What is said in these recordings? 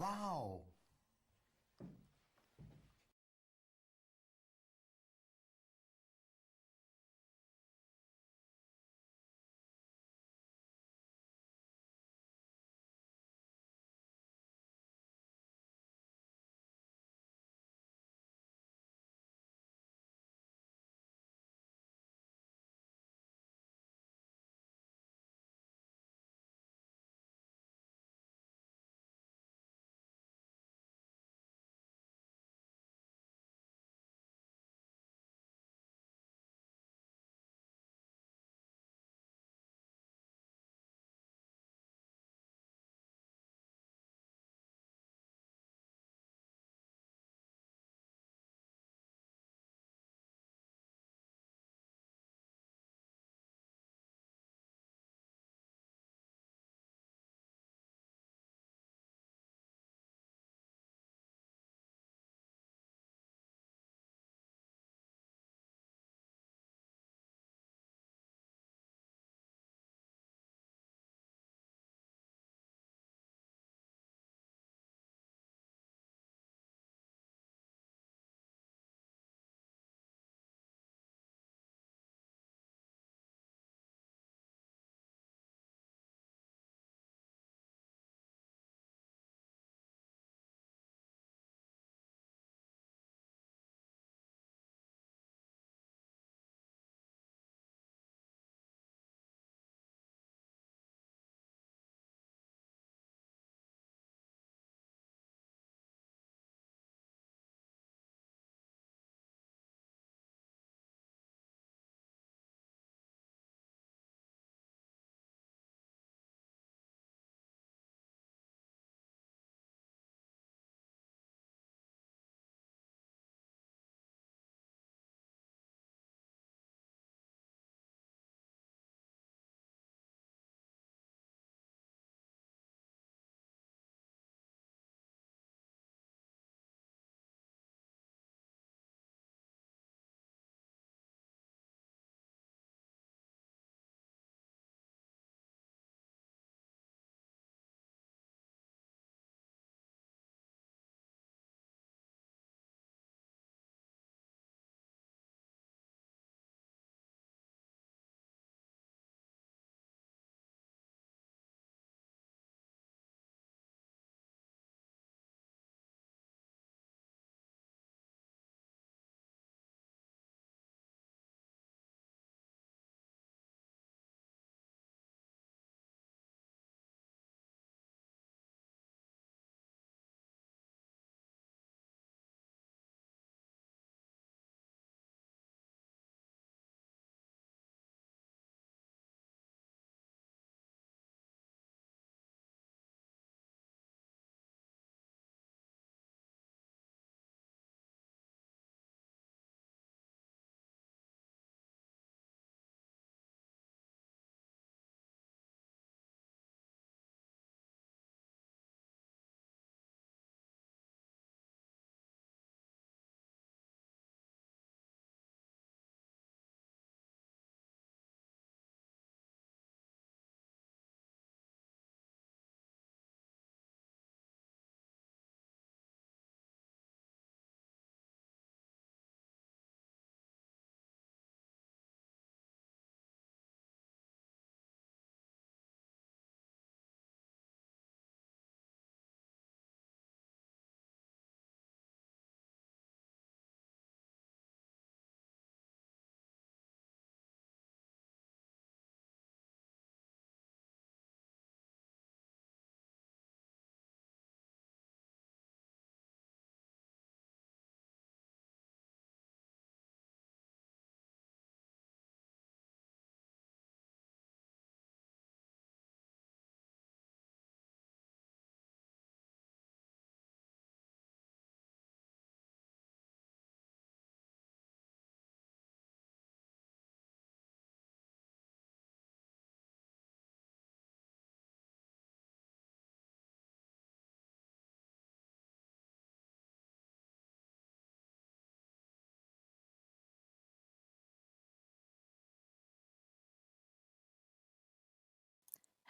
Wow!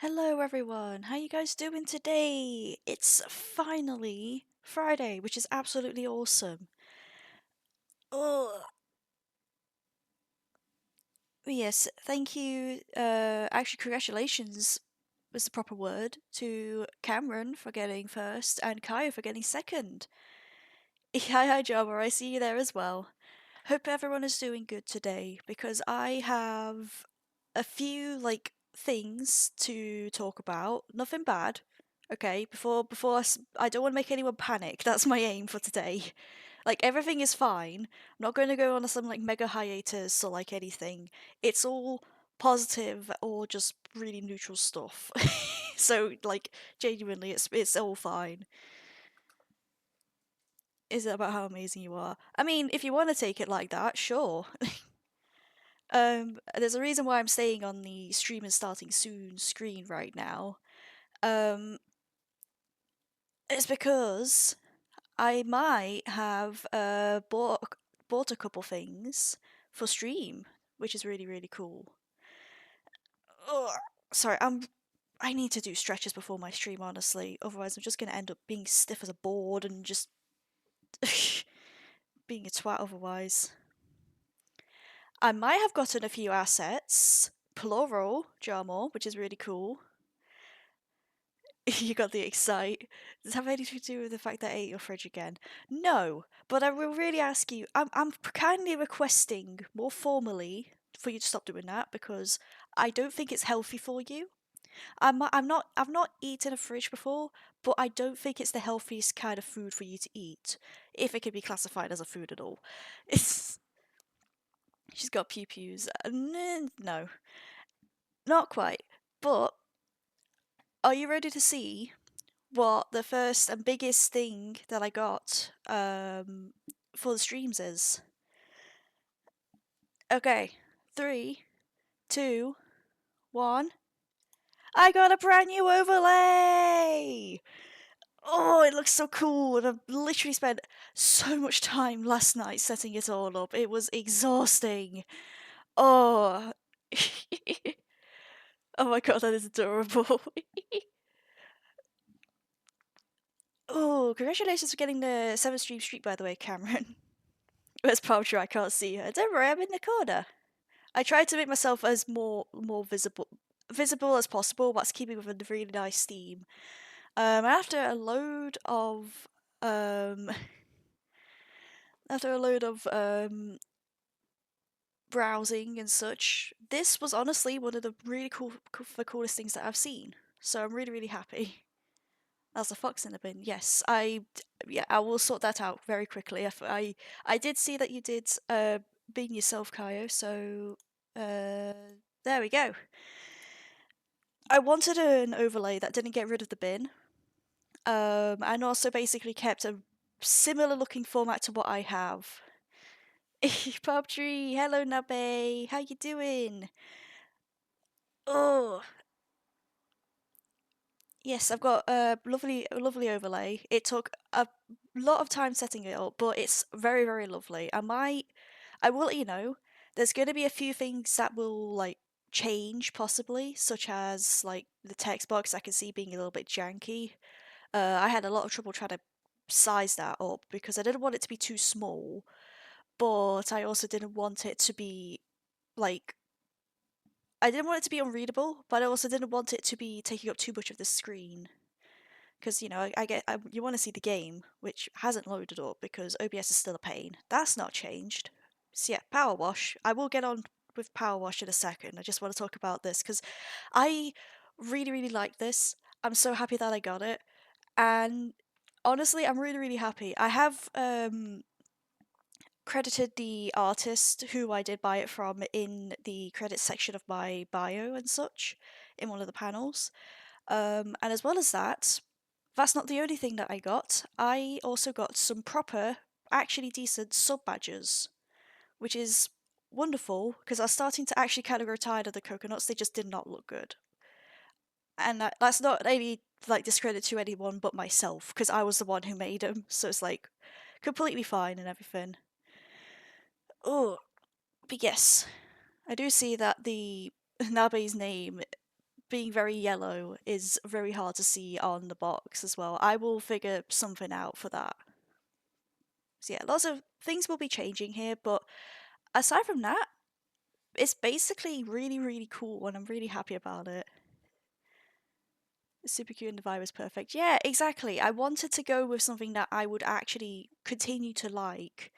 Hello everyone, how you guys doing today? It's finally Friday, which is absolutely awesome. Oh, yes, thank you. Actually, congratulations was the proper word to Cameron for getting first and Kaya for getting second. Hi, Jobber, I see you there as well. Hope everyone is doing good today because I have a few things to talk about. Nothing bad. Okay, I don't want to make anyone panic. That's my aim for today. Like everything is fine. I'm not going to go on some mega hiatus or anything. It's all positive or just really neutral stuff. So genuinely it's all fine. Is it about how amazing you are? I mean, if you want to take it like that, sure. There's a reason why I'm staying on the stream and starting soon screen right now. Um, it's because I might have bought a couple things for stream, which is really cool. Ugh. Sorry, I need to do stretches before my stream, honestly. Otherwise, I'm just gonna end up being stiff as a board and just being a twat otherwise. I might have gotten a few assets, plural, Jarmor, which is really cool. You got the excite. Does it have anything to do with the fact that I ate your fridge again? No, but I will really ask you. I'm kindly requesting more formally for you to stop doing that because I don't think it's healthy for you. I've not eaten a fridge before, but I don't think it's the healthiest kind of food for you to eat, if it can be classified as a food at all. It's she's got pew pews. No, not quite. But are you ready to see what the first and biggest thing that I got for the streams is? Okay, three, two, one. I got a brand new overlay! Oh, it looks so cool, and I've literally spent so much time last night setting it all up. It was exhausting. Oh, oh my god, that is adorable. Oh, congratulations for getting the 7th streak, by the way, Cameron. Where's Power? I can't see her. Don't worry, I'm in the corner. I tried to make myself as more visible as possible, whilst keeping with a really nice theme. After a load of um, after a load of browsing and such, this was honestly one of the really the coolest things that I've seen. So I'm really happy. That's a fox in the bin. Yes, I will sort that out very quickly. I did see that you did bin yourself, Kaio. So there we go. I wanted an overlay that didn't get rid of the bin, and also basically kept a similar looking format to what I have. PUBG, hello Nabe, how you doing? Oh, yes, I've got a lovely overlay. It took a lot of time setting it up, but it's very lovely. I will let you know, there's going to be a few things that will change possibly, such as the text box I can see being a little bit janky. I had a lot of trouble trying to size that up because I didn't want it to be too small, but I also didn't want it to be like I didn't want it to be unreadable, but I also didn't want it to be taking up too much of the screen. Because you want to see the game, which hasn't loaded up because OBS is still a pain. That's not changed. So yeah, Powerwash. I will get on with Powerwash in a second. I just want to talk about this because I really like this. I'm so happy that I got it, and honestly, I'm really happy. I have credited the artist who I did buy it from in the credits section of my bio and such in one of the panels. And as well as that, that's not the only thing that I got. I also got some proper, actually decent sub badges, which is wonderful because I was starting to actually kind of grow tired of the coconuts. They just did not look good. And that's not any discredit to anyone but myself because I was the one who made them. So it's completely fine and everything. Oh, but yes, I do see that the Nabe's name being very yellow is very hard to see on the box as well. I will figure something out for that. So yeah, lots of things will be changing here, but aside from that, it's basically really, really cool and I'm really happy about it. Super cute and the vibe is perfect. Yeah, exactly. I wanted to go with something that I would actually continue to like.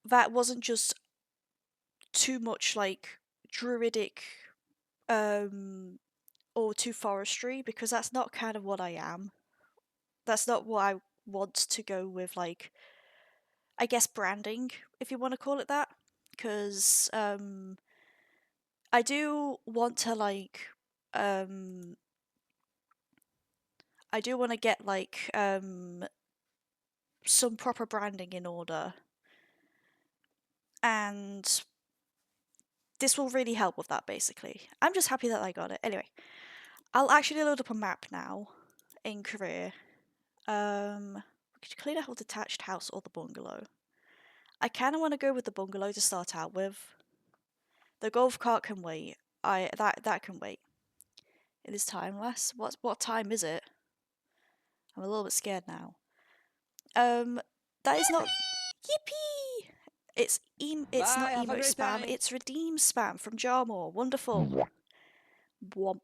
That wasn't just too much like druidic or too forestry, because that's not kind of what I am. That's not what I want to go with, like, I guess branding, if you want to call it that. Because I do want to um I do want to get like some proper branding in order, and this will really help with that. Basically, I'm just happy that I got it. Anyway, I'll actually load up a map now in career. We could clean out detached house or the bungalow. I kind of want to go with the bungalow to start out with. The golf cart can wait. That can wait. It is timeless. What time is it? I'm a little bit scared now. That is not yippee. It's not Bye, have a emote great spam. time. It's redeem spam from Jarmore. Wonderful. Womp.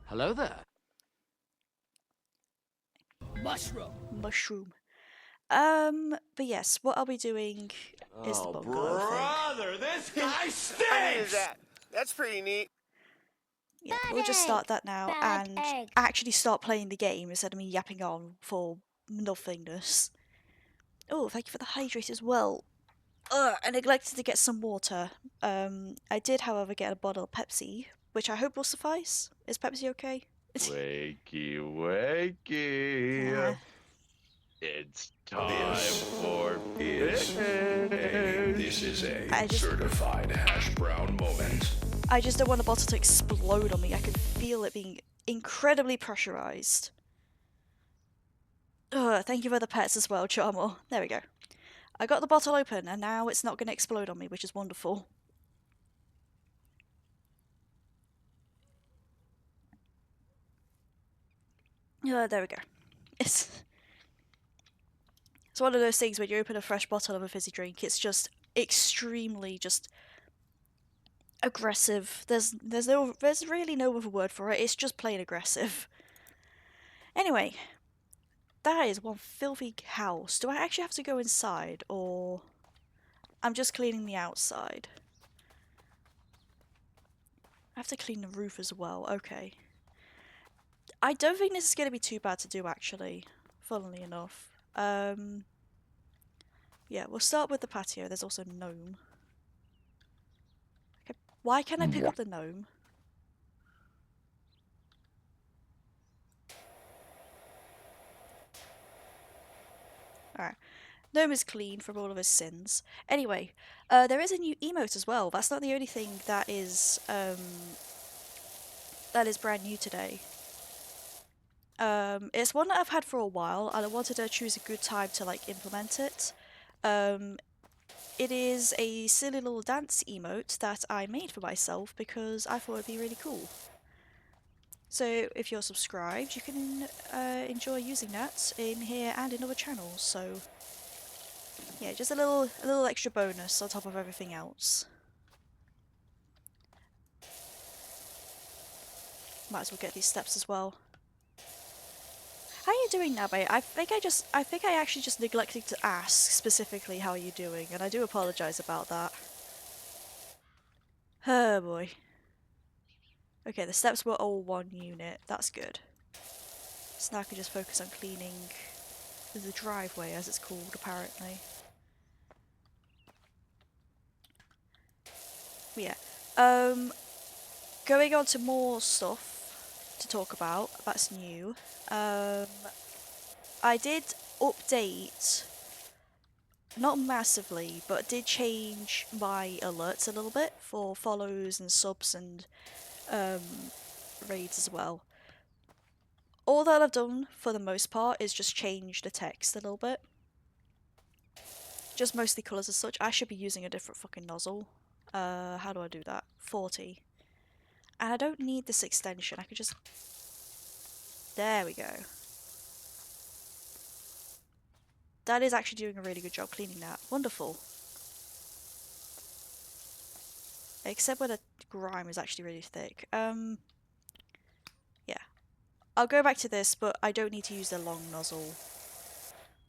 Hello there. Mushroom. Mushroom. But yes, what I'll be doing is the bungalow brother, this guy stinks! That's pretty neat. thing. Yeah, we'll just start that now and actually start playing the game instead of me yapping on for nothingness. Oh, thank you for the hydrate as well. I neglected to get some water. I did, however, get a bottle of Pepsi, which I hope will suffice. Is Pepsi okay? Wakey, wakey. It's time for This is a certified hash brown moment. I just don't want the bottle to explode on me. I can feel it being incredibly pressurized. Thank you for the pets as well, Charmo. There we go. I got the bottle open, and now it's not going to explode on me, which is wonderful. There we go. It's one of those things when you open a fresh bottle of a fizzy drink, it's just extremely just aggressive. There's really no other word for it. It's just plain aggressive. Anyway, that is one filthy house. Do I actually have to go inside, or I'm just cleaning the outside? I have to clean the roof as well. Okay. I don't think this is going to be too bad to do, actually, funnily enough. Yeah, we'll start with the patio. There's also gnome. Okay, why can't I pick up the gnome? Alright. Gnome is clean from all of his sins. Anyway, there is a new emote as well. That's not the only thing that is brand new today. It's one that I've had for a while, and I wanted to choose a good time to like implement it. It is a silly little dance emote that I made for myself because I thought it'd be really cool. So if you're subscribed, you can enjoy using that in here and in other channels. So yeah, just a little extra bonus on top of everything else. Might as well get these steps as well. How are you doing now, babe? I think I actually just neglected to ask specifically how you're doing, and I do apologise about that. Oh boy. Okay, the steps were all one unit. That's good. So now I can just focus on cleaning the driveway, as it's called, apparently. But yeah. Going on to more stuff to talk about. That's new. I did update, not massively, but did change my alerts a little bit for follows and subs and raids as well. All that I've done for the most part is just change the text a little bit. Just mostly colours as such. I should be using a different fucking nozzle. How do I do that? 40. And I don't need this extension. I could just... There we go. That is actually doing a really good job cleaning that. Wonderful. Except where the grime is actually really thick. Yeah. I'll go back to this, but I don't need to use the long nozzle.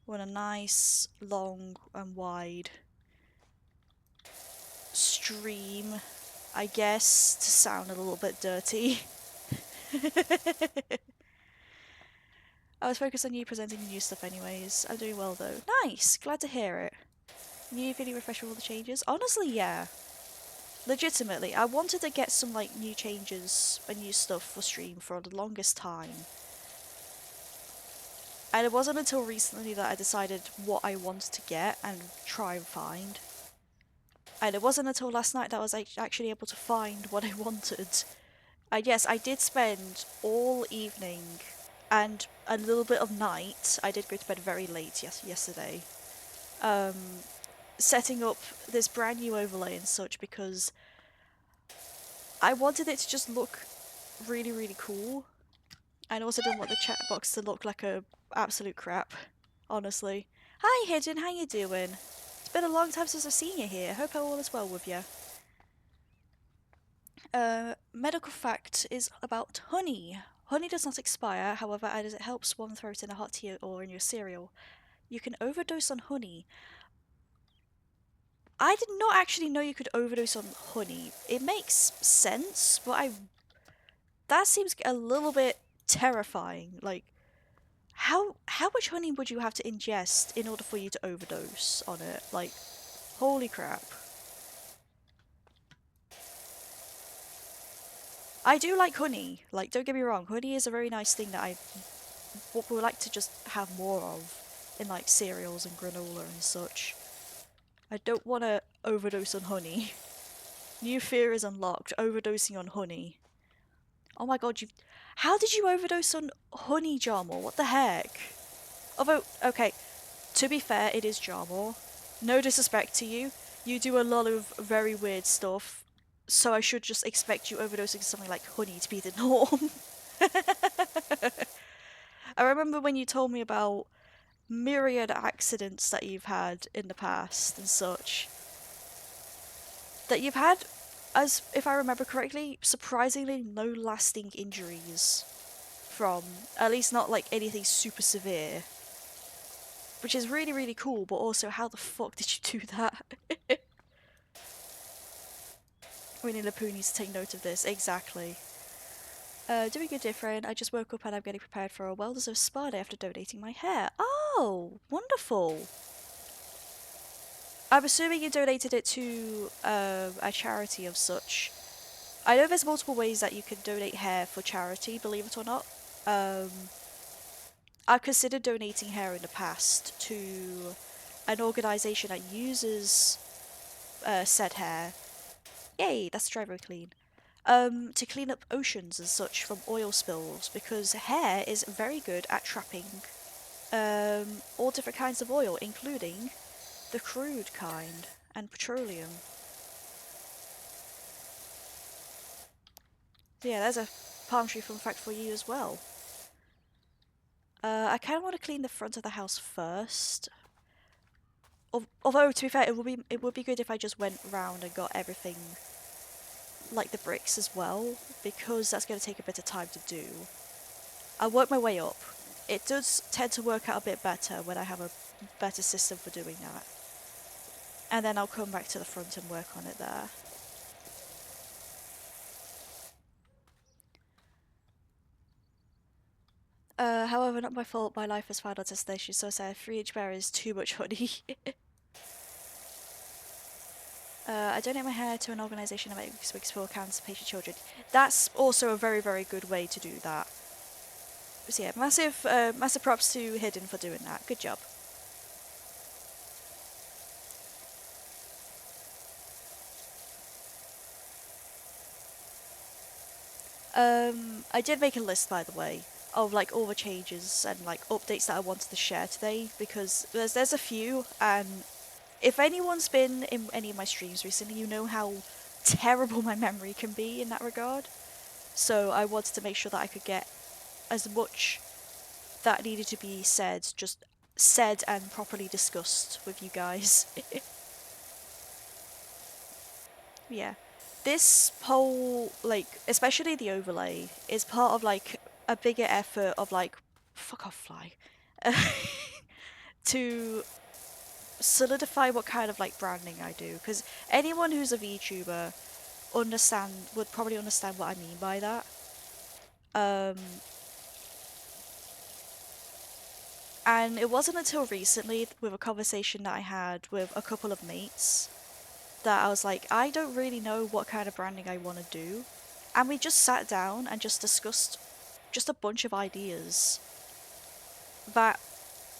I want a nice, long and wide stream, I guess, to sound a little bit dirty. I was focused on you presenting the new stuff anyways. I'm doing well though. Nice! Glad to hear it. New video refresh with all the changes? Honestly, yeah. Legitimately, I wanted to get some like new changes and new stuff for stream for the longest time. And it wasn't until recently that I decided what I wanted to get and try and find. And it wasn't until last night that I was actually able to find what I wanted. And yes, I did spend all evening and a little bit of night, I did go to bed very late yesterday, setting up this brand new overlay and such because I wanted it to just look really, really cool. I also didn't want the chat box to look like a absolute crap, honestly. Hi Hidden, how you doing? It's been a long time since I've seen you here. Hope all is well with you. Medical fact is about honey. Honey does not expire, however, as it helps warm throat in a hot tea or in your cereal. You can overdose on honey. I did not actually know you could overdose on honey. It makes sense, but that seems a little bit terrifying. Like, how much honey would you have to ingest in order for you to overdose on it? Like, holy crap. I do like honey. Like, don't get me wrong, honey is a very nice thing that I would like to just have more of in like cereals and granola and such. I don't want to overdose on honey. New fear is unlocked. Overdosing on honey. Oh my god, how did you overdose on honey, Jarmor? What the heck? Although, okay, to be fair, it is Jarmor. No disrespect to you. You do a lot of very weird stuff, so I should just expect you overdosing something like honey to be the norm. I remember when you told me about myriad accidents that you've had in the past and such. That you've had, as if I remember correctly, surprisingly no lasting injuries from, at least not like anything super severe. Which is really, really cool, but also how the fuck did you do that? Winnie the Pooh needs to take note of this, exactly. Doing good different, I just woke up and I'm getting prepared for a well-deserved spa day after donating my hair. Oh, wonderful. I'm assuming you donated it to a charity of such. I know there's multiple ways that you can donate hair for charity, believe it or not. I've considered donating hair in the past to an organisation that uses said hair. Yay, that's dry very clean. To clean up oceans and such from oil spills, because hair is very good at trapping all different kinds of oil, including the crude kind and petroleum. So yeah, there's a palm tree fun fact for you as well. I kind of want to clean the front of the house first. Although, to be fair, it would be good if I just went round and got everything, like the bricks as well, because that's going to take a bit of time to do. I'll work my way up. It does tend to work out a bit better when I have a better system for doing that. And then I'll come back to the front and work on it there. However, not my fault, my life has found out this station, so sad. 3-inch bear is too much honey. I donate my hair to an organisation that makes wigs for cancer patient children. That's also a very, very good way to do that. So yeah, massive props to Hidden for doing that. Good job. I did make a list, by the way, of like all the changes and like updates that I wanted to share today, because there's a few, and if anyone's been in any of my streams recently, you know how terrible my memory can be in that regard. So I wanted to make sure that I could get as much that needed to be said, just said and properly discussed with you guys. Yeah. This whole, like, especially the overlay, is part of, like, a bigger effort of, like, fuck off, fly. To solidify what kind of, like, branding I do. Because anyone who's a VTuber would probably understand what I mean by that. And it wasn't until recently, with a conversation that I had with a couple of mates, that I was like, I don't really know what kind of branding I want to do. And we just sat down and just discussed just a bunch of ideas that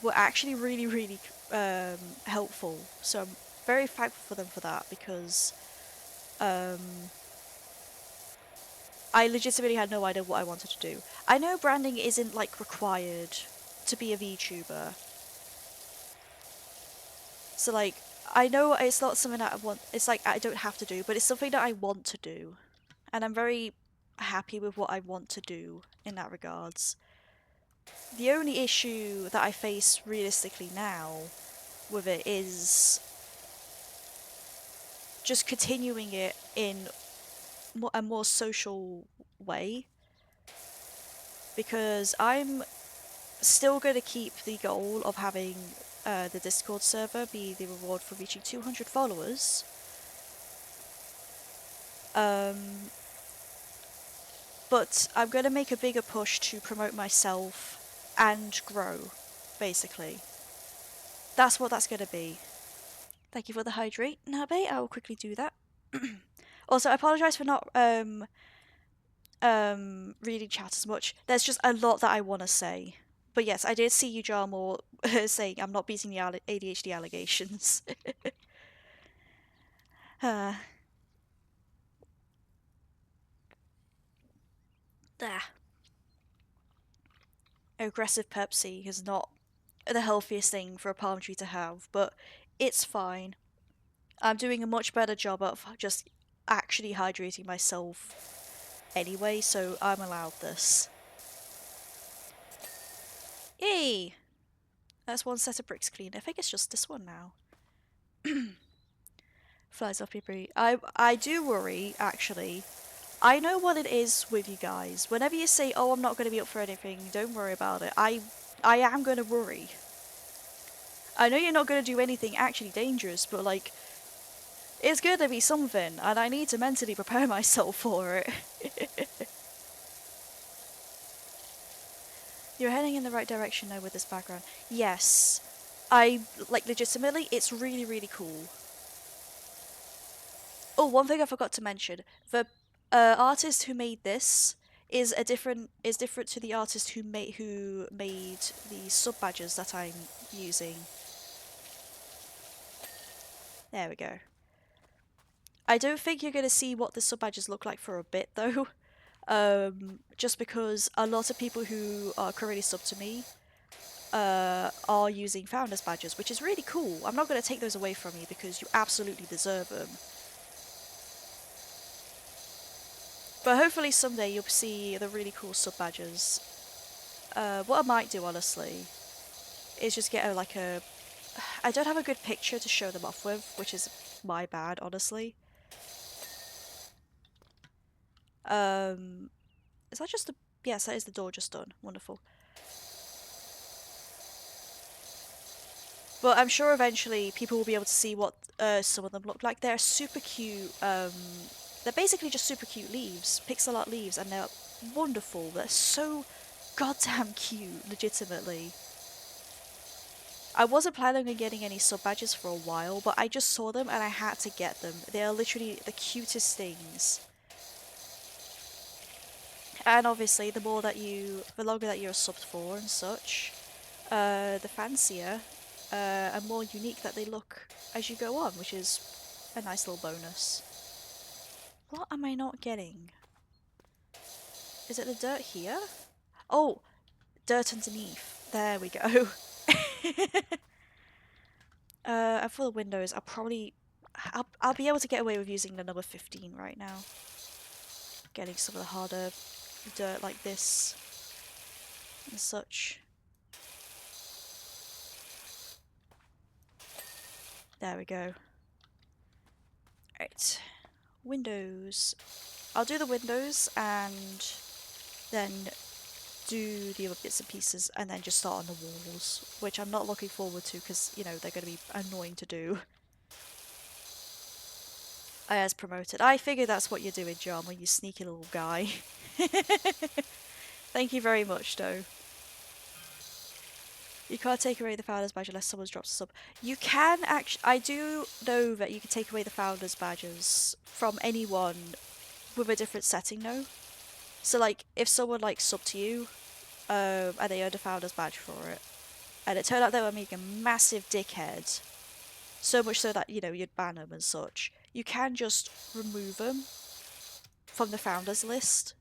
were actually really, really helpful. So I'm very thankful for them for that, because I legitimately had no idea what I wanted to do. I know branding isn't, like, required to be a VTuber. So, like, I know it's not something that I want, it's like I don't have to do, but it's something that I want to do. And I'm very happy with what I want to do in that regards. The only issue that I face realistically now with it is just continuing it in a more social way, because I'm still going to keep the goal of having the Discord server be the reward for reaching 200 followers. But I'm going to make a bigger push to promote myself and grow, basically. That's what that's going to be. Thank you for the hydrate, Nabe. I will quickly do that. Also, I apologise for not reading chat as much. There's just a lot that I want to say. But yes, I did see you, Jarmore, saying I'm not beating the ADHD allegations. uh, ah. Aggressive Pepsi is not the healthiest thing for a palm tree to have, but it's fine. I'm doing a much better job of just actually hydrating myself anyway, so I'm allowed this. Yay! That's one set of bricks clean. I think it's just this one now. Flies off your I do worry, actually. I know what it is with you guys. Whenever you say, oh, I'm not going to be up for anything, don't worry about it. I am going to worry. I know you're not going to do anything actually dangerous, but, like, it's going to be something, and I need to mentally prepare myself for it. You're heading in the right direction now with this background. Yes. Legitimately, it's really, really cool. Oh, one thing I forgot to mention. The artist who made this is different to the artist who made the sub badges that I'm using. There we go. I don't think you're going to see what the sub badges look like for a bit, though. Just because a lot of people who are currently sub to me are using founders badges, which is really cool. I'm not going to take those away from you because you absolutely deserve them. But hopefully someday you'll see the really cool sub badges. What I might do, honestly, is just get I don't have a good picture to show them off with, which is my bad, honestly. Is that just yes, that is the door just done. Wonderful. But I'm sure eventually people will be able to see what some of them look like. They're super cute. They're basically just super cute leaves, pixel art leaves, and they're wonderful. They're so goddamn cute, legitimately. I wasn't planning on getting any sub badges for a while, but I just saw them and I had to get them. They are literally the cutest things. And obviously, the longer that you're subbed for and such, the fancier and more unique that they look as you go on, which is a nice little bonus. What am I not getting? Is it the dirt here? Oh, dirt underneath. There we go. And for the windows, I'll be able to get away with using the number 15 right now. getting some of the harder dirt like this and such. There we go. Right. Windows. I'll do the windows and then do the other bits and pieces and then just start on the walls, which I'm not looking forward to because, you know, they're going to be annoying to do. As promoted. I figure that's what you're doing, Drama, you sneaky little guy. Thank you very much, though. You can't take away the founder's badge unless someone's dropped a sub. You can actually. I do know that you can take away the founder's badges from anyone with a different setting, though. So, like, if someone like subbed to you, and they earned a founder's badge for it, and it turned out they were making a massive dickhead, so much so that, you know, you'd ban them and such, you can just remove them from the founders list.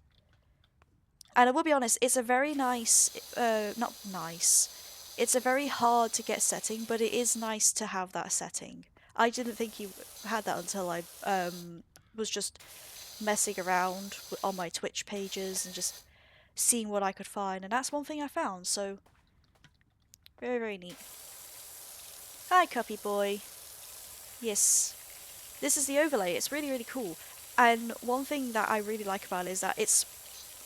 And I will be honest, it's a very nice, not nice, it's a very hard to get setting, but it is nice to have that setting. I didn't think you had that until I was just messing around on my Twitch pages and just seeing what I could find, and that's one thing I found, so very, very neat. Hi, Cuppy boy. Yes, this is the overlay. It's really, really cool. And one thing that I really like about it is that it's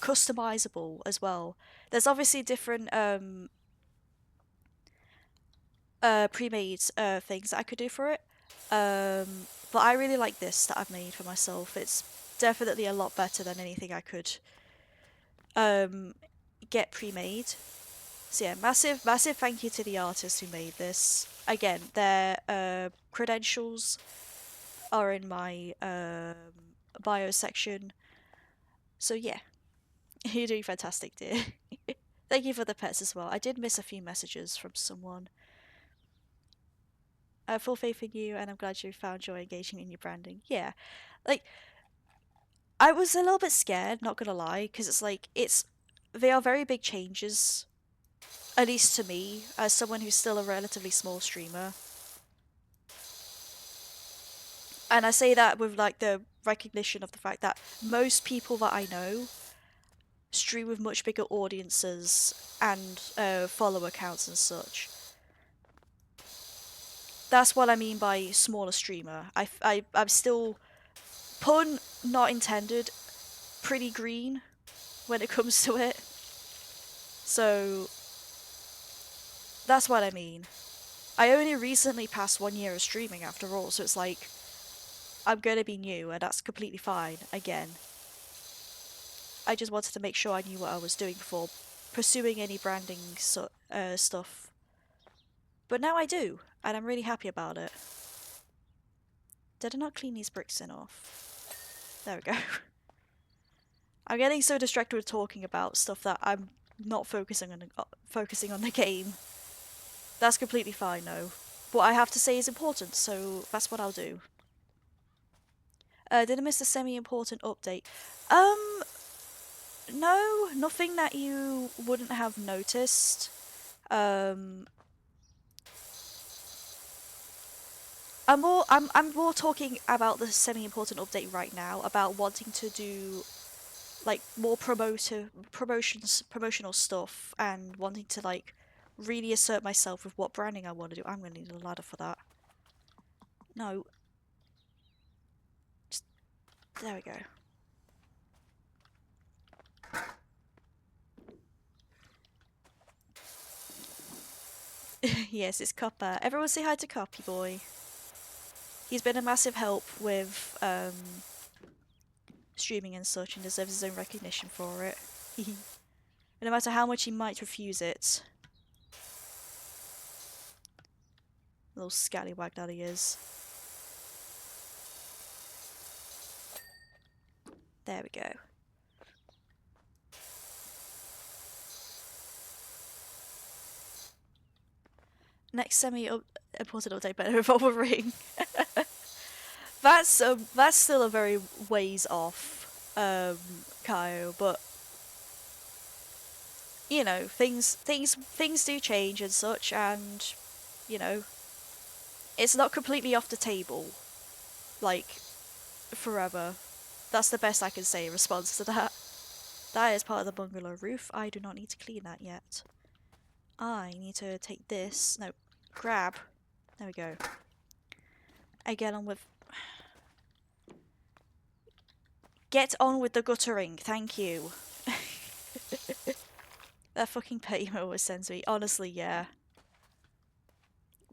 customizable as well. There's obviously different pre-made things that I could do for it. But I really like this that I've made for myself. It's definitely a lot better than anything I could get pre-made. So yeah, massive thank you to the artist who made this. Again, their credentials are in my bio section. So yeah, you're doing fantastic, dear. Thank you for the pets as well. I did miss a few messages from someone. I have full faith in you, and I'm glad you found joy engaging in your branding. Yeah, like, I was a little bit scared, not gonna lie, because it's like, they are very big changes, at least to me, as someone who's still a relatively small streamer. And I say that with, like, the recognition of the fact that most people that I know stream with much bigger audiences and follow accounts and such. That's what I mean by smaller streamer. I'm still, pun not intended, pretty green when it comes to it. So that's what I mean. I only recently passed 1 year of streaming after all, so it's like, I'm gonna be new, and that's completely fine, again. I just wanted to make sure I knew what I was doing before pursuing any branding stuff. But now I do, and I'm really happy about it. Did I not clean these bricks enough? There we go. I'm getting so distracted with talking about stuff that I'm not focusing on the game. That's completely fine, though. What I have to say is important, so that's what I'll do. Did I miss a semi-important update? No, nothing that you wouldn't have noticed. I'm more talking about the semi-important update right now, about wanting to do like more promotional stuff, and wanting to like really assert myself with what branding I want to do. I'm gonna need a ladder for that. No. Just, there we go. Yes, it's Copper. Everyone say hi to Coppy Boy. He's been a massive help with streaming and such, and deserves his own recognition for it. And no matter how much he might refuse it. Little scallywag that he is. There we go. Next semi-important update better involve a ring. That's still a very ways off, Kyle, but you know, things do change and such, and you know, it's not completely off the table, like, forever. That's the best I can say in response to that. That is part of the bungalow roof. I do not need to clean that yet. I need to take this. No, grab. There we go. I get on with... Get on with the guttering. Thank you. That fucking pet emo was sent to me. Honestly, yeah.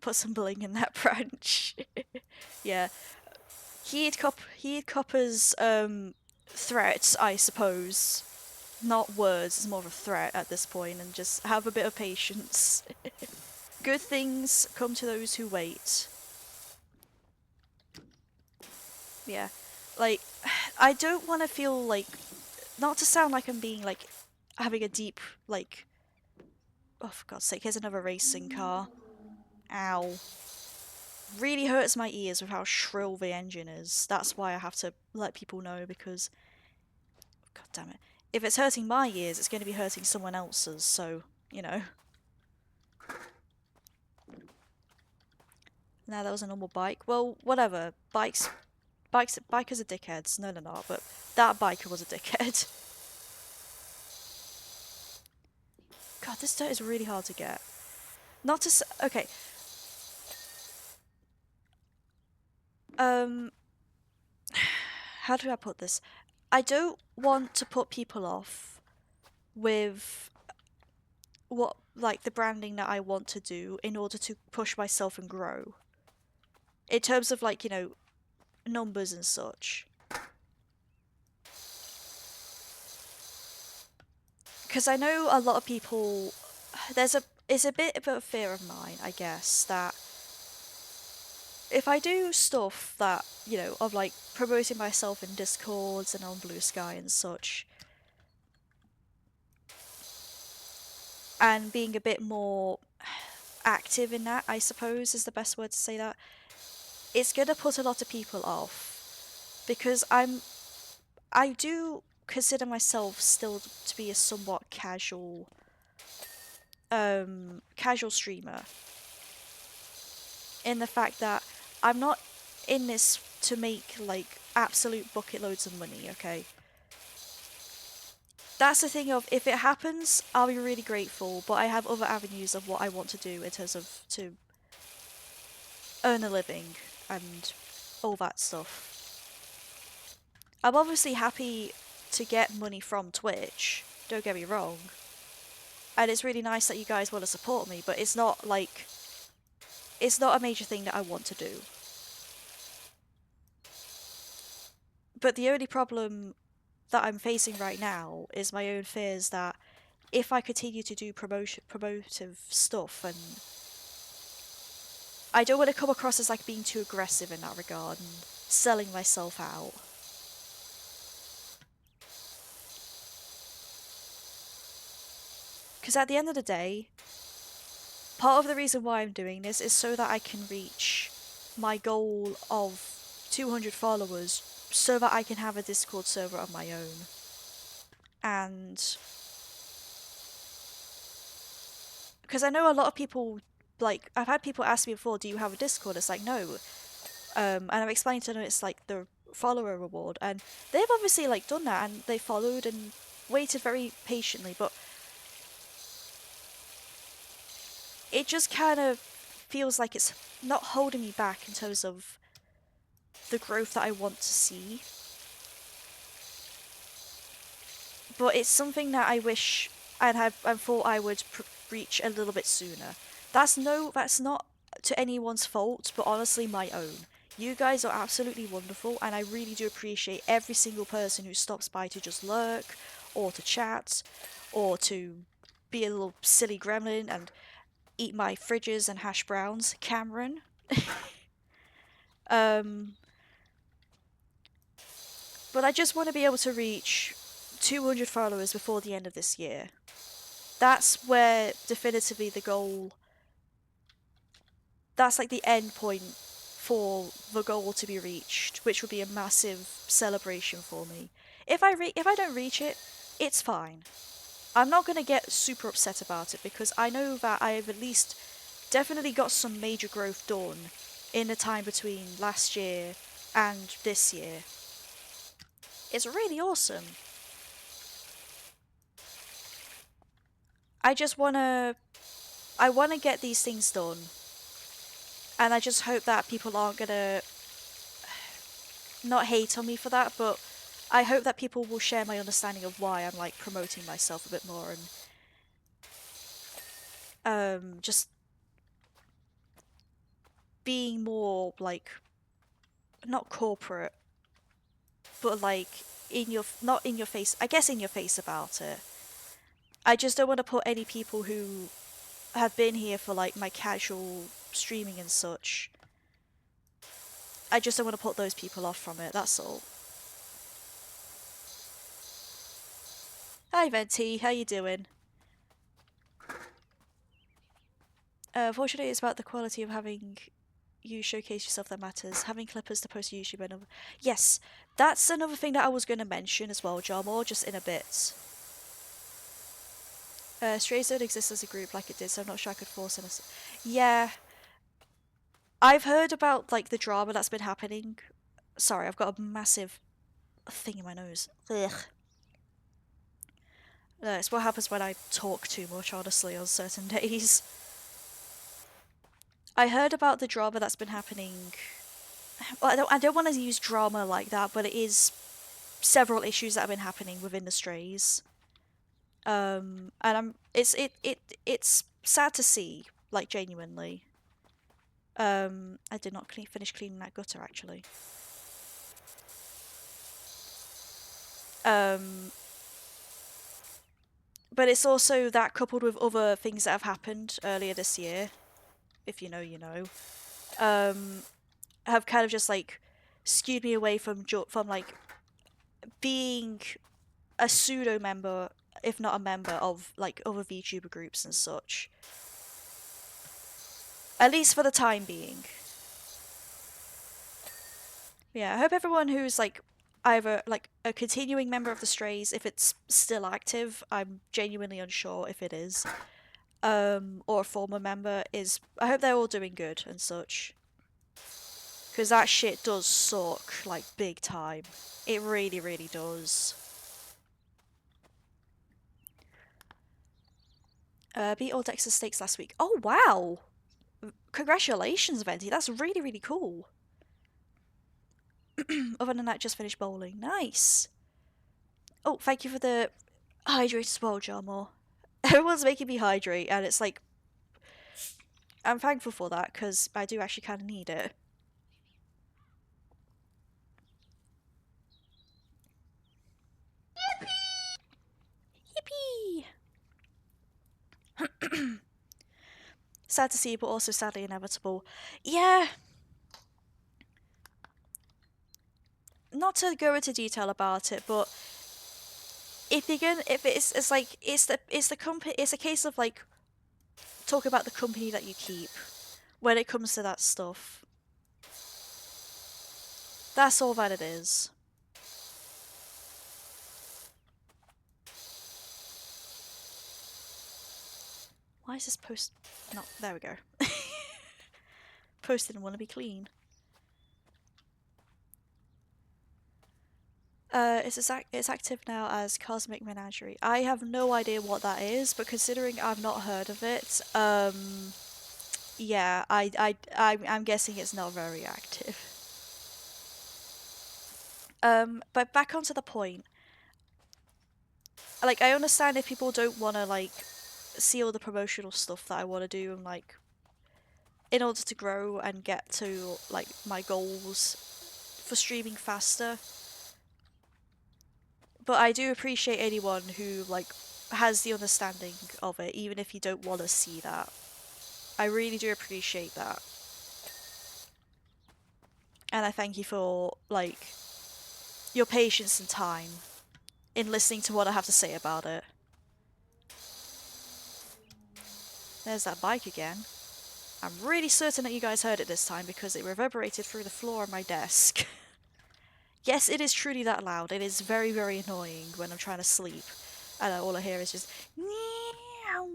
Put some bling in that branch. Yeah. Heed Copper's threats, I suppose. Not words, it's more of a threat at this point, and just have a bit of patience. Good things come to those who wait. Yeah. Like, I don't want to feel like, not to sound like I'm being like, having a deep, like, oh for God's sake, here's another racing car. Ow. Really hurts my ears with how shrill the engine is. That's why I have to let people know, because, God damn it. If it's hurting my ears, it's going to be hurting someone else's, so, you know. Now that was a normal bike. Well, whatever. Bikers are dickheads. No, they're not, but that biker was a dickhead. God, this dirt is really hard to get. Not to okay. How do I put this? I don't want to put people off with what, like, the branding that I want to do in order to push myself and grow. In terms of, like, you know, numbers and such. Because I know a lot of people, it's a bit of a fear of mine, I guess, that if I do stuff that, you know, of like promoting myself in Discords and on Blue Sky and such, and being a bit more active in that, I suppose is the best word to say that, it's gonna put a lot of people off. Because I do consider myself still to be a somewhat casual streamer, in the fact that I'm not in this to make like absolute bucket loads of money, okay? That's the thing of, if it happens, I'll be really grateful, but I have other avenues of what I want to do in terms of to earn a living and all that stuff. I'm obviously happy to get money from Twitch, don't get me wrong. And it's really nice that you guys want to support me, but it's not like, it's not a major thing that I want to do. But the only problem that I'm facing right now is my own fears that if I continue to do promotive stuff, and I don't want to come across as like being too aggressive in that regard and selling myself out. Because at the end of the day, part of the reason why I'm doing this is so that I can reach my goal of 200 followers, so that I can have a Discord server of my own. And because I know a lot of people, like, I've had people ask me before, do you have a Discord? It's like, no. And I've explained to them it's like the follower reward, and they've obviously like done that, and they followed and waited very patiently, but it just kind of feels like it's not holding me back in terms of the growth that I want to see. But it's something that I wish I thought I would reach a little bit sooner. That's not to anyone's fault, but honestly my own. You guys are absolutely wonderful, and I really do appreciate every single person who stops by to just lurk, or to chat, or to be a little silly gremlin and eat my fridges and hash browns. Cameron. But I just want to be able to reach 200 followers before the end of this year. That's where definitively the goal, that's like the end point for the goal to be reached, which would be a massive celebration for me. If I don't reach it, it's fine. I'm not going to get super upset about it, because I know that I've at least definitely got some major growth done in the time between last year and this year. It's really awesome. I just wanna... I wanna get these things done. And I just hope that people aren't gonna... not hate on me for that, but I hope that people will share my understanding of why I'm, like, promoting myself a bit more and just being more, like, not corporate, but, like, in your... not in your face, I guess in your face about it. I just don't want to put any people who have been here for, like, my casual streaming and such. I just don't want to put those people off from it, that's all. Hi Venti, how you doing? Fortunately, it's about the quality of having you showcase yourself that matters. Having clippers to post to YouTube and... Yes, that's another thing that I was going to mention as well, Jarmor, just in a bit. Strays don't exist as a group like it did, so I'm not sure I could force in a... Yeah. I've heard about, like, the drama that's been happening. Sorry, I've got a massive thing in my nose. Ugh. It's what happens when I talk too much, honestly, on certain days. I heard about the drama that's been happening. Well, I don't want to use drama like that, but it is several issues that have been happening within the Strays. And it's sad to see, like, genuinely. I did not finish cleaning that gutter, actually. But it's also that coupled with other things that have happened earlier this year, if you know, you know, have kind of just, like, skewed me away from like, being a pseudo member, if not a member of, like, other VTuber groups and such. At least for the time being. Yeah, I hope everyone who's, like, either, like, a continuing member of the Strays, if it's still active, I'm genuinely unsure if it is, or a former member is... I hope they're all doing good and such. Because that shit does suck, like, big time. It really, really does. Beat all Dexter's stakes last week. Oh, wow! Congratulations, Venti. That's really, really cool. Other than that, just finished bowling. Nice! Oh, thank you for the hydrate as well, Jarmor. Everyone's making me hydrate, and it's like... I'm thankful for that, because I do actually kind of need it. Yippee! Yippee! Sad to see, but also sadly inevitable. Yeah. Not to go into detail about it, but if you're gonna, if it's like it's the company, it's a case of, like, talk about the company that you keep when it comes to that stuff. That's all that it is. Why is this post not... There we go. Post didn't want to be clean. It's active now as Cosmic Menagerie. I have no idea what that is, but considering I've not heard of it, yeah, I'm guessing it's not very active. But back onto the point. Like, I understand if people don't want to, like, see all the promotional stuff that I want to do, and, like, in order to grow and get to, like, my goals for streaming faster. But I do appreciate anyone who, like, has the understanding of it, even if you don't want to see that. I really do appreciate that. And I thank you for, like, your patience and time in listening to what I have to say about it. There's that bike again. I'm really certain that you guys heard it this time because it reverberated through the floor on my desk. Yes, it is truly that loud. It is very, very annoying when I'm trying to sleep. And all I hear is just... meow.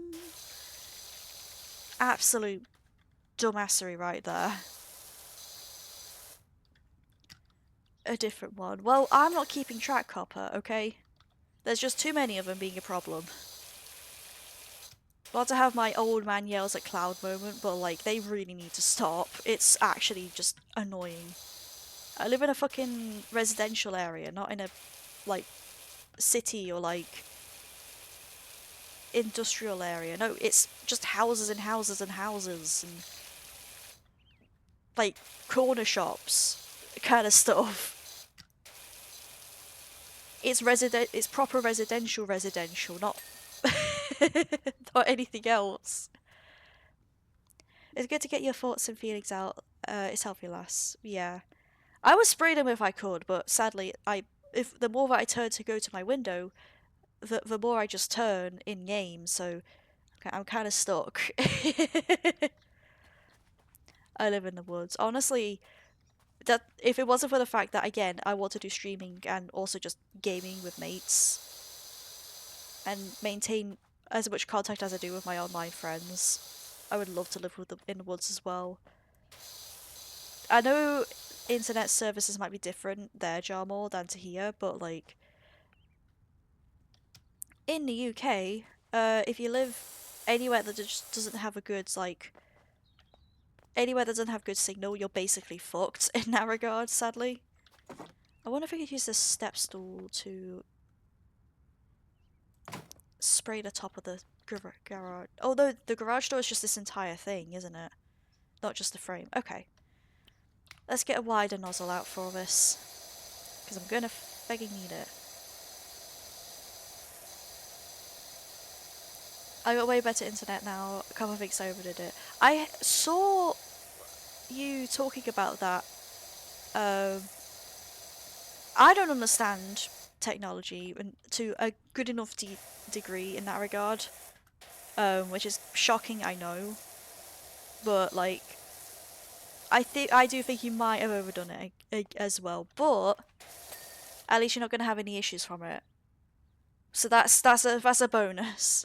Absolute dumbassery right there. A different one. Well, I'm not keeping track, Copper, okay? There's just too many of them being a problem. About to have my old man yells at Cloud moment, but like, they really need to stop. It's actually just annoying. I live in a fucking residential area, not in a, like, city or like industrial area. No, it's just houses and houses and houses and like corner shops kind of stuff. It's proper residential, not not anything else. It's good to get your thoughts and feelings out. It's healthy, lass. Yeah. I would spray them if I could, but sadly if the more that I turn to go to my window, the more I just turn in game, so I'm kind of stuck. I live in the woods. Honestly, that if it wasn't for the fact that again I want to do streaming and also just gaming with mates and maintain as much contact as I do with my online friends, I would love to live with them in the woods as well. I know internet services might be different there, Jarmore, than to here, but like in the UK, if you live anywhere that just doesn't have a good anywhere that doesn't have good signal, you're basically fucked in that regard, sadly. I wonder if I could use this step stool to spray the top of the garage. Oh, no, the garage door is just this entire thing, isn't it? Not just the frame. Okay. Let's get a wider nozzle out for this, because I'm gonna fucking need it. I got way better internet now. A couple of weeks I overdid it. I saw you talking about that. I don't understand technology to a good enough degree in that regard, which is shocking, I know. But like, I do think you might have overdone it as well. But at least you're not gonna have any issues from it. So that's a bonus.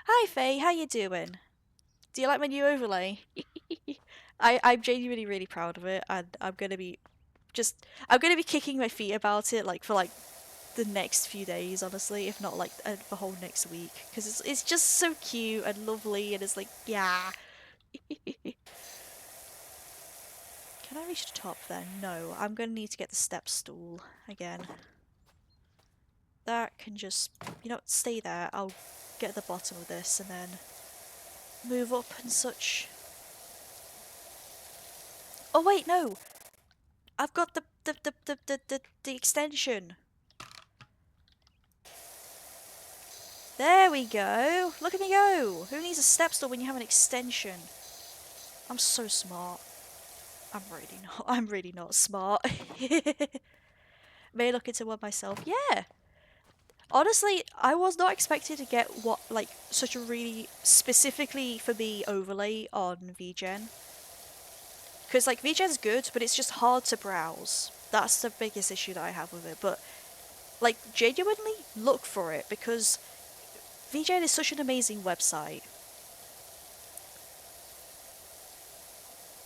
Hi Faye, how you doing? Do you like my new overlay? I'm genuinely really proud of it, and I'm gonna be kicking my feet about it like for like the next few days, honestly, if not like the whole next week, because it's just so cute and lovely, and it's like yeah. Can I reach the top then? No, I'm gonna need to get the step stool again. That can just, you know, stay there. I'll get the bottom of this and then move up and such. Oh wait, no! I've got the extension. There we go! Look at me go! Who needs a step stool when you have an extension? I'm so smart. I'm really not smart. May look into one myself. Yeah! Honestly, I was not expecting to get such a really specifically for me overlay on VGen. Because like VGen's good, but it's just hard to browse. That's the biggest issue that I have with it. But like genuinely look for it, because VGen is such an amazing website.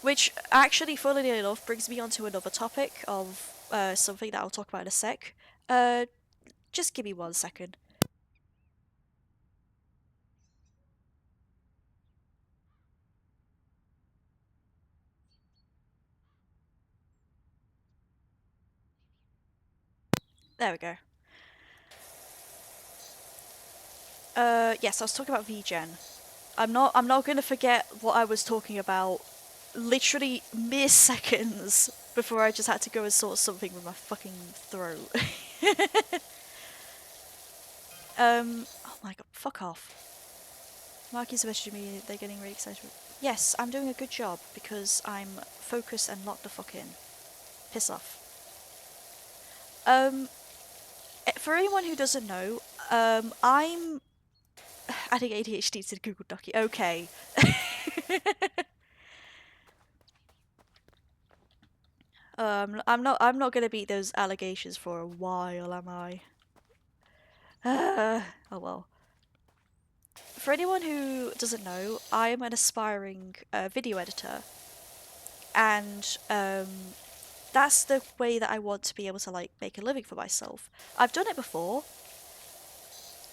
Which actually, funnily enough, brings me on to another topic of something that I'll talk about in a sec. Just give me 1 second. There we go. Yes, I was talking about VGen. I'm not gonna forget what I was talking about literally mere seconds before I just had to go and sort something with my fucking throat. Oh my god, fuck off. Marky's messaging me, they're getting really excited. Yes, I'm doing a good job because I'm focused and locked the fuck in. Piss off. For anyone who doesn't know, I'm adding ADHD to the Google Document. Okay. I'm not gonna beat those allegations for a while, am I? Oh well. For anyone who doesn't know, I am an aspiring video editor, and that's the way that I want to be able to like make a living for myself. I've done it before,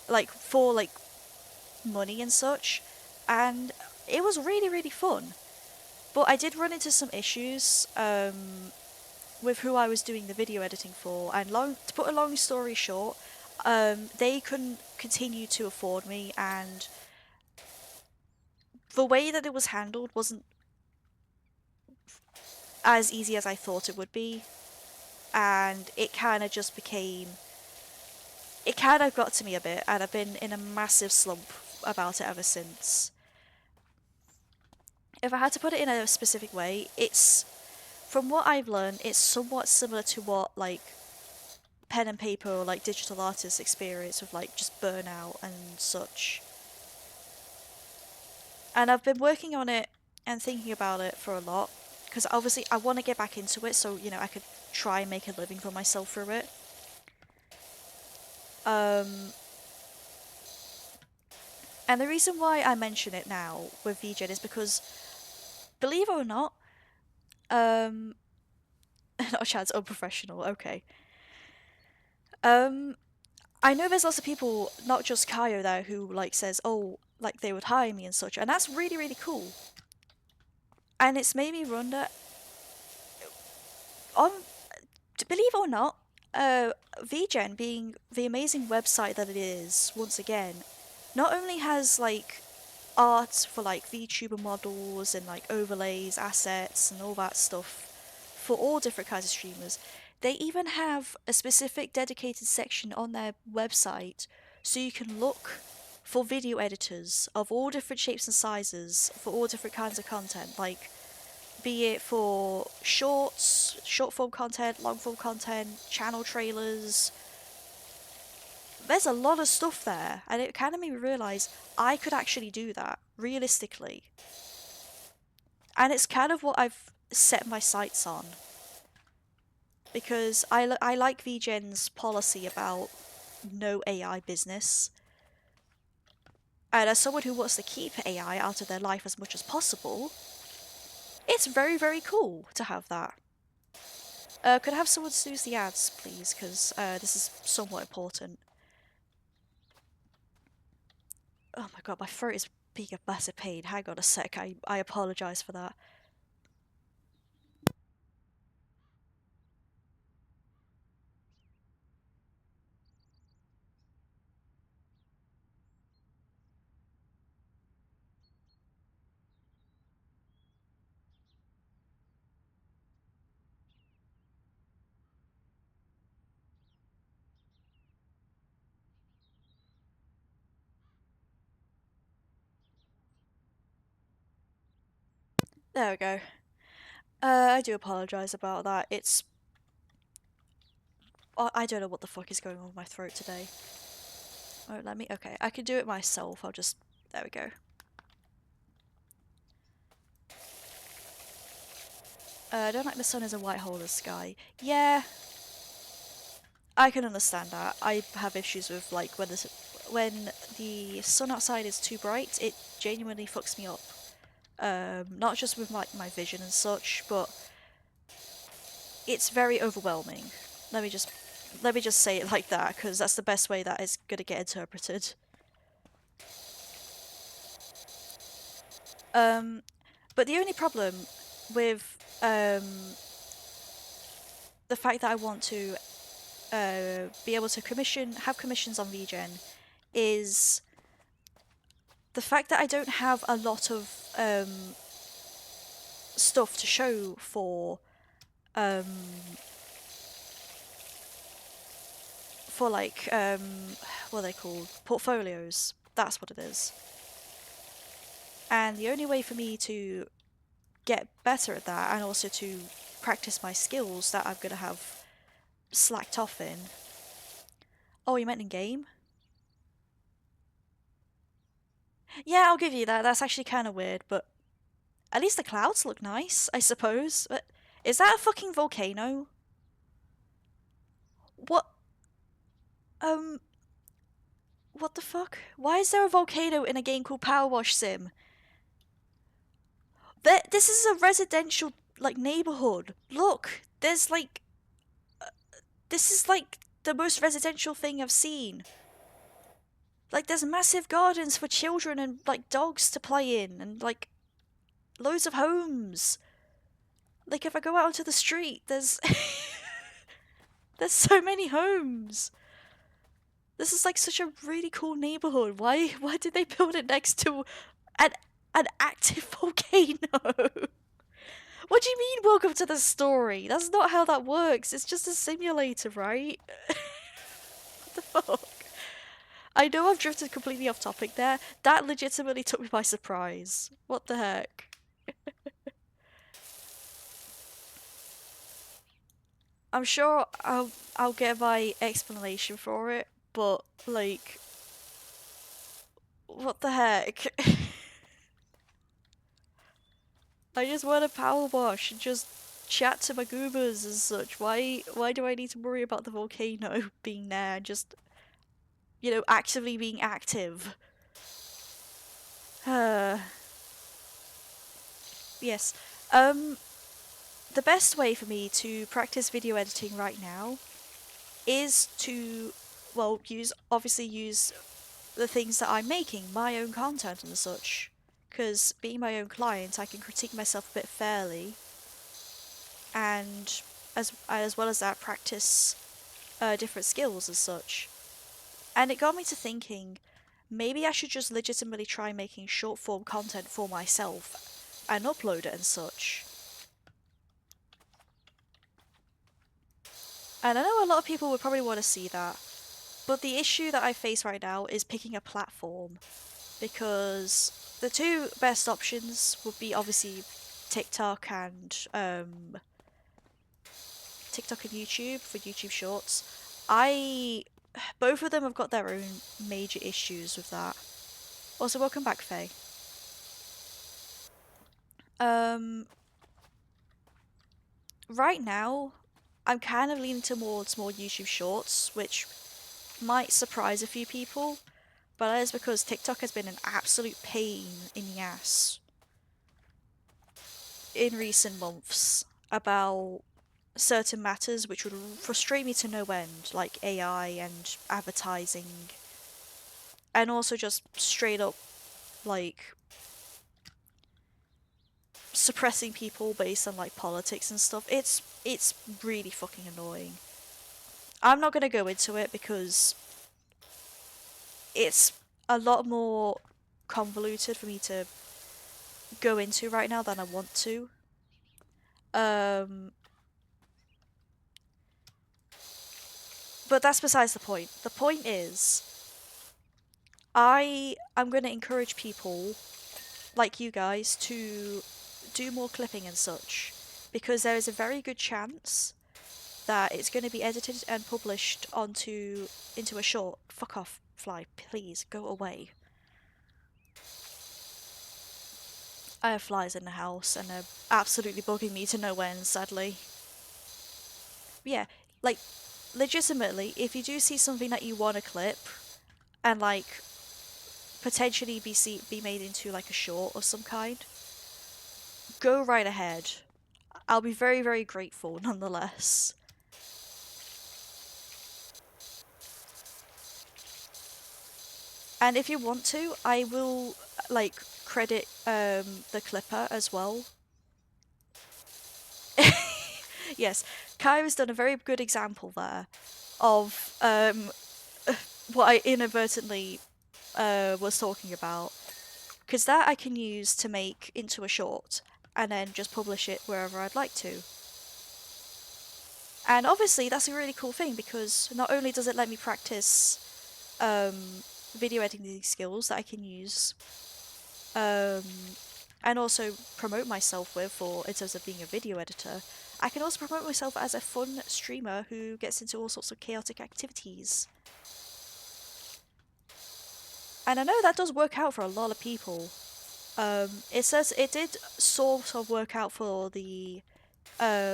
like for like money and such, and it was really really fun. But I did run into some issues with who I was doing the video editing for, and to put a long story short, they couldn't continue to afford me, and the way that it was handled wasn't as easy as I thought it would be, and it kind of just became. It kind of got to me a bit, and I've been in a massive slump about it ever since. If I had to put it in a specific way, it's, from what I've learned, it's somewhat similar to what like pen and paper or like digital artists experience with like just burnout and such. And I've been working on it and thinking about it for a lot, because obviously I want to get back into it so, you know, I could try and make a living for myself through it. And the reason why I mention it now with VGen is because, believe it or not, not a chance, unprofessional, okay. I know there's lots of people, not just Kaio there, who like says, oh, like they would hire me and such, and that's really, really cool. And it's made me wonder, on, believe it or not, VGen being the amazing website that it is, once again, not only has like art for like VTuber models and like overlays, assets, and all that stuff for all different kinds of streamers, they even have a specific dedicated section on their website so you can look for video editors of all different shapes and sizes for all different kinds of content, like be it for shorts, short form content, long form content, channel trailers. There's a lot of stuff there, and it kind of made me realise I could actually do that, realistically. And it's kind of what I've set my sights on. Because I like VGen's policy about no AI business. And as someone who wants to keep AI out of their life as much as possible, it's very, very cool to have that. Could I have someone snooze the ads, please? Because this is somewhat important. Oh my god, my throat is being a massive pain. Hang on a sec, I apologise for that. There we go. I do apologise about that. It's... I don't know what the fuck is going on with my throat today. Oh, let me... Okay, I can do it myself. I'll just... There we go. I don't like the sun as a white hole in the sky. Yeah, I can understand that. I have issues with, like, when the sun outside is too bright, it genuinely fucks me up. Not just with, like, my vision and such, but it's very overwhelming. Let me just say it like that, because that's the best way that is going to get interpreted. But the only problem with the fact that I want to be able to have commissions on VGen is the fact that I don't have a lot of stuff to show for like what are they called? Portfolios. That's what it is. And the only way for me to get better at that, and also to practice my skills that I'm gonna have slacked off in. Oh, you meant in game? Yeah, I'll give you that. That's actually kind of weird, but at least the clouds look nice, I suppose. But is that a fucking volcano? What? What the fuck? Why is there a volcano in a game called Powerwash Sim? This is a residential, like, neighborhood. Look, there's like, this is like the most residential thing I've seen. Like, there's massive gardens for children and like dogs to play in, and like loads of homes. Like, if I go out onto the street, there's there's so many homes. This is like such a really cool neighborhood. Why did they build it next to an an active volcano? What do you mean, welcome to the story? That's not how that works. It's just a simulator, right? What the fuck? I know I've drifted completely off topic there. That legitimately took me by surprise. What the heck? I'm sure I'll get my explanation for it, but like, what the heck? I just want a power wash and just chat to my goobers and such. Why do I need to worry about the volcano being there? Just, you know, actively being active. Yes. The best way for me to practice video editing right now is to, well, obviously use the things that I'm making, my own content and such. Because being my own client, I can critique myself a bit fairly, and as well as that, practice different skills as such. And it got me to thinking, maybe I should just legitimately try making short form content for myself and upload it and such. And I know a lot of people would probably want to see that, but the issue that I face right now is picking a platform, because the two best options would be obviously TikTok and YouTube for YouTube Shorts. Both of them have got their own major issues with that. Also, welcome back, Faye. Right now, I'm kind of leaning towards more YouTube Shorts, which might surprise a few people, but that is because TikTok has been an absolute pain in the ass in recent months about certain matters which would frustrate me to no end, like AI and advertising, and also just straight up, like, suppressing people based on like politics and stuff. It's really fucking annoying. I'm not gonna go into it because it's a lot more convoluted for me to go into right now than I want to. But that's besides the point. The point is, I'm going to encourage people like you guys to do more clipping and such, because there is a very good chance that it's going to be edited and published into a short. Fuck off, fly, please go away. I have flies in the house and they're absolutely bugging me to no end, sadly. Yeah, like, legitimately, if you do see something that you want to clip and like potentially be made into like a short of some kind, go right ahead. I'll be very, very grateful nonetheless. And if you want to, I will like credit the clipper as well. Yes, Kyra's done a very good example there of what I inadvertently was talking about, because that I can use to make into a short and then just publish it wherever I'd like to. And obviously that's a really cool thing, because not only does it let me practice video editing skills that I can use and also promote myself with for in terms of being a video editor, I can also promote myself as a fun streamer who gets into all sorts of chaotic activities. And I know that does work out for a lot of people. It says it did sort of work out for the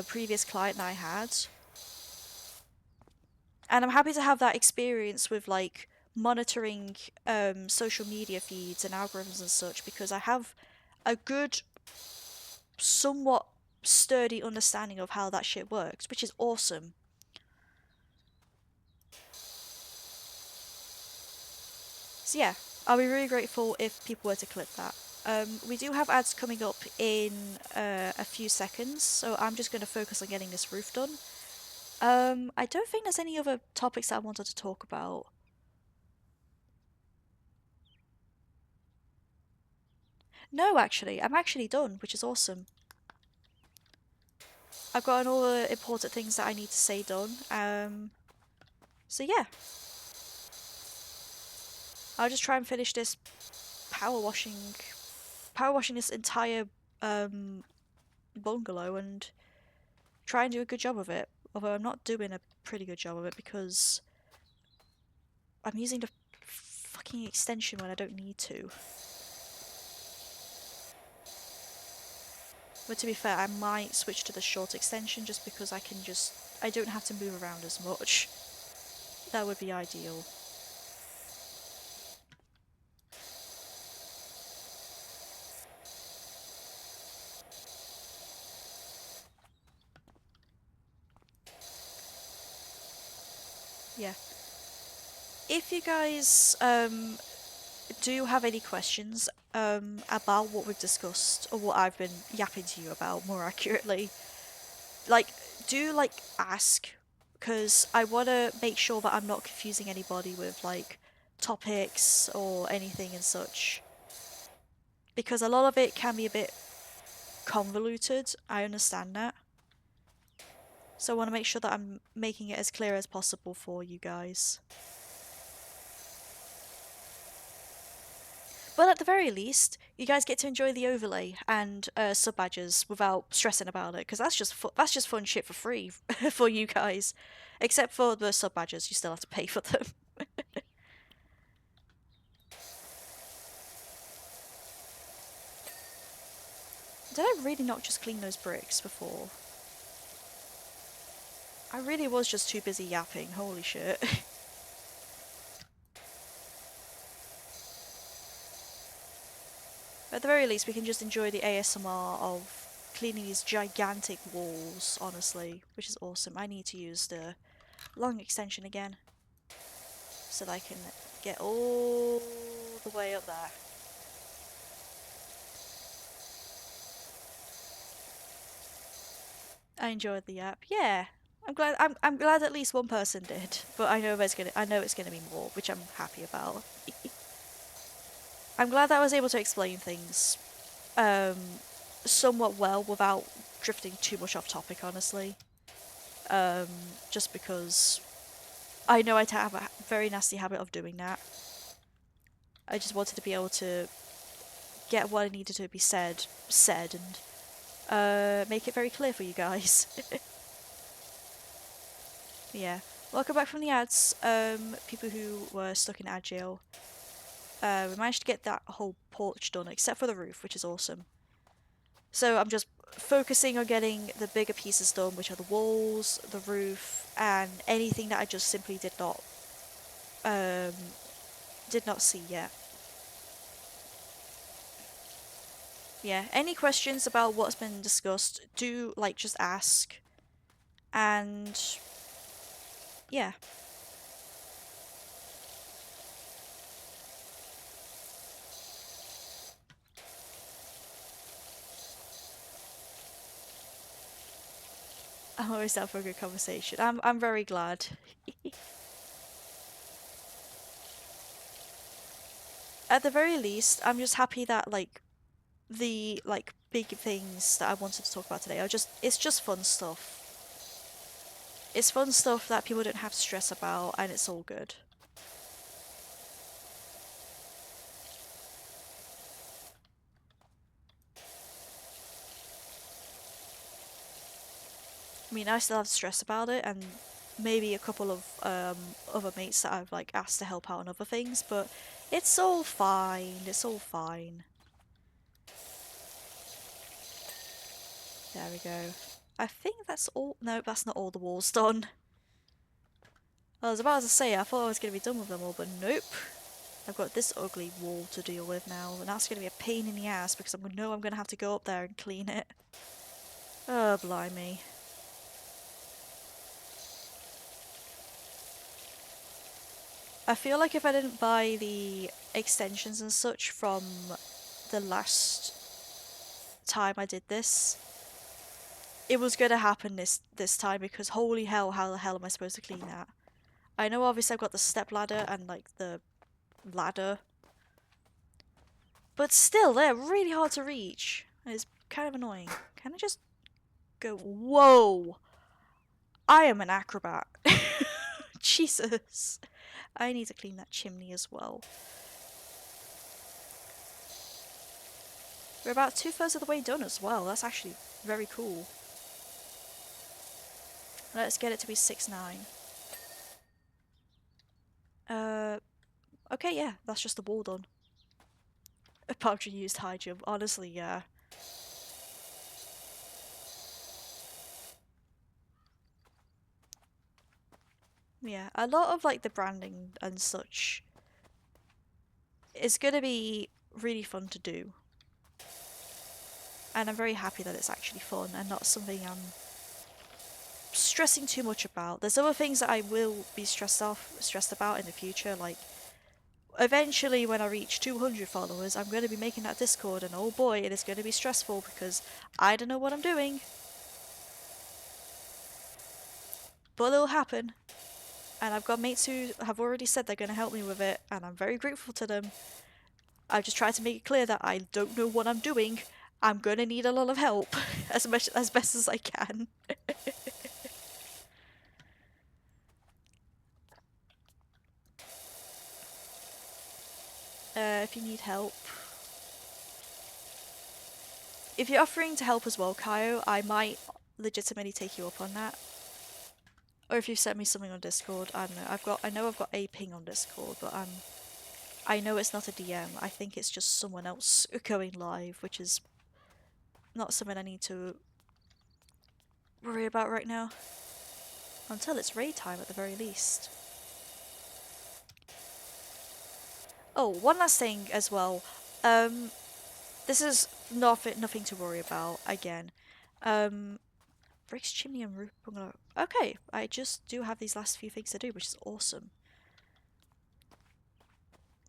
previous client I had. And I'm happy to have that experience with like monitoring social media feeds and algorithms and such, because I have a good, somewhat sturdy understanding of how that shit works, which is awesome. So yeah, I'll be really grateful if people were to click that. We do have ads coming up in a few seconds, so I'm just going to focus on getting this roof done. I don't think there's any other topics that I wanted to talk about. No, actually, I'm actually done, which is awesome. I've gotten all the important things that I need to say done. So yeah, I'll just try and finish this power washing, this entire bungalow and try and do a good job of it. Although I'm not doing a pretty good job of it because I'm using the fucking extension when I don't need to. But to be fair, I might switch to the short extension just because I don't have to move around as much. That would be ideal. Yeah. If you guys do have any questions about what we've discussed or what I've been yapping to you about more accurately, like do like ask, because I want to make sure that I'm not confusing anybody with like topics or anything and such, because a lot of it can be a bit convoluted. I understand that. So I want to make sure that I'm making it as clear as possible for you guys. But at the very least, you guys get to enjoy the overlay and sub badges without stressing about it, because that's just fun shit for free for you guys. Except for the sub badges, you still have to pay for them. Did I really not just clean those bricks before? I really was just too busy yapping, holy shit. At the very least, we can just enjoy the ASMR of cleaning these gigantic walls, honestly, which is awesome. I need to use the long extension again so that I can get all the way up there. I enjoyed the app. Yeah. I'm glad at least one person did, but I know it's gonna be more, which I'm happy about. I'm glad that I was able to explain things um somewhat well without drifting too much off topic, honestly. Um just because I know I have a very nasty habit of doing that. I just wanted to be able to get what I needed to be said and make it very clear for you guys. Yeah. Welcome back from the ads. People who were stuck in ad jail. We managed to get that whole porch done, except for the roof, which is awesome. So I'm just focusing on getting the bigger pieces done, which are the walls, the roof, and anything that I just simply um, did not see yet. Yeah, any questions about what's been discussed, do, like, just ask. And, yeah. I'm always down for a good conversation. I'm very glad. At the very least, I'm just happy that, like, the, like, big things that I wanted to talk about today are it's just fun stuff. It's fun stuff that people don't have to stress about, and it's all good. I mean, I still have to stress about it, and maybe a couple of other mates that I've, like, asked to help out on other things, but it's all fine. It's all fine. There we go. I think that's all. No, that's not all the walls done. I was about to say, I thought I was going to be done with them all, but nope. I've got this ugly wall to deal with now, and that's going to be a pain in the ass because I know I'm going to have to go up there and clean it. Oh, blimey. I feel like if I didn't buy the extensions and such from the last time I did this, it was gonna happen this time, because holy hell, how the hell am I supposed to clean that? I know obviously I've got the step ladder and like the ladder, but still they're really hard to reach. And it's kind of annoying. Can I just go? Whoa! I am an acrobat. Jesus. I need to clean that chimney as well. We're about 2/3 of the way done as well. That's actually very cool. Let's get it to be 6-9. Okay, yeah, that's just the wall done. Apparently used high jump. Honestly, yeah. Yeah, a lot of like the branding and such is gonna be really fun to do. And I'm very happy that it's actually fun and not something I'm stressing too much about. There's other things that I will be stressed about in the future, like eventually when I reach 200 followers, I'm going to be making that Discord, and oh boy, it is going to be stressful because I don't know what I'm doing. But it'll happen. And I've got mates who have already said they're going to help me with it, and I'm very grateful to them. I've just tried to make it clear that I don't know what I'm doing. I'm going to need a lot of help as best as I can. If you need help. If you're offering to help as well, Kaio, I might legitimately take you up on that. Or if you've sent me something on Discord, I don't know. I know I've got a ping on Discord, but I know it's not a DM. I think it's just someone else going live, which is not something I need to worry about right now. Until it's raid time at the very least. Oh, one last thing as well. This is nothing to worry about again. Bricks, chimney, and roof bungalow. Okay, I just do have these last few things to do, which is awesome.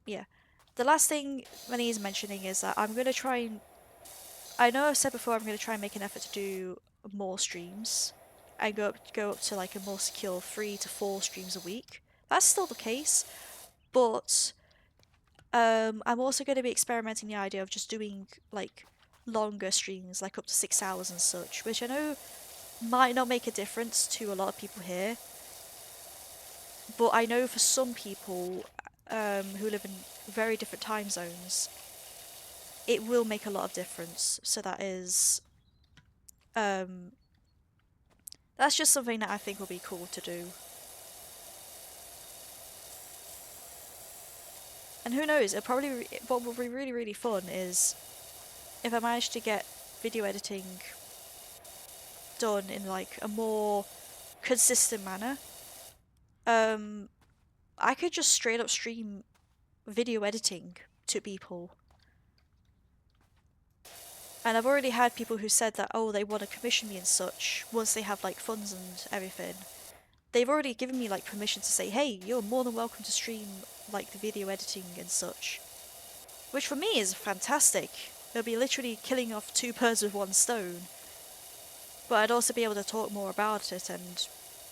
Yeah. The last thing Manny is mentioning is that I'm going to try and... I know I've said before I'm going to try and make an effort to do more streams. And go up to like a more secure 3 to 4 streams a week. That's still the case. But I'm also going to be experimenting the idea of just doing like longer streams, like up to 6 hours and such. Which I know might not make a difference to a lot of people here. But I know for some people who live in very different time zones, it will make a lot of difference. So that is, that's just something that I think will be cool to do. And who knows, it'll probably, what will be really, really fun is if I manage to get video editing done in like a more consistent manner. I could just straight up stream video editing to people. And I've already had people who said that, oh, they want to commission me and such, once they have like funds and everything. They've already given me like permission to say, hey, you're more than welcome to stream like the video editing and such. Which for me is fantastic. It'll be literally killing off 2 birds with 1 stone. But I'd also be able to talk more about it and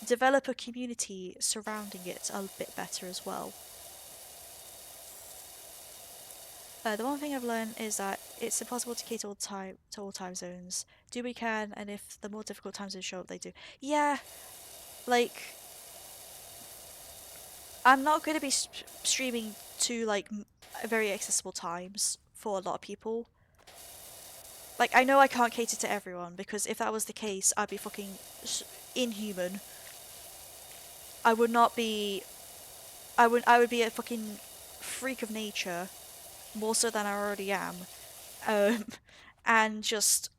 develop a community surrounding it a bit better as well. The one thing I've learned is that it's impossible to cater to all time zones. Do we can, and if the more difficult time zones show up, they do. Yeah, like I'm not going to be streaming to like very accessible times for a lot of people. Like I know I can't cater to everyone, because if that was the case, I'd be fucking inhuman. I would not be. I would be a fucking freak of nature, more so than I already am, um, and just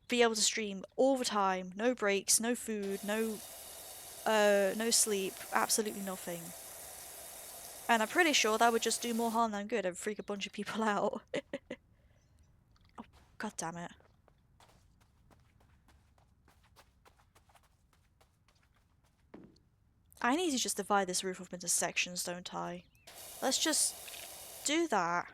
be able to stream all the time, no breaks, no food, no sleep, absolutely nothing. And I'm pretty sure that would just do more harm than good and freak a bunch of people out. Oh, god damn it. I need to just divide this roof up into sections, don't I? Let's just do that.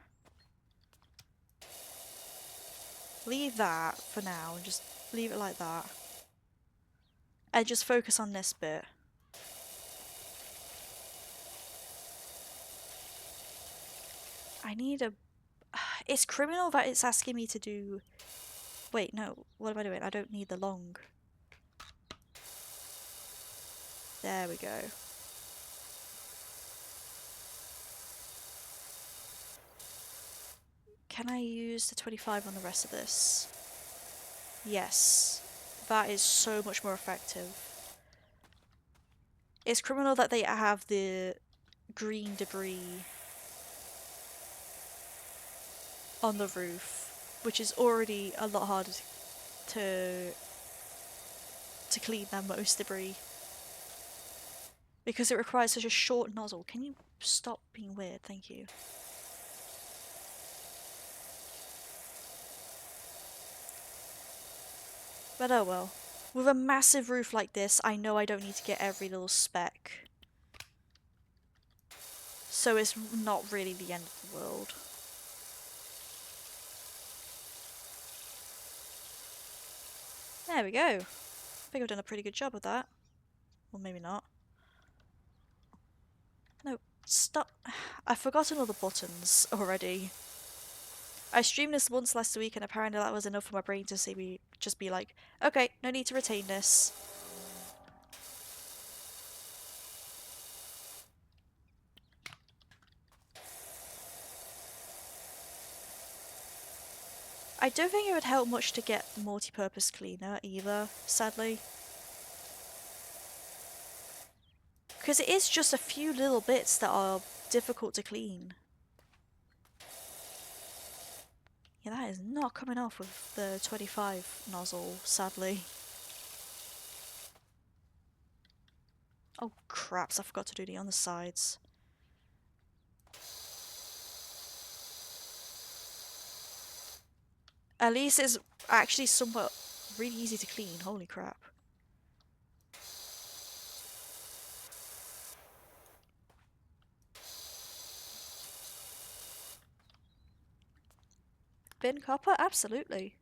Leave that for now and just leave it like that. And just focus on this bit. I need a... It's criminal that it's asking me to do... Wait, no. What am I doing? I don't need the long. There we go. Can I use the 25 on the rest of this? Yes. That is so much more effective. It's criminal that they have the green debris on the roof, which is already a lot harder to clean than most debris. Because it requires such a short nozzle. Can you stop being weird? Thank you. But oh well. With a massive roof like this, I know I don't need to get every little speck. So it's not really the end of the world. There we go. I think I've done a pretty good job of that. Or maybe not. No, stop. I've forgotten all the buttons already. I streamed this once last week and apparently that was enough for my brain to see me just be like, okay, no need to retain this. I don't think it would help much to get multi-purpose cleaner either, sadly. Because it is just a few little bits that are difficult to clean. Yeah, that is not coming off with the 25 nozzle, sadly. Oh craps, I forgot to do the undersides. At least it's actually somewhat really easy to clean, holy crap. Bin copper? Absolutely.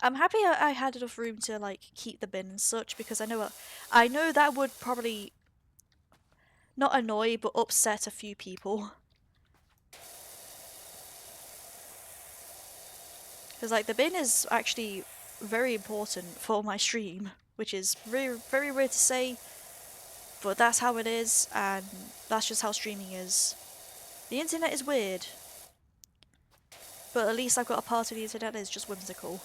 I'm happy I had enough room to like keep the bin and such because I know that would probably not annoy but upset a few people. Because like the bin is actually very important for my stream, which is very, very weird to say, but that's how it is, and that's just how streaming is. The internet is weird, but at least I've got a part of the internet that is just whimsical.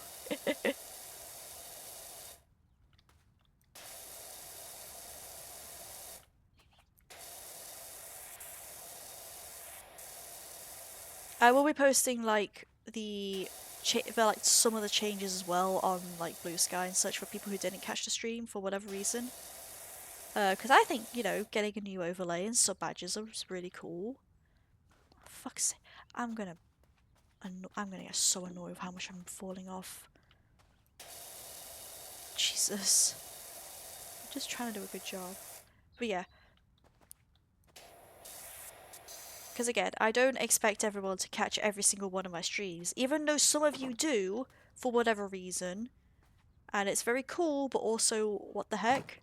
I will be posting like like some of the changes as well on like Blue Sky and such for people who didn't catch the stream for whatever reason. Because I think, you know, getting a new overlay and sub badges is really cool. Fuck's sake. I'm gonna get so annoyed with how much I'm falling off. Jesus. I'm just trying to do a good job. But yeah. Because again, I don't expect everyone to catch every single one of my streams, even though some of you do, for whatever reason. And it's very cool, but also, what the heck?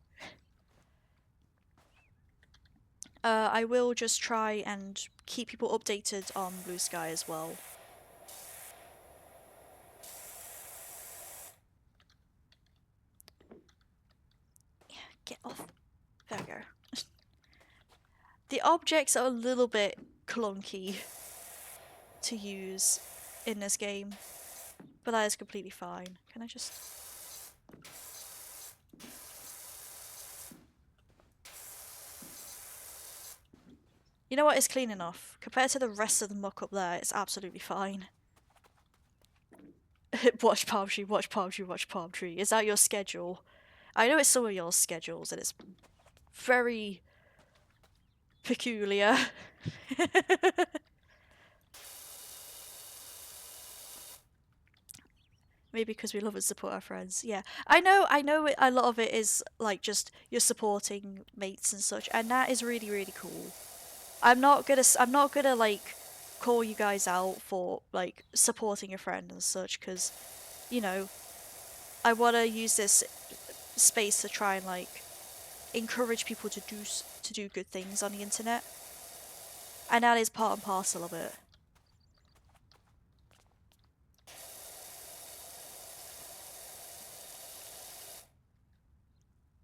I will just try and keep people updated on Blue Sky as well. Yeah, get off. There we go. The objects are a little bit clunky to use in this game, but that is completely fine. Can I just... You know what? It's clean enough. Compared to the rest of the muck up there, it's absolutely fine. Watch palm tree, watch palm tree, watch palm tree. Is that your schedule? I know it's some of your schedules and it's very peculiar. Maybe because we love and support our friends. Yeah, I know. A lot of it is like just you're supporting mates and such, and that is really, really cool. I'm not gonna like call you guys out for like supporting a friend and such, because you know, I want to use this space to try and like encourage people to do good things on the internet, and that is part and parcel of it.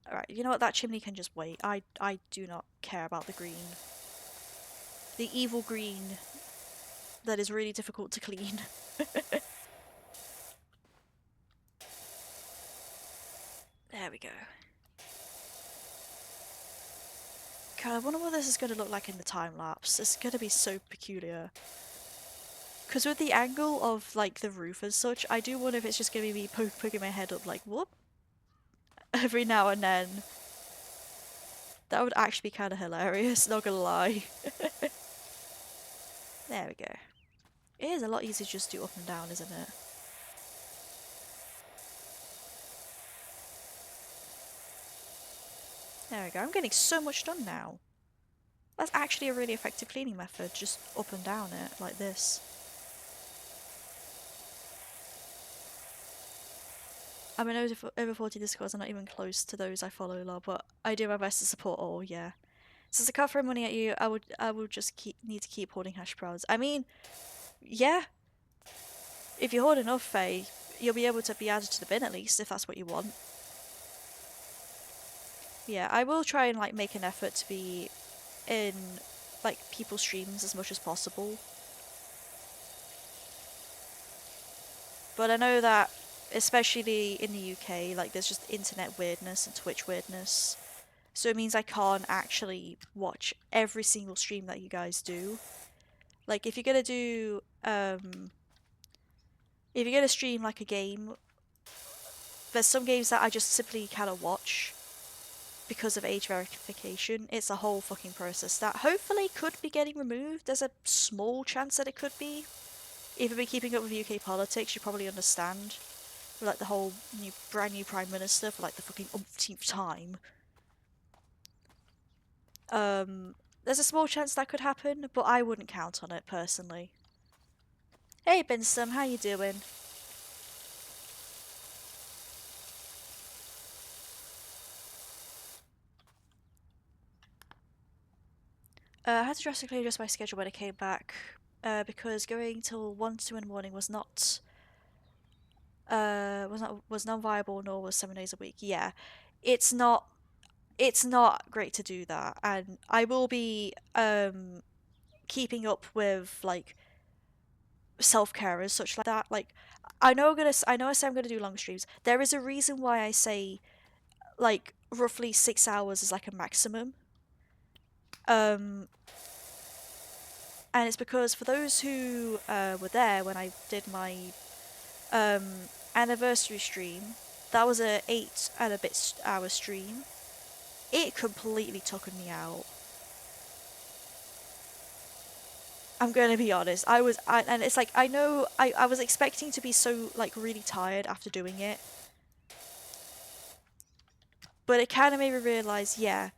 All right, you know what? That chimney can just wait. I do not care about the green. The evil green that is really difficult to clean. There we go. God, I wonder what this is going to look like in the time lapse. It's going to be so peculiar. Because with the angle of like the roof and such, I do wonder if it's just going to be me poking my head up like, whoop, every now and then. That would actually be kind of hilarious, not gonna lie. There we go. It is a lot easier to just do up and down, isn't it? There we go. I'm getting so much done now. That's actually a really effective cleaning method, just up and down it, like this. I mean, over 40 Discords are not even close to those I follow, lol, but I do my best to support all, yeah. Since I can't throw money at you, I would just need to keep hoarding hash browns. I mean, yeah, if you hoard enough, Faye, you'll be able to be added to the bin at least, if that's what you want. Yeah, I will try and like make an effort to be in like people's streams as much as possible. But I know that especially in the UK, like there's just internet weirdness and Twitch weirdness. So it means I can't actually watch every single stream that you guys do. Like if you're gonna do if you're gonna stream like a game, there's some games that I just simply cannot watch because of age verification. It's a whole fucking process that hopefully could be getting removed. There's a small chance that it could be. If you've been keeping up with UK politics, you probably understand. Like the whole brand new Prime Minister for like the fucking umpteenth time. There's a small chance that could happen, but I wouldn't count on it personally. Hey Binsum, how you doing? I had to drastically adjust my schedule when I came back, because going till 1 to 2 in the morning was not viable, nor was 7 days a week. Yeah, it's not great to do that, and I will be keeping up with like self-care and such like that. Like I know I say I'm gonna do long streams. There is a reason why I say like roughly 6 hours is like a maximum. Um and it's because for those who were there when I did my um anniversary stream, that was a 8 and a bit hour stream. It completely took me out. I'm gonna be honest. And it's like I know I was expecting to be so like really tired after doing it, but it kind of made me realize, yeah,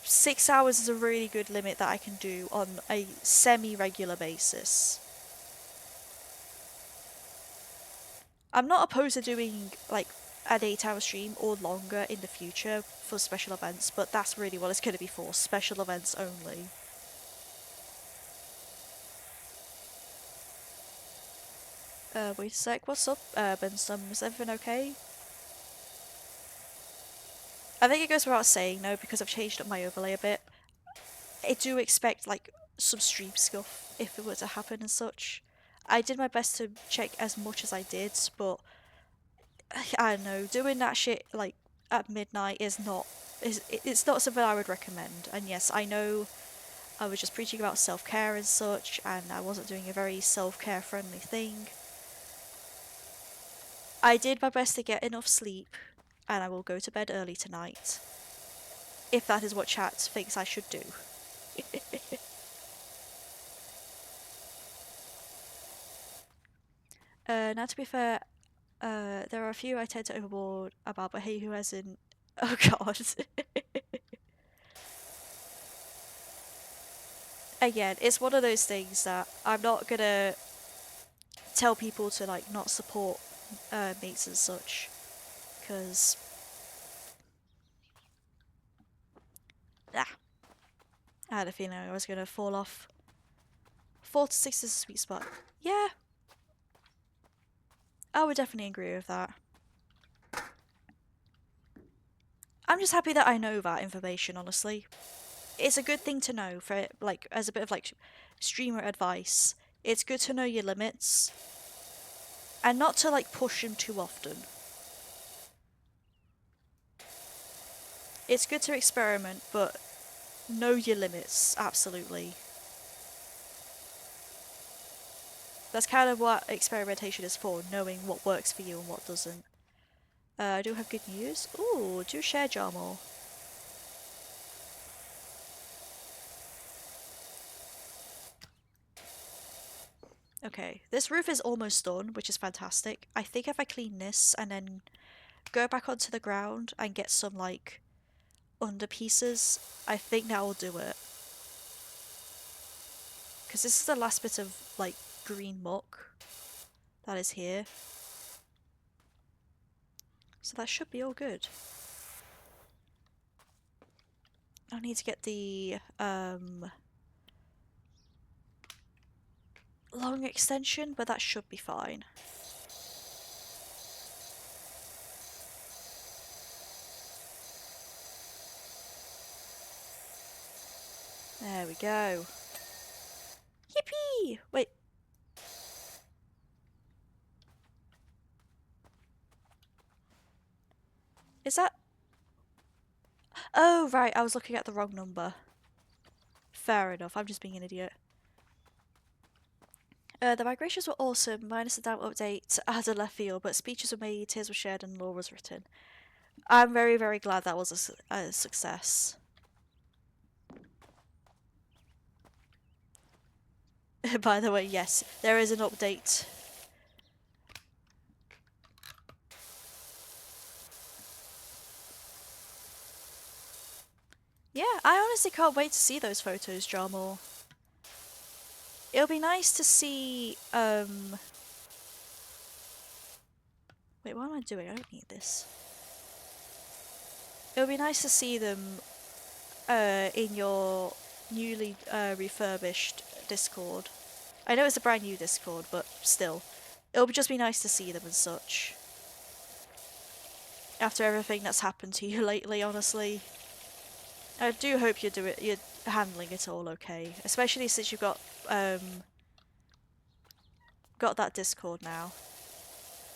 6 hours is a really good limit that I can do on a semi-regular basis. I'm not opposed to doing like an 8 hour stream or longer in the future for special events, but that's really what it's going to be for, special events only. Wait a sec, what's up, Bensum? Is everything okay? I think it goes without saying, no, because I've changed up my overlay a bit. I do expect, like, some stream scuff if it were to happen and such. I did my best to check as much as I did, but I don't know, doing that shit, like, at midnight it's not something I would recommend. And yes, I know I was just preaching about self-care and such, and I wasn't doing a very self-care friendly thing. I did my best to get enough sleep, and I will go to bed early tonight, if that is what chat thinks I should do. Now to be fair, There are a few I tend to overboard about, but hey, who hasn't? Oh god. Again, it's one of those things that I'm not gonna tell people to like not support mates and such, because I had a feeling I was gonna fall off. 4 to 6 is a sweet spot. Yeah, I would definitely agree with that. I'm just happy that I know that information, honestly. It's a good thing to know for, like, as a bit of, like, streamer advice. It's good to know your limits and not to, like, push them too often. It's good to experiment, but know your limits, absolutely. That's kind of what experimentation is for, knowing what works for you and what doesn't. I do have good news. Ooh, do share jar more. Okay, this roof is almost done, which is fantastic. I think if I clean this and then go back onto the ground and get some, like, under pieces, I think that will do it. Because this is the last bit of, like, green muck that is here. So that should be all good. I need to get the, long extension, but that should be fine. There we go. Yippee! Wait. Is that... Oh, right, I was looking at the wrong number. Fair enough, I'm just being an idiot. The migrations were awesome, minus the damn update as a left field, but speeches were made, tears were shared, and lore was written. I'm very, very glad that was a success. By the way, yes, there is an update. Yeah, I honestly can't wait to see those photos, Jarmore. It'll be nice to see, Wait, what am I doing? I don't need this. It'll be nice to see them, in your newly, refurbished Discord. I know it's a brand new Discord, but still. It'll just be nice to see them and such. After everything that's happened to you lately, honestly. I do hope you're handling it all okay. Especially since you've got that Discord now.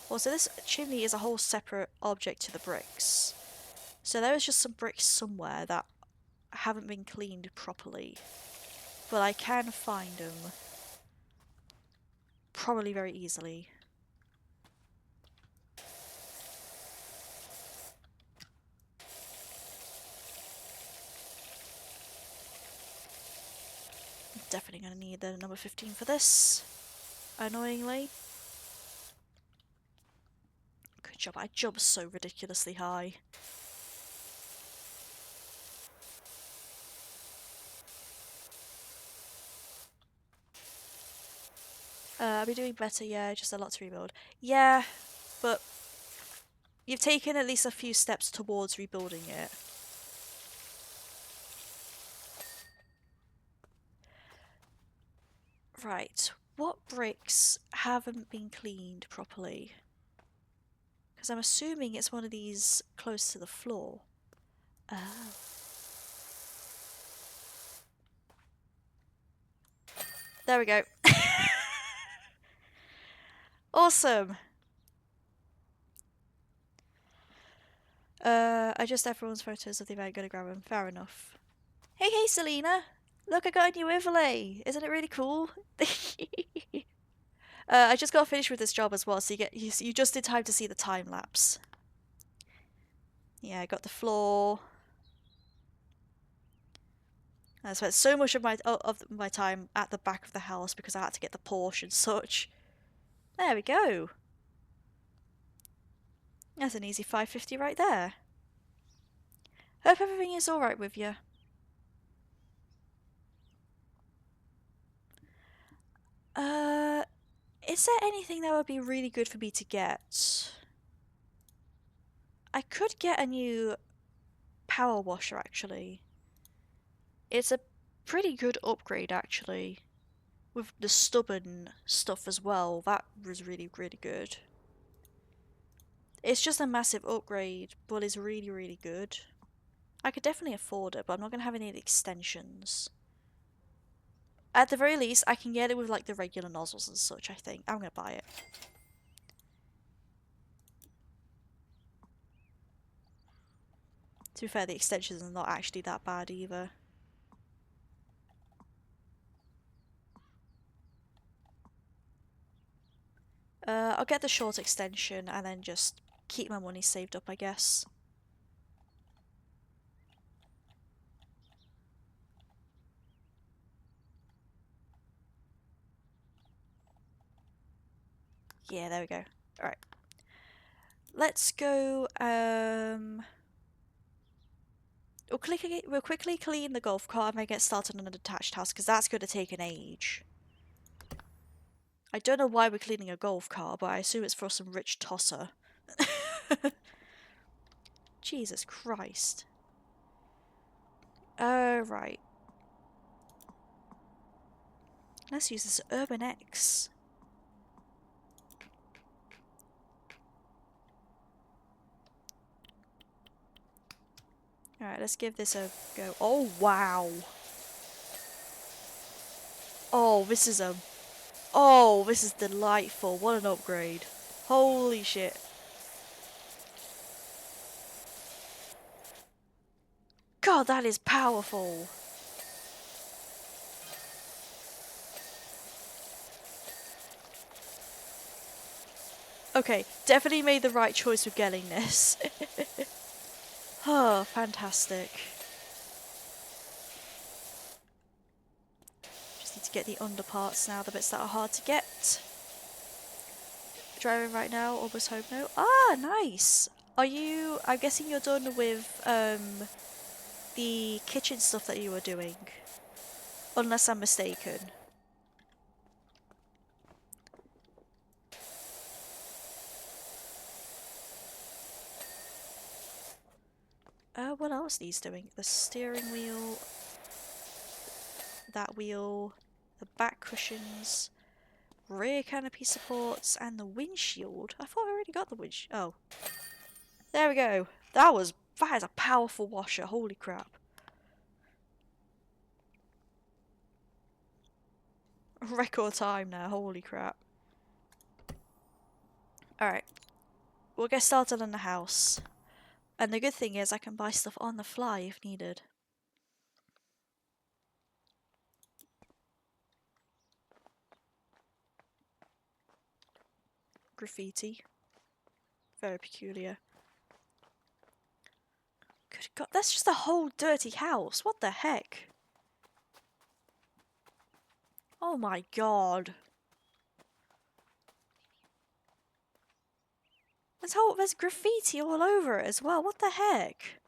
Also, this chimney is a whole separate object to the bricks. So there is just some bricks somewhere that haven't been cleaned properly. But I can find them. Probably very easily. Definitely gonna need the number 15 for this. Annoyingly. Good job, I jumped so ridiculously high. I'll be doing better, yeah, just a lot to rebuild. Yeah, but you've taken at least a few steps towards rebuilding it. Right, what bricks haven't been cleaned properly? Because I'm assuming it's one of these close to the floor. Oh. There we go. Awesome! I just everyone's photos of the event, gonna grab them. Fair enough. Hey, hey, Selena! Look, I got a new overlay! Isn't it really cool? I just got finished with this job as well, so you just did time to see the time lapse. Yeah, I got the floor. I spent so much of my time at the back of the house because I had to get the Porsche and such. There we go. That's an easy 550 right there. Hope everything is alright with you. Is there anything that would be really good for me to get? I could get a new power washer, actually. It's a pretty good upgrade, actually. With the stubborn stuff as well. That was really, really good. It's just a massive upgrade, but it's really, really good. I could definitely afford it, but I'm not going to have any of the extensions. At the very least, I can get it with like the regular nozzles and such, I think. I'm going to buy it. To be fair, the extensions are not actually that bad either. I'll get the short extension and then just keep my money saved up, I guess. Yeah, there we go. Alright. Let's go, we'll quickly clean the golf cart and then get started on a detached house, because that's going to take an age. I don't know why we're cleaning a golf cart, but I assume it's for some rich tosser. Jesus Christ. Right. Let's use this Urban X. Alright, let's give this a go. Oh, wow. Oh, this is a... Oh, this is delightful. What an upgrade. Holy shit. God, that is powerful. Okay, definitely made the right choice with getting this. Oh, fantastic. Just need to get the underparts now, the bits that are hard to get. Driving right now, almost home now. Ah, nice. Are you... I'm guessing you're done with, the kitchen stuff that you were doing. Unless I'm mistaken. What else needs doing? The steering wheel, that wheel, the back cushions, rear canopy supports, and the windshield. I thought I already got the windshield. Oh. There we go. That is a powerful washer, holy crap. Record time now, holy crap. Alright, we'll get started on the house. And the good thing is I can buy stuff on the fly if needed. Graffiti. Very peculiar. Good God, that's just a whole dirty house. What the heck? Oh my God. There's graffiti all over it as well. What the heck?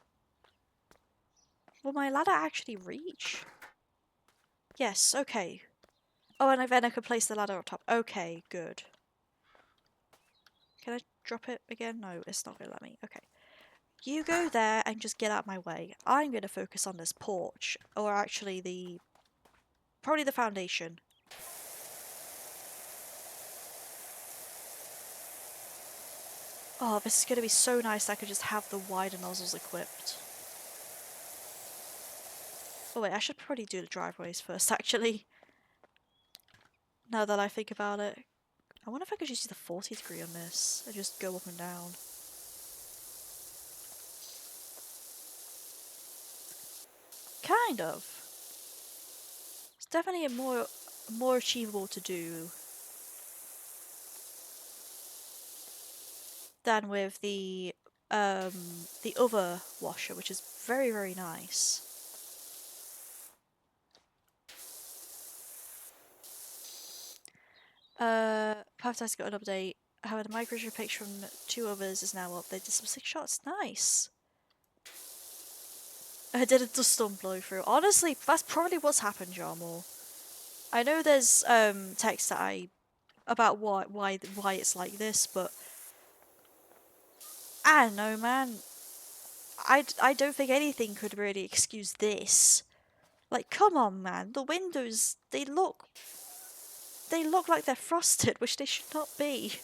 Will my ladder actually reach? Yes, okay. Oh, and then I can place the ladder on top. Okay, good. Can I drop it again? No, it's not gonna let me. Okay. You go there and just get out my way. I'm gonna focus on this porch. Or actually probably the foundation. Oh, this is gonna be so nice that I could just have the wider nozzles equipped. Oh wait, I should probably do the driveways first, actually. Now that I think about it. I wonder if I could just use the 40 degree on this and just go up and down. Kind of. It's definitely a more achievable to do than with the other washer, which is very, very nice. Perhaps I got an update. However, the micro pics from 2 others is now up. They did some 6 shots. Nice. I did a dust storm blow through. Honestly, that's probably what's happened, Jarmor. I know there's text that about why it's like this, but I don't know, man. I don't think anything could really excuse this. Like, come on, man. The windows, they look like they're frosted, which they should not be.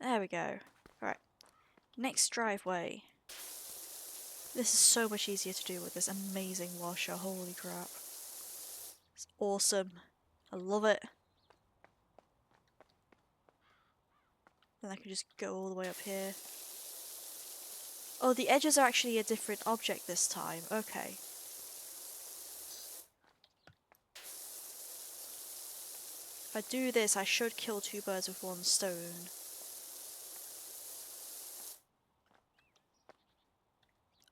There we go. Right. Next driveway. This is so much easier to do with this amazing washer. Holy crap. It's awesome. I love it. Then I can just go all the way up here. Oh, the edges are actually a different object this time. Okay. If I do this, I should kill 2 birds with 1 stone.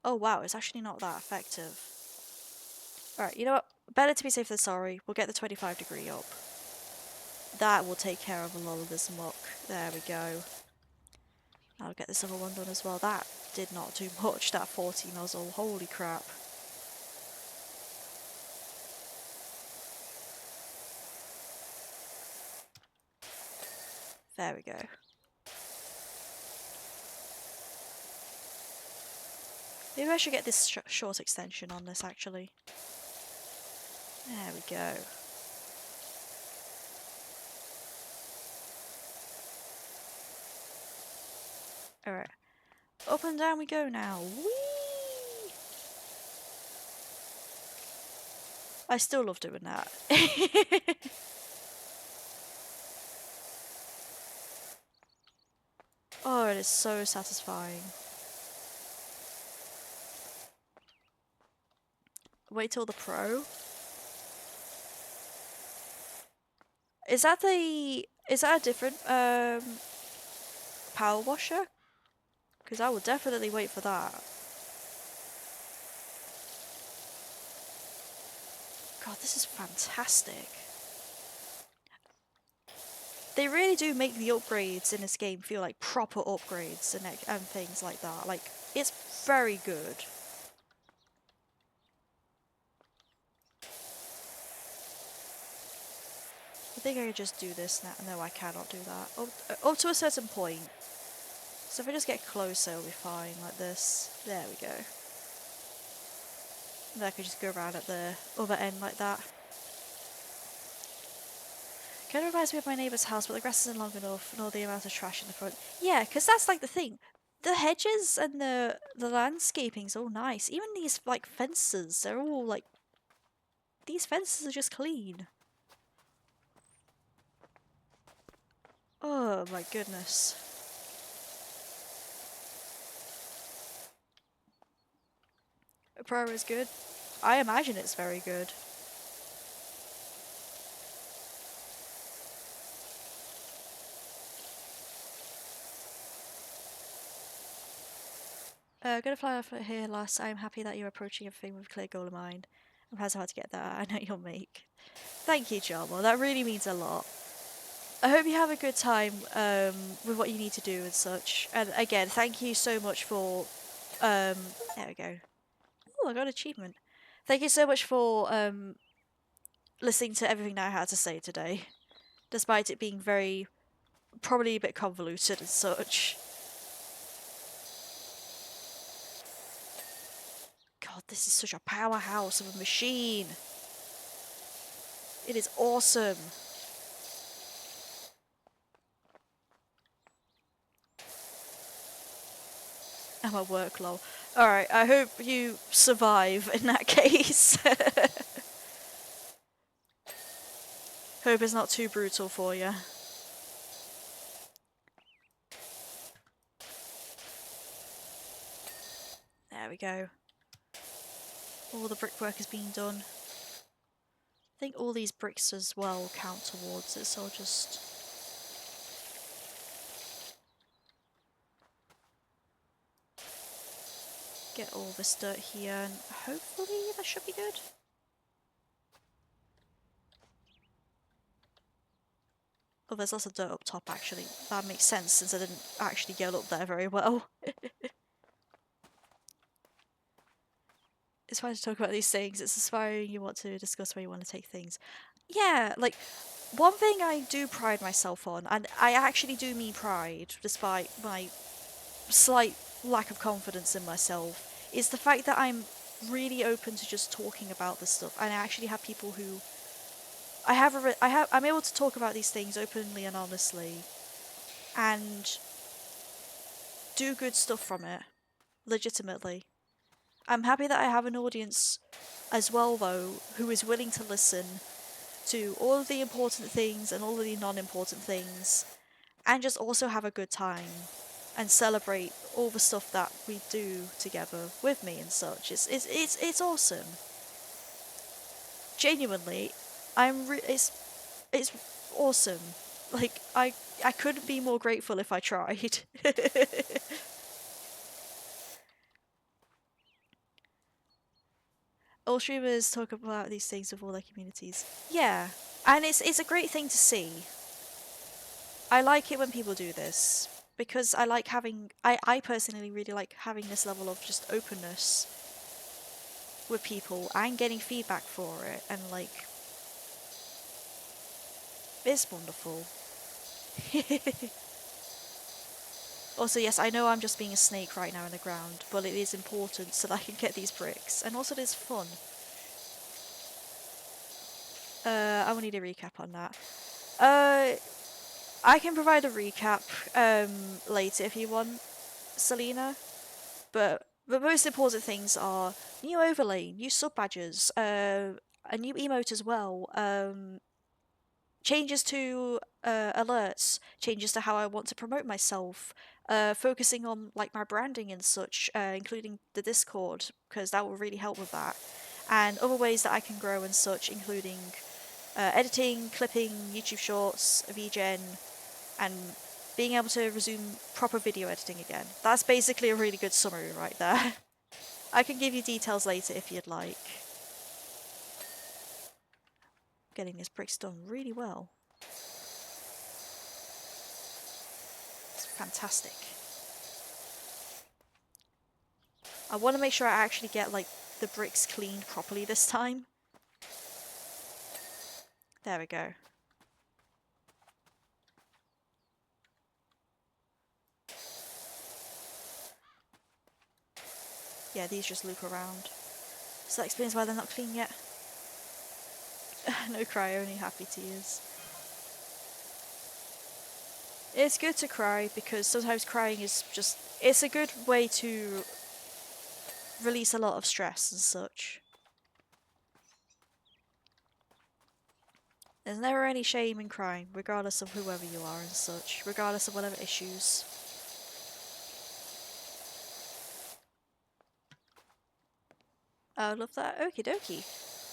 Oh wow, it's actually not that effective. Alright, you know what? Better to be safe than sorry. We'll get the 25° up. That will take care of a lot of this muck. There we go. I'll get this other one done as well. That did not do much, that 40 nozzle. Holy crap. There we go. Maybe I should get this short extension on this, actually. There we go. Alright. Up and down we go now. Whee! I still love doing that. Oh, it is so satisfying. Wait till the Pro. Is that a different power washer? Because I will definitely wait for that. God, this is fantastic. They really do make the upgrades in this game feel like proper upgrades and things like that. Like, it's very good. I think I could just do this now. No, I cannot do that. Up to a certain point. So if I just get closer, it'll be fine, like this. There we go. And then I could just go around at the other end like that. Kind of reminds me of my neighbour's house, but the grass isn't long enough, nor the amount of trash in the front. Yeah, because that's like the thing. The hedges and the landscaping's all nice. Even these, like, fences, they're all, like... These fences are just clean. Oh my goodness. Pro is good. I imagine it's very good. Gonna fly off here, lass. I am happy that you're approaching everything with a clear goal in mind. I'm proud of how to get that. I know you'll make. Thank you, Jarmo. That really means a lot. I hope you have a good time with what you need to do and such. And again, thank you so much for... there we go. Oh, I got an achievement. Thank you so much for listening to everything that I had to say today. Despite it being very... probably a bit convoluted and such. God, this is such a powerhouse of a machine. It is awesome. I'm a work lol. Alright, I hope you survive in that case. Hope it's not too brutal for you. There we go. All the brickwork is being done. I think all these bricks as well count towards it, so I'll just Get all this dirt here, and hopefully that should be good. Oh, there's lots of dirt up top, actually. That makes sense, since I didn't actually get up there very well. It's fine to talk about these things. It's inspiring. You want to discuss where you want to take things. Yeah, like, one thing I do pride myself on, and I actually do mean pride, despite my slight lack of confidence in myself, is the fact that I'm really open to just talking about this stuff, and I actually have people who I'm able to talk about these things openly and honestly, and do good stuff from it, legitimately. I'm happy that I have an audience as well, though, who is willing to listen to all of the important things and all of the non-important things, and just also have a good time and celebrate all the stuff that we do together with me and such. It's awesome. Genuinely, it's awesome. Like I couldn't be more grateful if I tried. All streamers talk about these things with all their communities. Yeah, and it's a great thing to see. I like it when people do this because I like having I personally really like having this level of just openness with people and getting feedback for it, and like it's wonderful. Also, yes, I know I'm just being a snake right now in the ground, but it is important so that I can get these bricks, and also it is fun. I will need a recap on that. I can provide a recap later if you want, Selena. But the most important things are new overlay, new sub badges, a new emote as well, changes to alerts, changes to how I want to promote myself, focusing on like my branding and such, including the Discord, because that will really help with that, and other ways that I can grow and such, including editing, clipping, YouTube Shorts, VGen, and being able to resume proper video editing again. That's basically a really good summary right there. I can give you details later if you'd like. Getting this bricks done really well. It's fantastic. I want to make sure I actually get like the bricks cleaned properly this time. There we go. Yeah, these just loop around. So that explains why they're not clean yet. No cry, only happy tears. It's good to cry because sometimes crying is just... It's a good way to release a lot of stress and such. There's never any shame in crying, regardless of whoever you are and such, regardless of whatever issues. I love that. Okie dokie.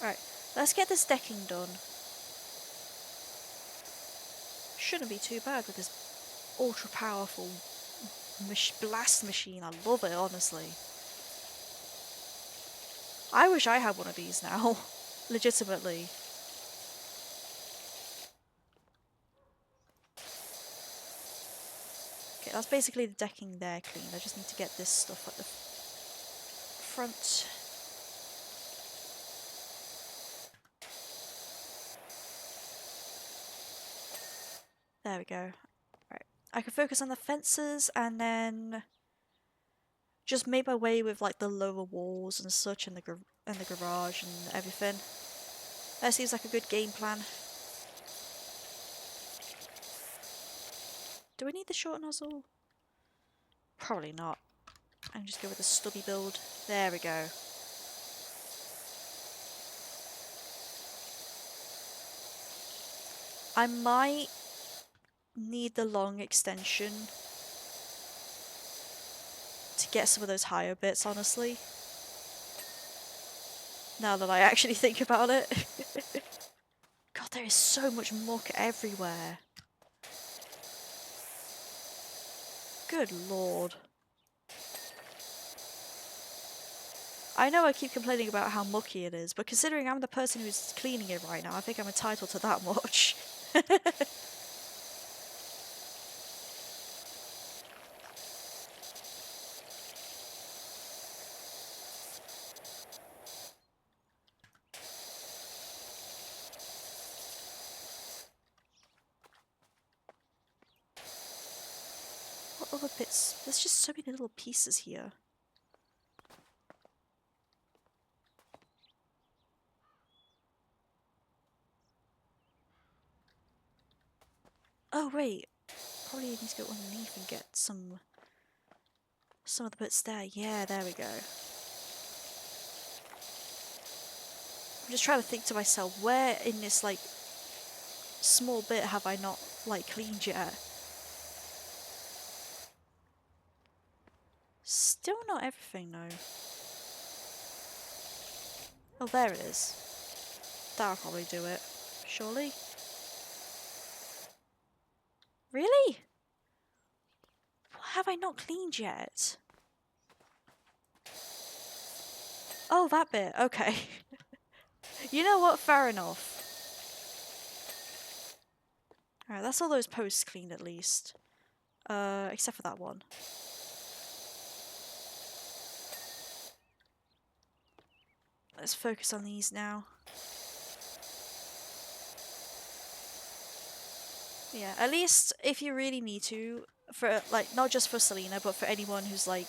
Right, let's get this decking done. Shouldn't be too bad with this ultra powerful blast machine. I love it, honestly. I wish I had one of these now. Legitimately. Okay, that's basically the decking there cleaned. I just need to get this stuff at the front. There we go. Right. I can focus on the fences and then just make my way with like the lower walls and such, and the garage and everything. That seems like a good game plan. Do I need the short nozzle? Probably not. I can just go with the stubby build. There we go. I might need the long extension to get some of those higher bits, honestly. Now that I actually think about it. God, there is so much muck everywhere. Good lord. I know I keep complaining about how mucky it is, but considering I'm the person who's cleaning it right now, I think I'm entitled to that much. What other bits? There's just so many little pieces here. Oh wait, probably need to go underneath and get some of the bits there. Yeah, there we go. I'm just trying to think to myself, where in this like small bit have I not like cleaned yet? Still not everything though. Oh, there it is. That'll probably do it. Surely? Really? What have I not cleaned yet? Oh, that bit. Okay. You know what? Fair enough. Alright, that's all those posts cleaned at least. Except for that one. Let's focus on these now. Yeah, at least if you really need to, for like not just for Selena, but for anyone who's like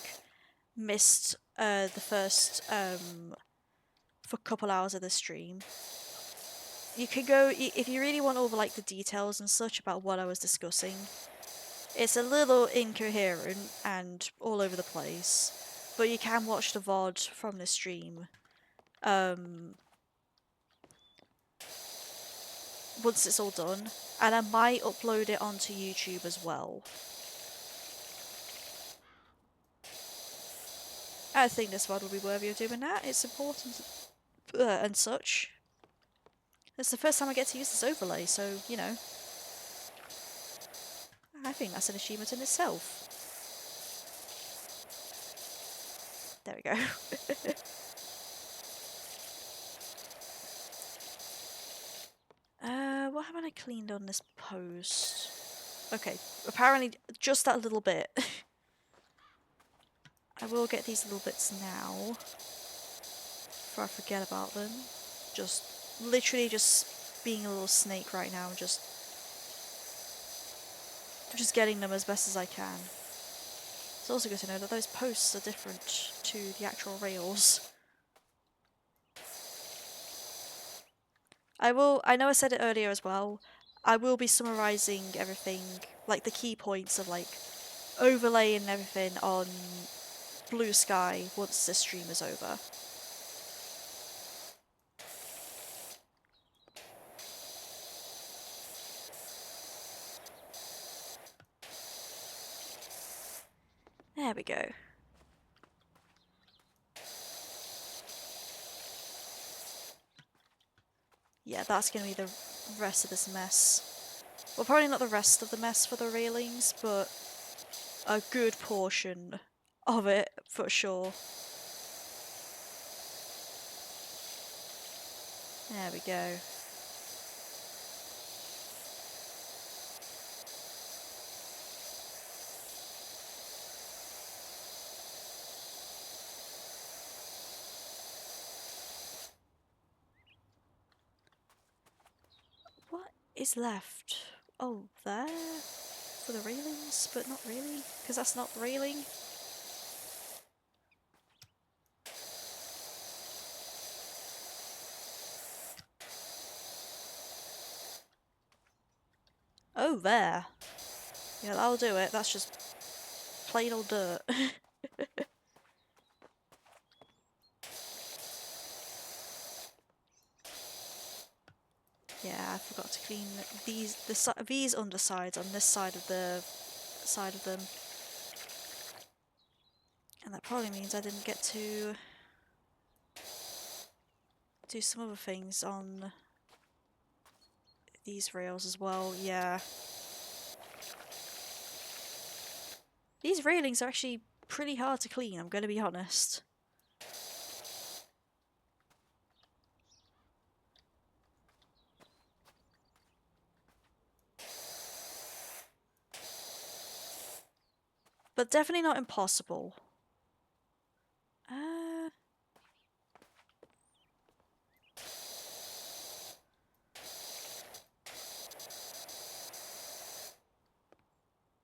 missed the first for a couple hours of the stream, you can go if you really want over like the details and such about what I was discussing. It's a little incoherent and all over the place, but you can watch the VOD from the stream. Once it's all done, and I might upload it onto YouTube as well. I think this VOD will be worthy of doing that. It's important and such. It's the first time I get to use this overlay, so, you know. I think that's an achievement in itself. There we go. What haven't I cleaned on this post? Okay, apparently just that little bit. I will get these little bits now, before I forget about them. Just, literally just being a little snake right now, just getting them as best as I can. It's also good to know that those posts are different to the actual rails. I know I said it earlier as well, I will be summarising everything, like the key points of like overlaying everything on Blue Sky once this stream is over. There we go. Yeah, that's going to be the rest of this mess. Well, probably not the rest of the mess for the railings, but a good portion of it, for sure. There we go. What is left? Oh, there? For the railings, but not really, because that's not railing. Oh, there. Yeah, that'll do it. That's just plain old dirt. Yeah, I forgot to clean these undersides on this side of them. And that probably means I didn't get to do some other things on these rails as well. Yeah. These railings are actually pretty hard to clean, I'm going to be honest. but definitely not impossible. I'm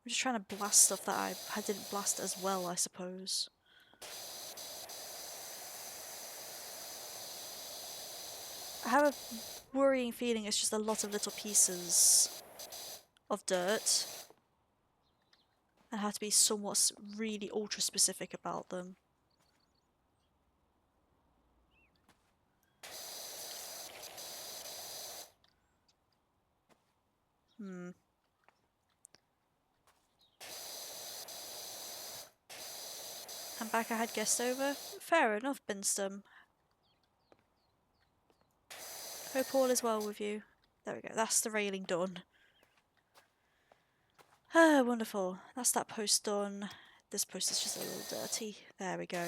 just trying to blast stuff that I didn't blast as well, I suppose. I have a worrying feeling it's just a lot of little pieces of dirt. I have to be somewhat really ultra specific about them. Hmm. I'm back, I had guests over. Fair enough, Binstum. Hope all is well with you. There we go, that's the railing done. Ah, wonderful. That's that post done. This post is just a little dirty. There we go.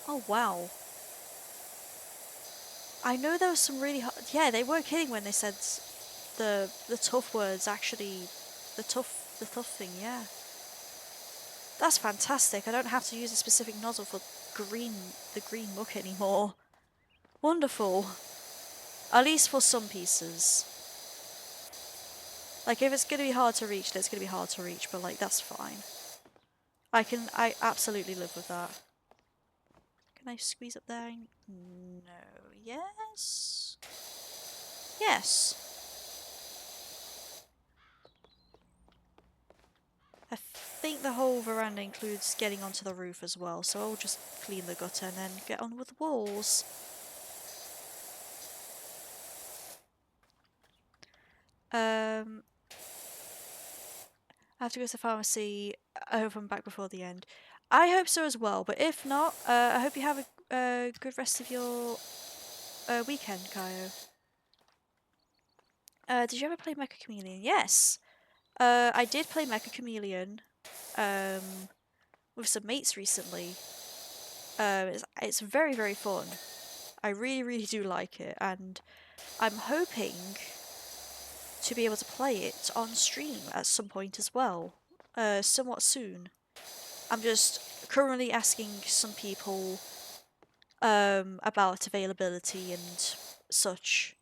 Oh, wow. I know there was some really hard... Yeah, they weren't kidding when they said the tough words, actually. The tough thing, yeah. That's fantastic. I don't have to use a specific nozzle for the green muck anymore. Wonderful. At least for some pieces. Like, if it's going to be hard to reach, then it's going to be hard to reach, but, like, that's fine. I absolutely live with that. Can I squeeze up there? No. Yes? Yes. I think the whole veranda includes getting onto the roof as well, so I'll just clean the gutter and then get on with the walls. I have to go to the pharmacy. I hope I'm back before the end. I hope so as well, but if not, I hope you have a good rest of your weekend, Kaio. Did you ever play Mecha Chameleon? Yes! I did play Mecha Chameleon with some mates recently. It's very, very fun. I really, really do like it, and I'm hoping to be able to play it on stream at some point as well, somewhat soon. I'm just currently asking some people about availability and such.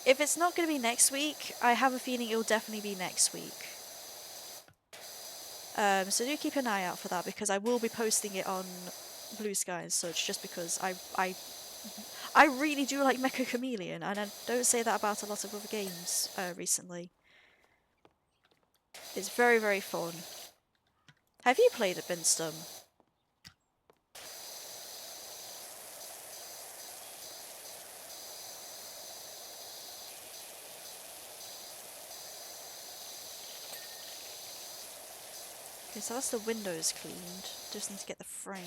If it's not going to be next week, I have a feeling it will definitely be next week. So do keep an eye out for that, because I will be posting it on Blue Sky and such, just because I really do like Mecha Chameleon, and I don't say that about a lot of other games recently. It's very, very fun. Have you played it, Binstum? Okay, so that's the windows cleaned. Just need to get the frame.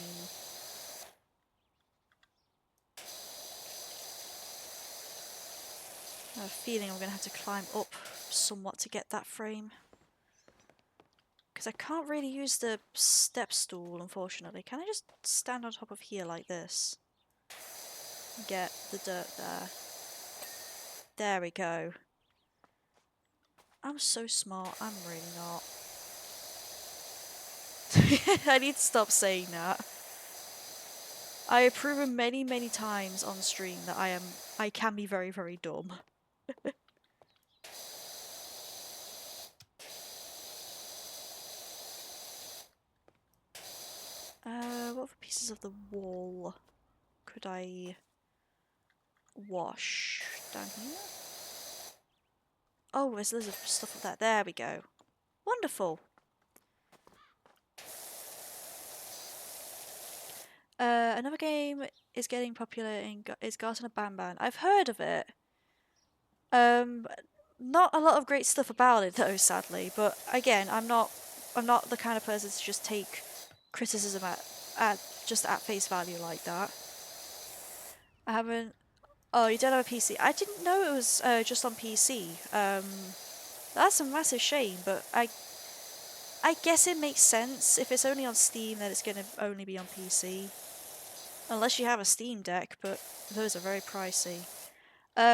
I have a feeling I'm going to have to climb up somewhat to get that frame. Because I can't really use the step stool, unfortunately. Can I just stand on top of here like this? Get the dirt there. There we go. I'm so smart. I'm really not. I need to stop saying that. I have proven many, many times on stream that I can be very, very dumb. What other pieces of the wall could I wash down here? Oh, there's loads of stuff like that. There we go. Wonderful. Another game is getting popular in is Garten of Banban. I've heard of it. Not a lot of great stuff about it though, sadly. But again, I'm not the kind of person to just take criticism at just at face value like that. I haven't. Oh, you don't have a PC. I didn't know it was just on PC. That's a massive shame, but I guess it makes sense. If it's only on Steam, then it's going to only be on PC. Unless you have a Steam Deck, but those are very pricey.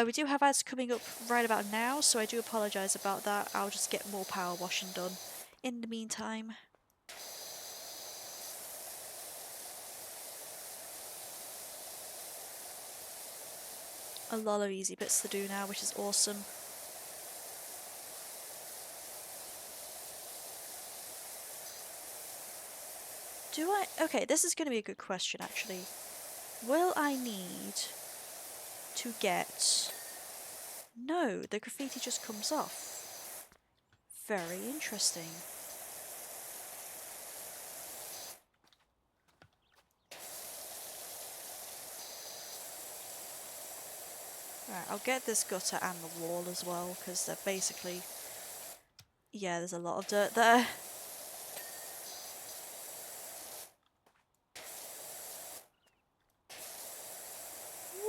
We do have ads coming up right about now, so I do apologise about that. I'll just get more power washing done in the meantime. A lot of easy bits to do now, which is awesome. Do I... Okay, this is going to be a good question, actually. Will I need to get... No, the graffiti just comes off. Very interesting. Right, I'll get this gutter and the wall as well, because they're basically... Yeah, there's a lot of dirt there.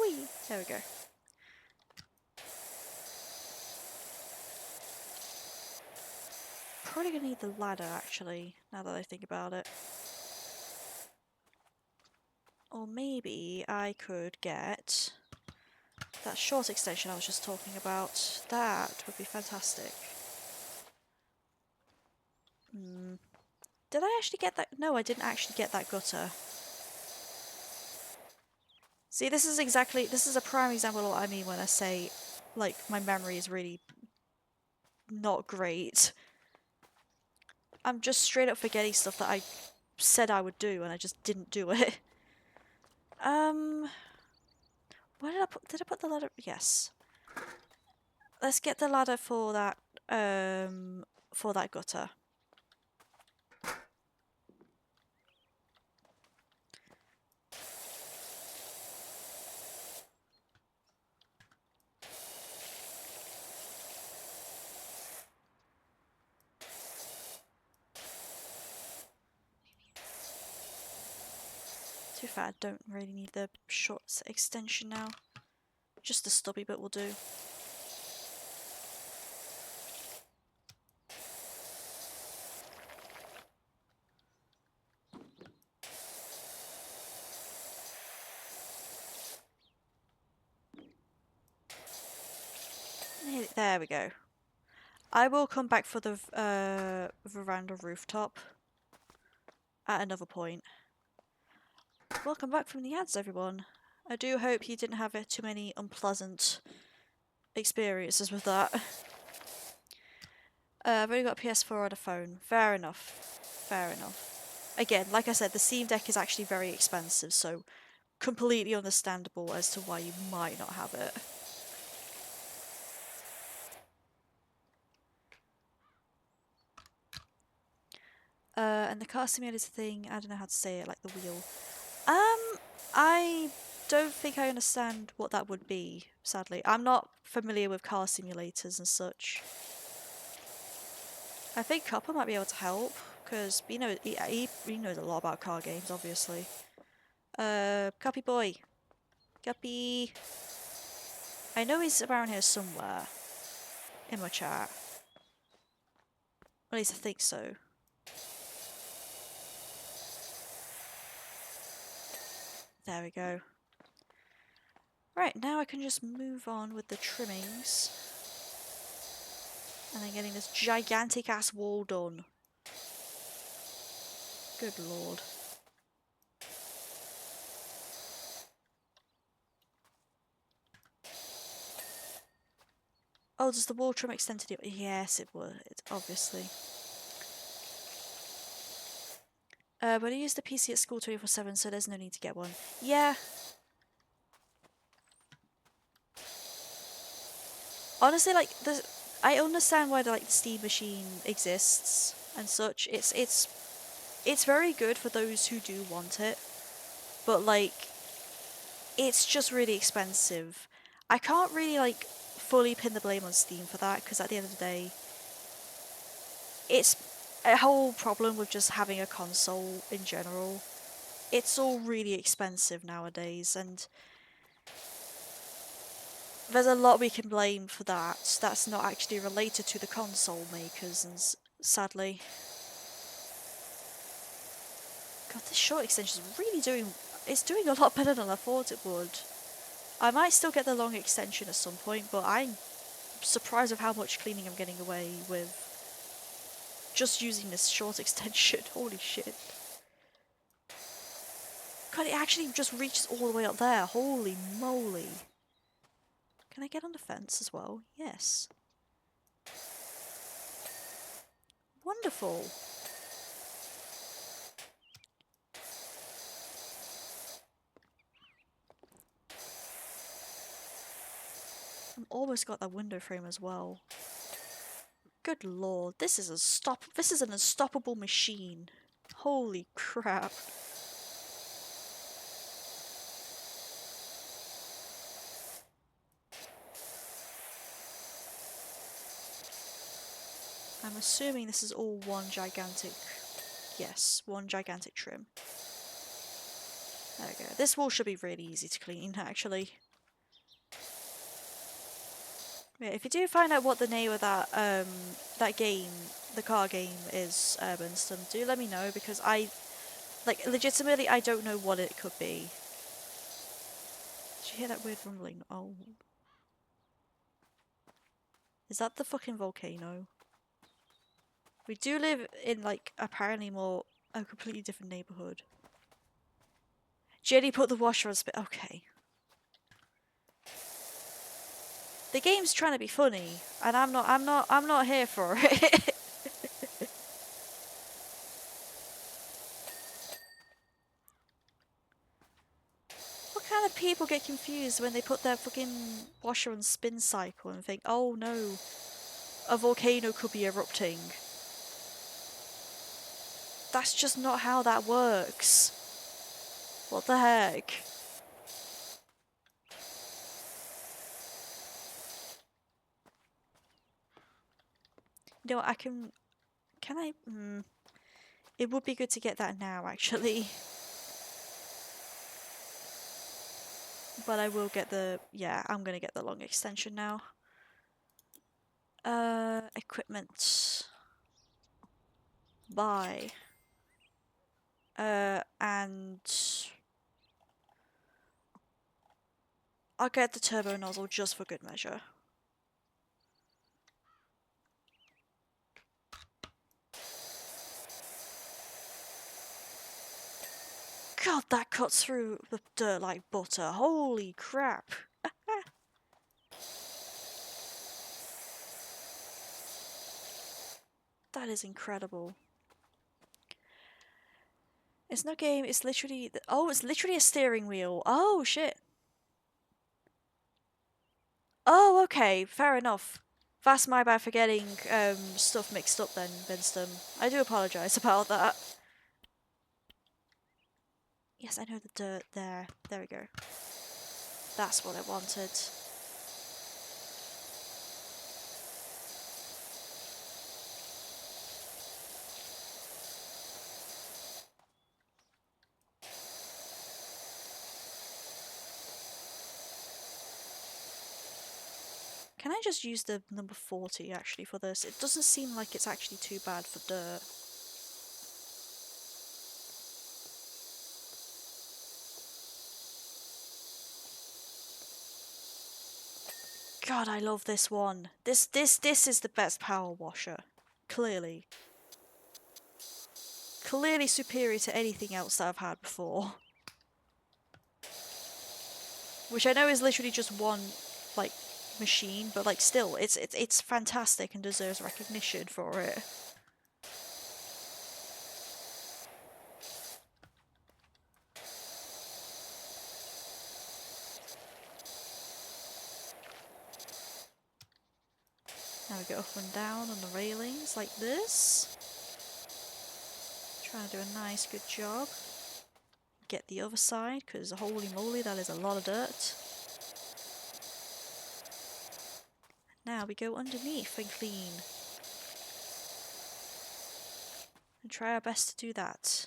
Whee! There we go. Probably gonna need the ladder, actually, now that I think about it. Or maybe I could get that short extension I was just talking about. That would be fantastic. Did I actually get that? No, I didn't actually get that gutter. See, this is a prime example of what I mean when I say, like, my memory is really not great. I'm just straight up forgetting stuff that I said I would do and I just didn't do it. Where did I put... Did I put the ladder? Yes. Let's get the ladder for that gutter. Too bad, I don't really need the short extension now. Just the stubby bit will do. There we go. I will come back for the veranda rooftop at another point. Welcome back from the ads, everyone. I do hope you didn't have too many unpleasant experiences with that. I've only got a PS4 on a phone. Fair enough. Fair enough. Again, like I said, the Steam Deck is actually very expensive, so completely understandable as to why you might not have it. And the car simulator thing, I don't know how to say it, like the wheel. I don't think I understand what that would be, sadly. I'm not familiar with car simulators and such. I think Copper might be able to help, because he knows a lot about car games, obviously. Copy boy. Guppy. I know he's around here somewhere. In my chat. At least I think so. There we go. Right, now I can just move on with the trimmings. And then getting this gigantic ass wall done. Good lord. Oh, does the wall trim extend to the... Yes, it would, obviously. But I use the PC at school 24/7, so there's no need to get one. Yeah. Honestly, like, I understand why the Steam machine exists and such. It's very good for those who do want it. But, like, it's just really expensive. I can't really, like, fully pin the blame on Steam for that, because at the end of the day, it's a whole problem with just having a console in general. It's all really expensive nowadays, and there's a lot we can blame for that. That's not actually related to the console makers, and sadly. God, this short extension is really doing... It's doing a lot better than I thought it would. I might still get the long extension at some point, but I'm surprised of how much cleaning I'm getting away with just using this short extension. Holy shit. God, it actually just reaches all the way up there. Holy moly. Can I get on the fence as well? Yes. Wonderful. I've almost got that window frame as well. Good lord, this is an unstoppable machine. Holy crap. I'm assuming this is all one gigantic... Yes, one gigantic trim. There we go. This wall should be really easy to clean, actually. Yeah, if you do find out what the name of that game, the car game is, Winston, do let me know, because legitimately, I don't know what it could be. Did you hear that weird rumbling? Oh. Is that the fucking volcano? We do live in, like, apparently a completely different neighborhood. Jenny put the washer on spit. Okay. The game's trying to be funny, and I'm not here for it. What kind of people get confused when they put their fucking washer on spin cycle and think, oh no, a volcano could be erupting? That's just not how that works. What the heck? You know, can I, it would be good to get that now, actually. But I will get yeah, I'm gonna get the long extension now. Equipment. Buy. And I'll get the turbo nozzle just for good measure. God, that cuts through the dirt like butter. Holy crap. That is incredible. It's no game, it's literally... Oh, it's literally a steering wheel. Oh, shit. Oh, okay, fair enough. That's my bad for getting stuff mixed up then, Winston. I do apologise about that. Yes, I know the dirt there. There we go. That's what I wanted. Can I just use the number 40 actually for this? It doesn't seem like it's actually too bad for dirt. God, I love this one. This is the best power washer. Clearly. Clearly superior to anything else that I've had before. Which I know is literally just one, like, machine, but like still, it's fantastic and deserves recognition for it. Now we go up and down on the railings like this. Trying to do a nice good job. Get the other side, because holy moly, that is a lot of dirt. Now we go underneath and clean. And try our best to do that.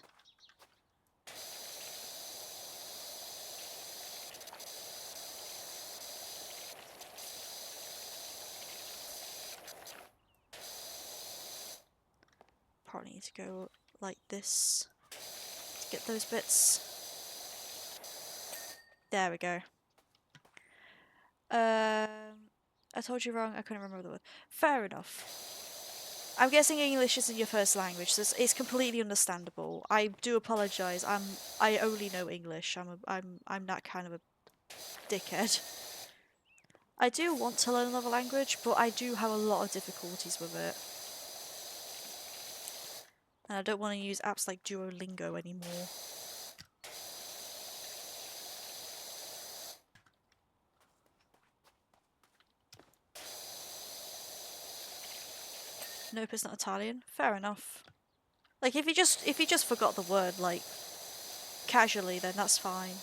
Probably need to go like this to get those bits. There we go. I told you wrong. I couldn't remember the word. Fair enough. I'm guessing English isn't your first language, so it's completely understandable. I do apologise. I only know English. I'm that kind of a dickhead. I do want to learn another language, but I do have a lot of difficulties with it. And I don't want to use apps like Duolingo anymore. Nope, it's not Italian. Fair enough. Like if you just forgot the word like casually, then that's fine.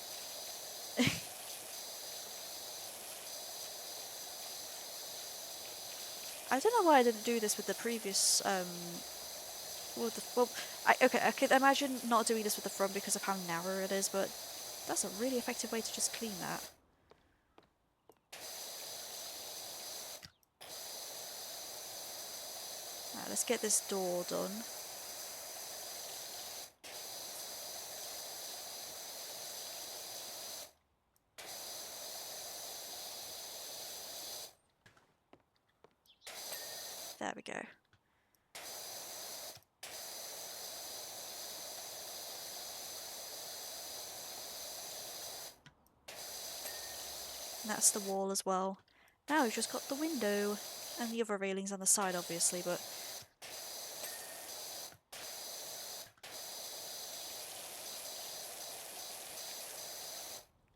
I don't know why I didn't do this with the previous okay, I could imagine not doing this with the front because of how narrow it is, but that's a really effective way to just clean that. Alright, let's get this door done. There we go. And that's the wall as well. Now we've just got the window and the other railings on the side, obviously, but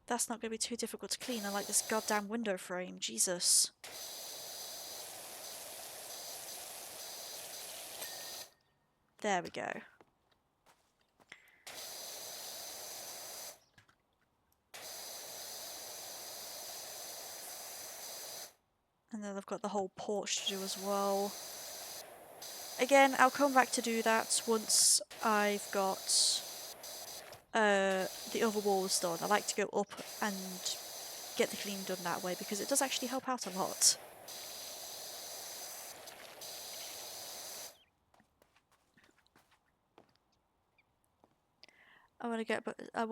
that's not going to be too difficult to clean. I like this goddamn window frame. Jesus. There we go. And then I've got the whole porch to do as well. Again, I'll come back to do that once I've got the other walls done. I like to go up and get the cleaning done that way because it does actually help out a lot. I want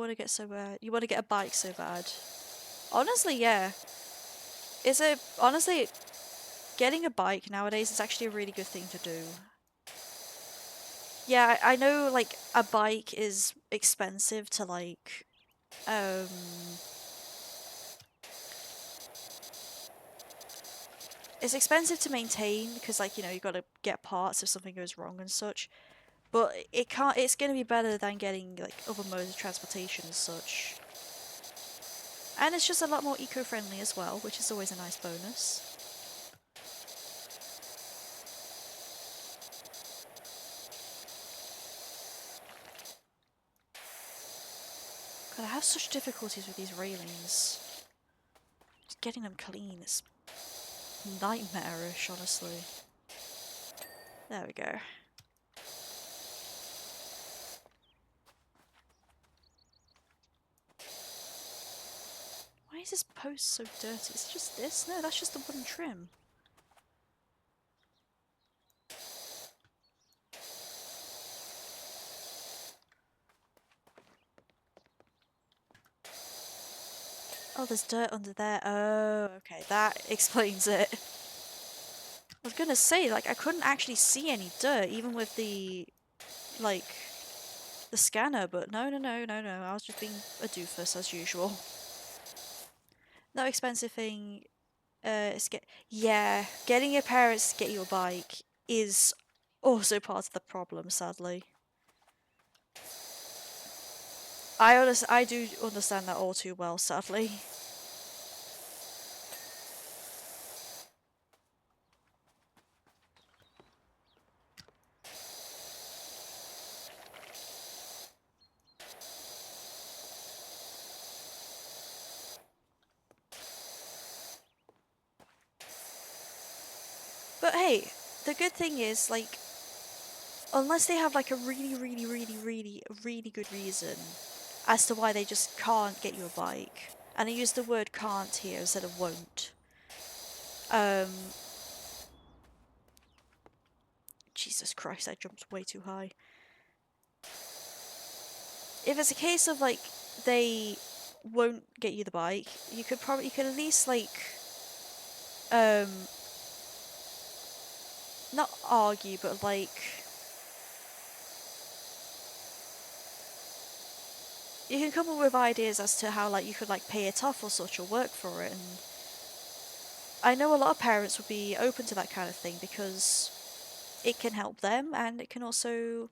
to get so bad. You want to get a bike so bad. Honestly, yeah. Honestly, getting a bike nowadays is actually a really good thing to do. Yeah, I know, like, a bike is expensive to, like, it's expensive to maintain because, like, you know, you got to get parts if something goes wrong and such. But it's going to be better than getting, like, other modes of transportation and such. And it's just a lot more eco-friendly as well, which is always a nice bonus. God, I have such difficulties with these railings. Just getting them clean is nightmarish, honestly. There we go. Why is this post so dirty? Is it just this? No, that's just the wooden trim. Oh, there's dirt under there. Oh, okay, that explains it. I was gonna say, like, I couldn't actually see any dirt, even with the, like, the scanner, but no, I was just being a doofus, as usual. No expensive thing, yeah, getting your parents to get you a bike is also part of the problem, sadly. I do understand that all too well, sadly. But hey, the good thing is, like, unless they have, like, a really good reason as to why they just can't get you a bike, and I use the word can't here instead of Jesus Jesus Christ, that jump's way too high. If it's a case of like they won't get you the bike, you could at least like not argue, but like you can come up with ideas as to how like you could like pay it off or such or work for it. And I know a lot of parents would be open to that kind of thing because it can help them and it can also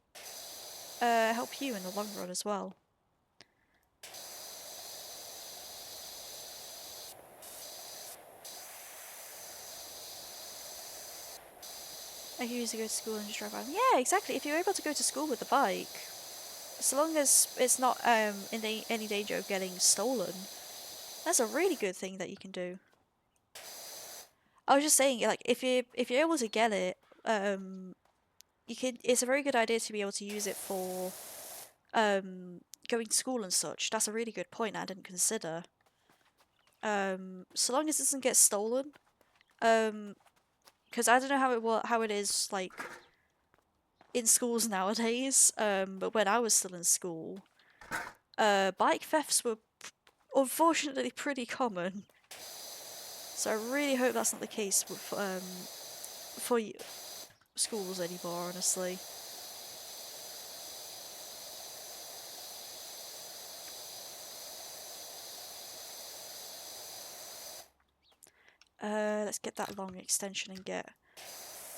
help you in the long run as well. I can usually go to school and just drive around. Yeah, exactly. If you're able to go to school with the bike, so long as it's not in any danger of getting stolen, that's a really good thing that you can do. I was just saying, like, if you're able to get it, you can. It's a very good idea to be able to use it for going to school and such. That's a really good point I didn't consider. So long as it doesn't get stolen, because I don't know how it is like in schools nowadays. But when I was still in school, bike thefts were unfortunately pretty common. So I really hope that's not the case with, for schools anymore, honestly. Let's get that long extension and get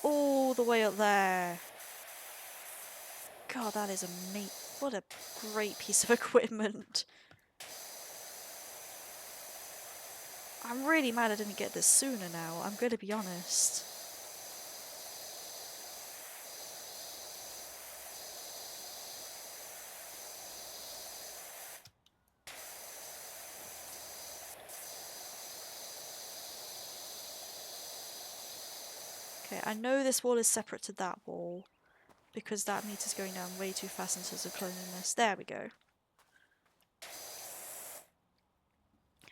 all the way up there. God, that is amazing. What a great piece of equipment. I'm really mad I didn't get this sooner now, I'm gonna be honest. Okay, I know this wall is separate to that wall, because that meter's going down way too fast in terms of cleanliness. There we go.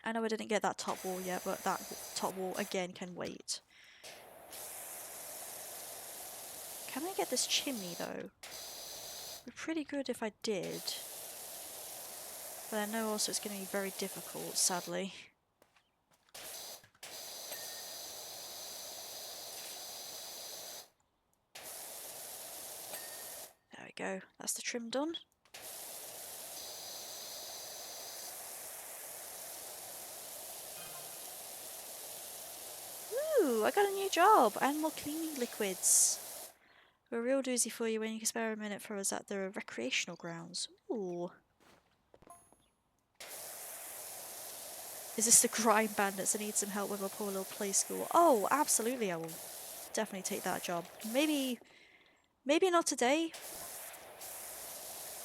I know I didn't get that top wall yet, but that top wall again can wait. Can I get this chimney though? It'd be pretty good if I did. But I know also it's going to be very difficult, sadly. There we go. That's the trim done. Ooh, I got a new job and more cleaning liquids. A real doozy for you when you can spare a minute for us at the recreational grounds. Ooh. Is this the grime bandits that need some help with a poor little play school? Oh, absolutely, I will definitely take that job. Maybe not today,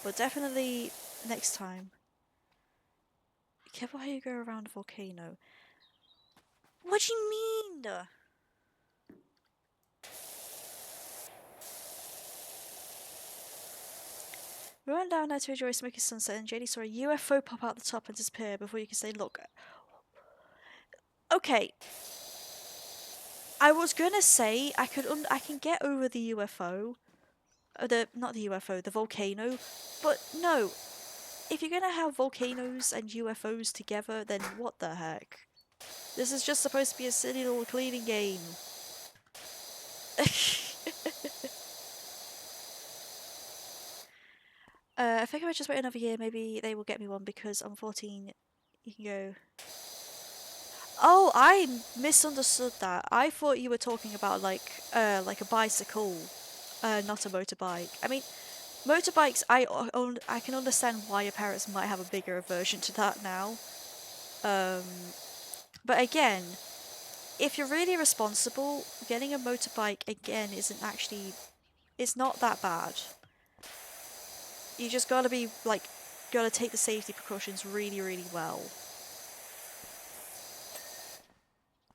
but definitely next time. Be careful how you go around a volcano. What do you mean? We went down there to enjoy smoky sunset and JD saw a UFO pop out the top and disappear before you could say, look. Okay. I was gonna say I can get over the UFO. Not the UFO, the volcano. But no. If you're gonna have volcanoes and UFOs together, then what the heck? This is just supposed to be a silly little cleaning game. I think if I just wait another year, maybe they will get me one because I'm 14. You can go. Oh, I misunderstood that. I thought you were talking about like a bicycle, not a motorbike. I mean, motorbikes. I can understand why your parents might have a bigger aversion to that now. But again, if you're really responsible, getting a motorbike again isn't actually. It's not that bad. You just gotta be like, gotta take the safety precautions really, really well.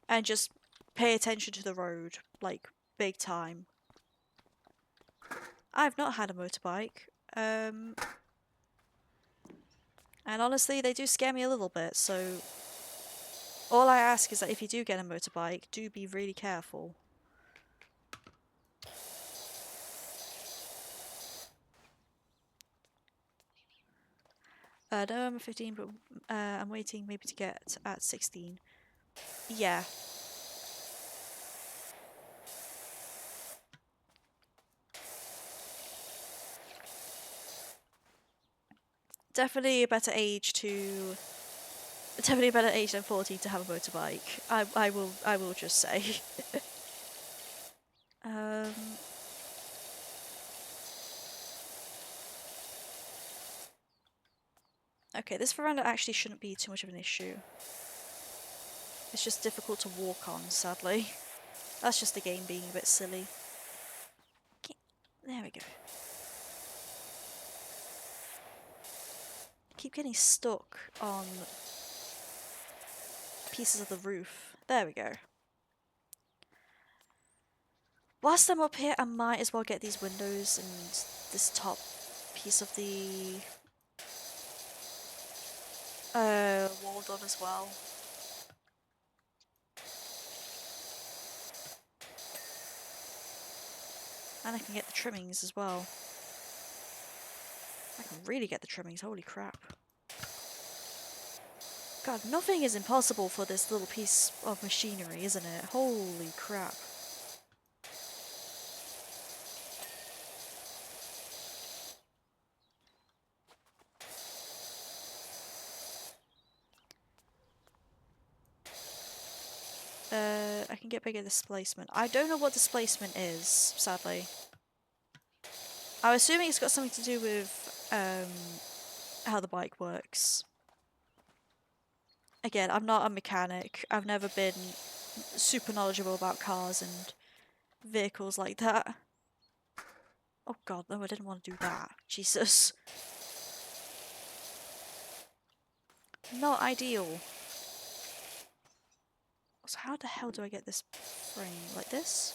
And just pay attention to the road, like, big time. I've not had a motorbike. And honestly, they do scare me a little bit, so all I ask is that if you do get a motorbike, do be really careful. No, I'm at 15, but I'm waiting maybe to get at 16. Yeah. Definitely a better age to... Definitely a better age than 14 to have a motorbike. I will just say. um... Okay, this veranda actually shouldn't be too much of an issue. It's just difficult to walk on, sadly. That's just the game being a bit silly. There we go. I keep getting stuck on pieces of the roof. There we go. Whilst I'm up here, I might as well get these windows and this top piece of the wall done as well. And I can get the trimmings as well. I can really get the trimmings, holy crap. God, nothing is impossible for this little piece of machinery, isn't it? Holy crap. I can get bigger displacement. I don't know what displacement is, sadly. I'm assuming it's got something to do with how the bike works. Again, I'm not a mechanic. I've never been super knowledgeable about cars and vehicles like that. Oh god, no, I didn't want to do that. Jesus. Not ideal. So how the hell do I get this frame? Like this?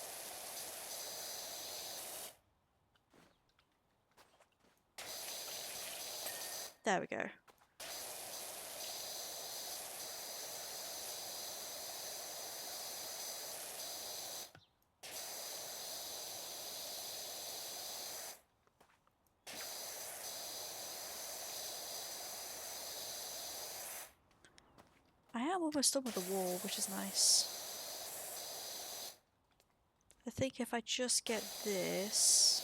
There we go. I am almost done with the wall, which is nice. I think if I just get this...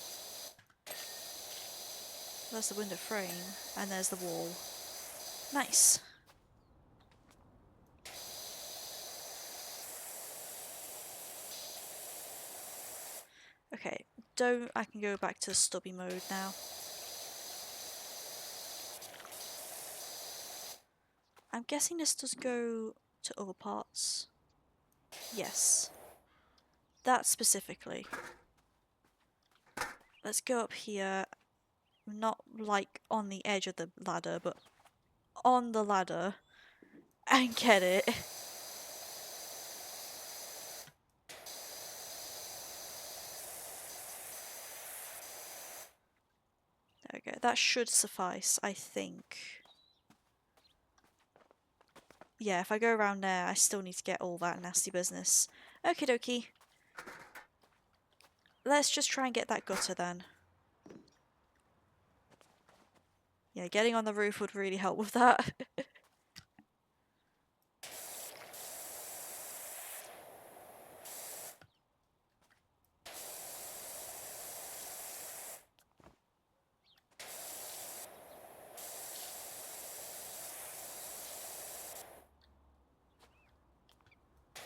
That's the window frame, and there's the wall. Nice. Okay, I can go back to stubby mode now. I'm guessing this does go to other parts. Yes. That specifically. Let's go up here. Not like on the edge of the ladder, but on the ladder. And get it. There we go. That should suffice, I think. Yeah, if I go around there, I still need to get all that nasty business. Okie dokie. Let's just try and get that gutter then. Yeah, getting on the roof would really help with that.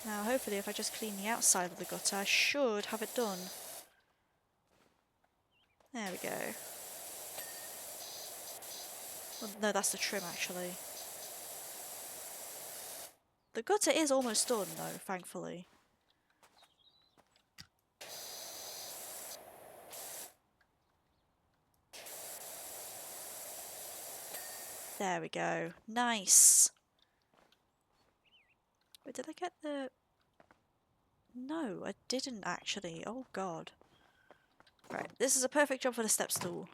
Now, hopefully if I just clean the outside of the gutter, I should have it done. There we go. Well, no, that's the trim, actually. The gutter is almost done, though, thankfully. There we go. Nice! Wait, did I get the... No, I didn't, actually. Oh, God. Right, this is a perfect job for the step stool.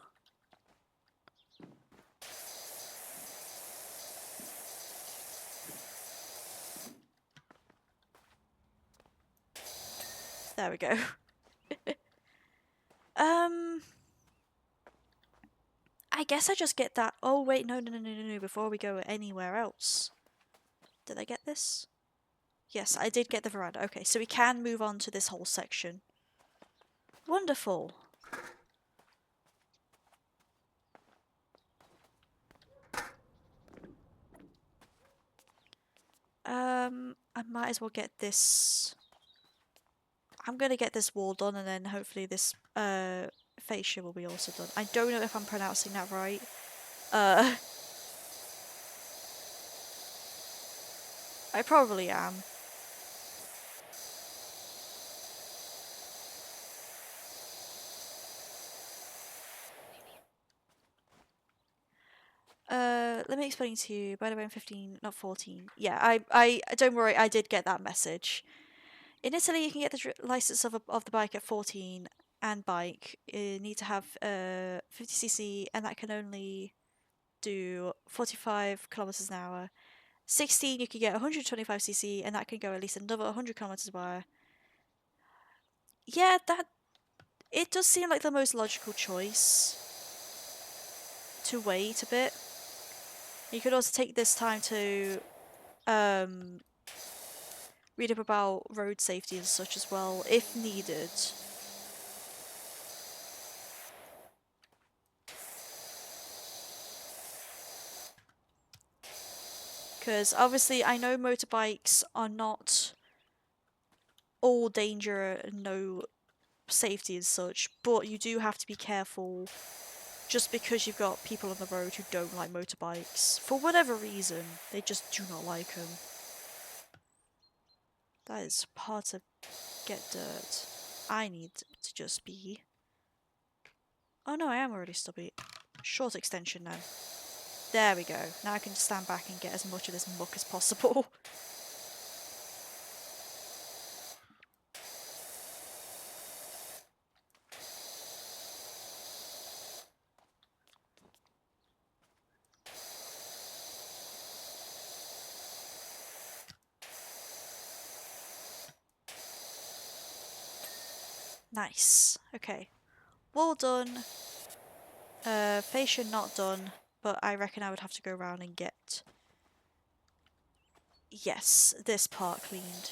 There we go. um... I guess I just get that. Oh, wait, no, before we go anywhere else. Did I get this? Yes, I did get the veranda. Okay, so we can move on to this whole section. Wonderful. I might as well get this. I'm gonna get this wall done, and then hopefully this fascia will be also done. I don't know if I'm pronouncing that right. Uh, I probably am. Let me explain to you. By the way, I'm 15, not 14. Yeah, I don't worry. I did get that message. In Italy, you can get the license of the bike at 14, and bike you need to have 50cc, and that can only do 45 kilometers an hour. 16, you can get 125cc, and that can go at least another 100 kilometers an hour. Yeah, that it does seem like the most logical choice to wait a bit. You could also take this time to um, read up about road safety and such as well, if needed. Because obviously I know motorbikes are not all danger and no safety and such, but you do have to be careful just because you've got people on the road who don't like motorbikes. For whatever reason, they just do not like them. That is hard to get dirt. I need to just be... Oh no, I am already stubby. Short extension now. There we go. Now I can stand back and get as much of this muck as possible. Nice. Okay. Wall done. Fascia not done, but I reckon I would have to go around and get... Yes, this part cleaned.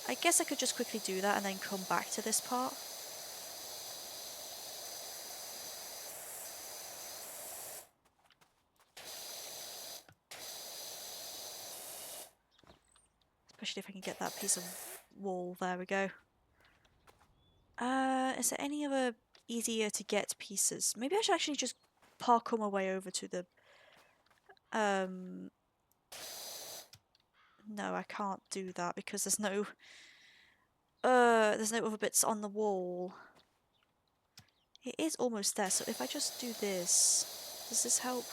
I guess I could just quickly do that and then come back to this part. Especially if I can get that piece of wall. There we go. Is there any other easier to get pieces? Maybe I should actually just parkour my way over to the... No, I can't do that because there's no other bits on the wall. It is almost there, so if I just do this, does this help?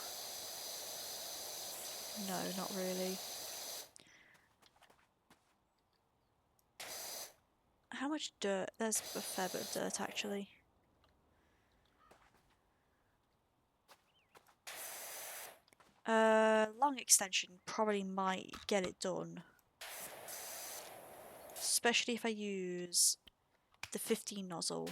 No, not really. How much dirt? There's a fair bit of dirt, actually. Long extension probably might get it done. Especially if I use the 15 nozzle.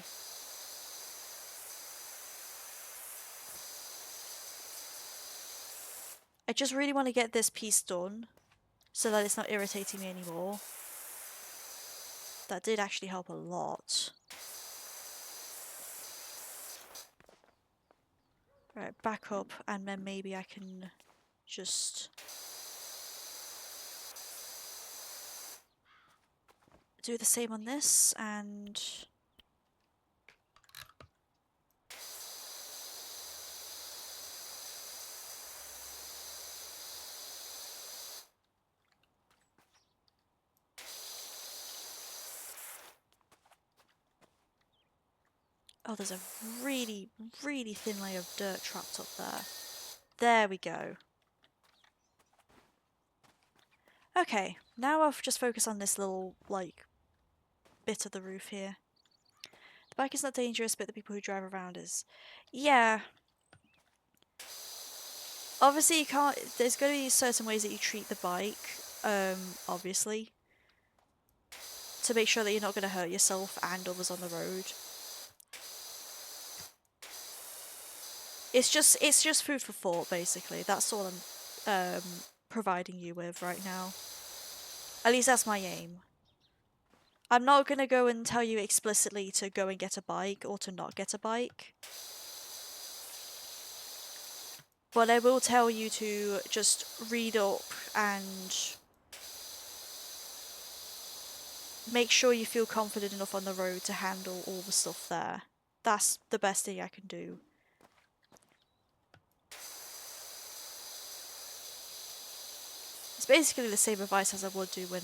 I just really want to get this piece done so that it's not irritating me anymore. That did actually help a lot. Right, back up, and then maybe I can just do the same on this, and... Oh, there's a really, really thin layer of dirt trapped up there. There we go. Okay, now I'll just focus on this little, like, bit of the roof here. The bike is not dangerous, but the people who drive around is. Yeah. Obviously, you can't... There's going to be certain ways that you treat the bike, obviously, to make sure that you're not going to hurt yourself and others on the road. it's just food for thought, basically. That's all I'm providing you with right now. At least that's my aim. I'm not gonna go and tell you explicitly to go and get a bike or to not get a bike. But I will tell you to just read up and make sure you feel confident enough on the road to handle all the stuff there. That's the best thing I can do. It's basically the same advice as I would do when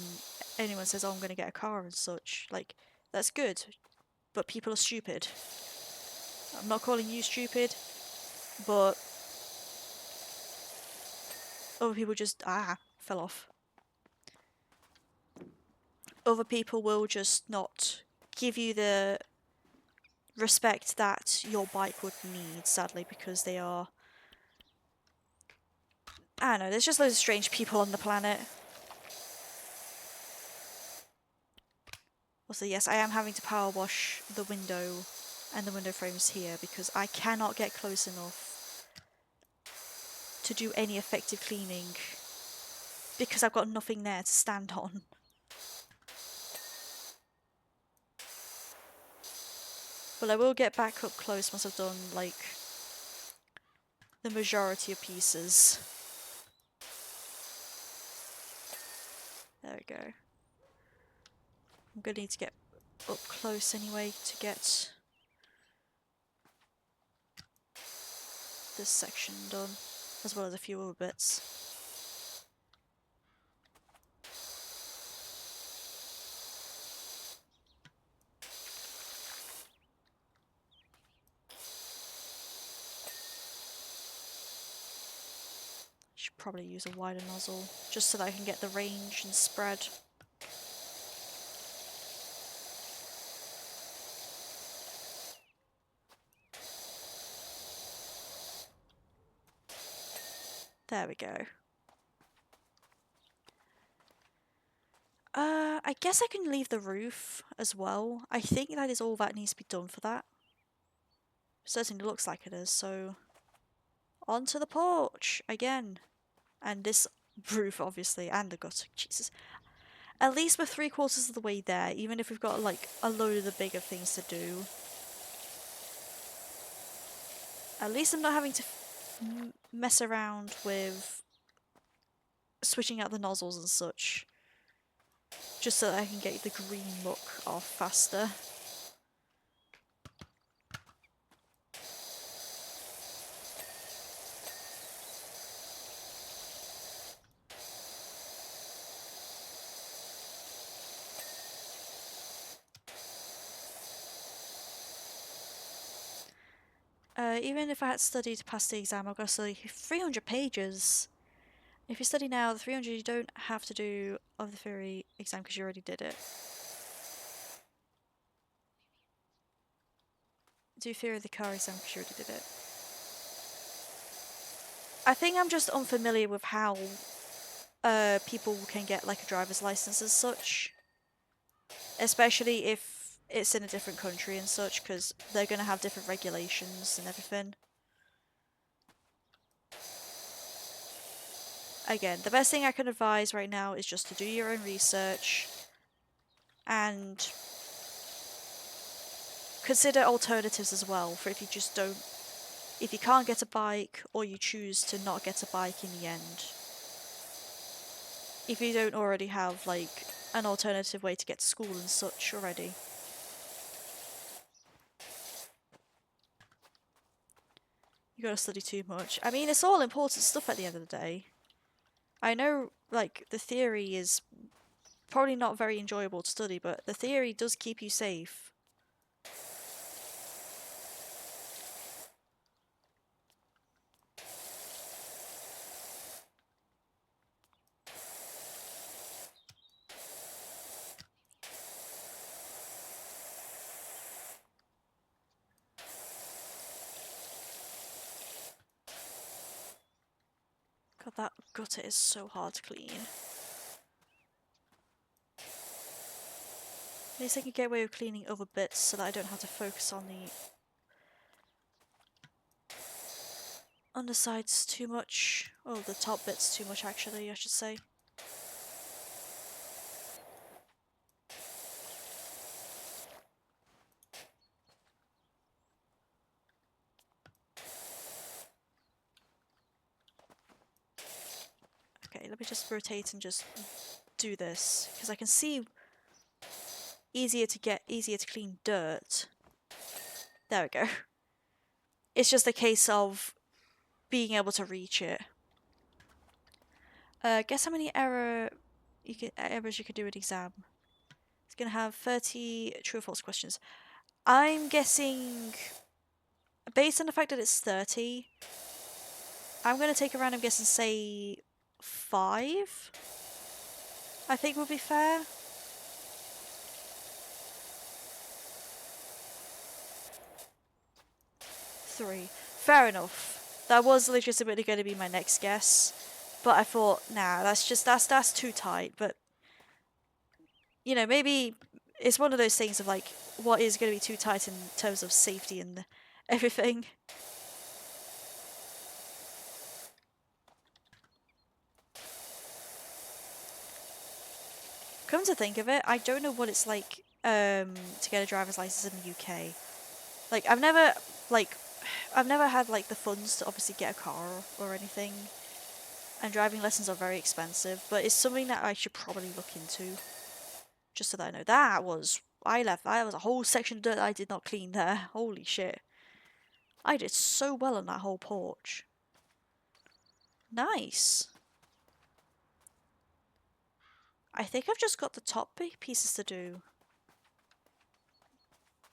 anyone says, oh, I'm going to get a car and such. Like, that's good, but people are stupid. I'm not calling you stupid, but other people just, fell off. Other people will just not give you the respect that your bike would need, sadly, because they are... I don't know, there's just loads of strange people on the planet. Also, yes, I am having to power wash the window and the window frames here because I cannot get close enough to do any effective cleaning because I've got nothing there to stand on. But I will get back up close once I've done, like, the majority of pieces. There we go. I'm gonna need to get up close anyway to get this section done, as well as a few other bits. Should probably use a wider nozzle, just so that I can get the range and spread. There we go. I guess I can leave the roof as well. I think that is all that needs to be done for that. Certainly looks like it is, so... onto the porch again. And this roof, obviously, and the gutter. Jesus. At least we're 3/4 of the way there, even if we've got, like, a load of the bigger things to do. At least I'm not having to mess around with switching out the nozzles and such. Just so that I can get the green look off faster. Even if I had studied to pass the exam, I've got to study 300 pages. If you study now, the 300 you don't have to do of the theory exam because you already did it. Do theory of the car exam because you already did it. I think I'm just unfamiliar with how people can get like a driver's license as such. Especially if it's in a different country and such, because they're going to have different regulations and everything. Again, the best thing I can advise right now is just to do your own research and consider alternatives as well for if you just don't, if you can't get a bike or you choose to not get a bike in the end. If you don't already have like an alternative way to get to school and such already. You gotta study too much. I mean, it's all important stuff at the end of the day. I know, like, the theory is probably not very enjoyable to study, but the theory does keep you safe. God, that gutter is so hard to clean. At least I can get away with cleaning other bits so that I don't have to focus on the Underside's too much. Oh, the top bit's too much actually, I should say. Okay, let me just rotate and just do this, because I can see easier to clean dirt. There we go. It's just a case of being able to reach it. Guess how many errors you could do an exam. It's gonna have 30 true or false questions. I'm guessing, based on the fact that it's 30, I'm gonna take a random guess and say 5. I think would be fair. Three. Fair enough. That was legitimately going to be my next guess, but I thought, nah, that's too tight. But you know, maybe it's one of those things of like, what is going to be too tight in terms of safety and everything. Come to think of it, I don't know what it's like to get a driver's license in the UK. Like I've never had like the funds to obviously get a car or anything. And driving lessons are very expensive, but it's something that I should probably look into. Just so that I know. That was a whole section of dirt that I did not clean there. Holy shit. I did so well on that whole porch. Nice. I think I've just got the top big pieces to do.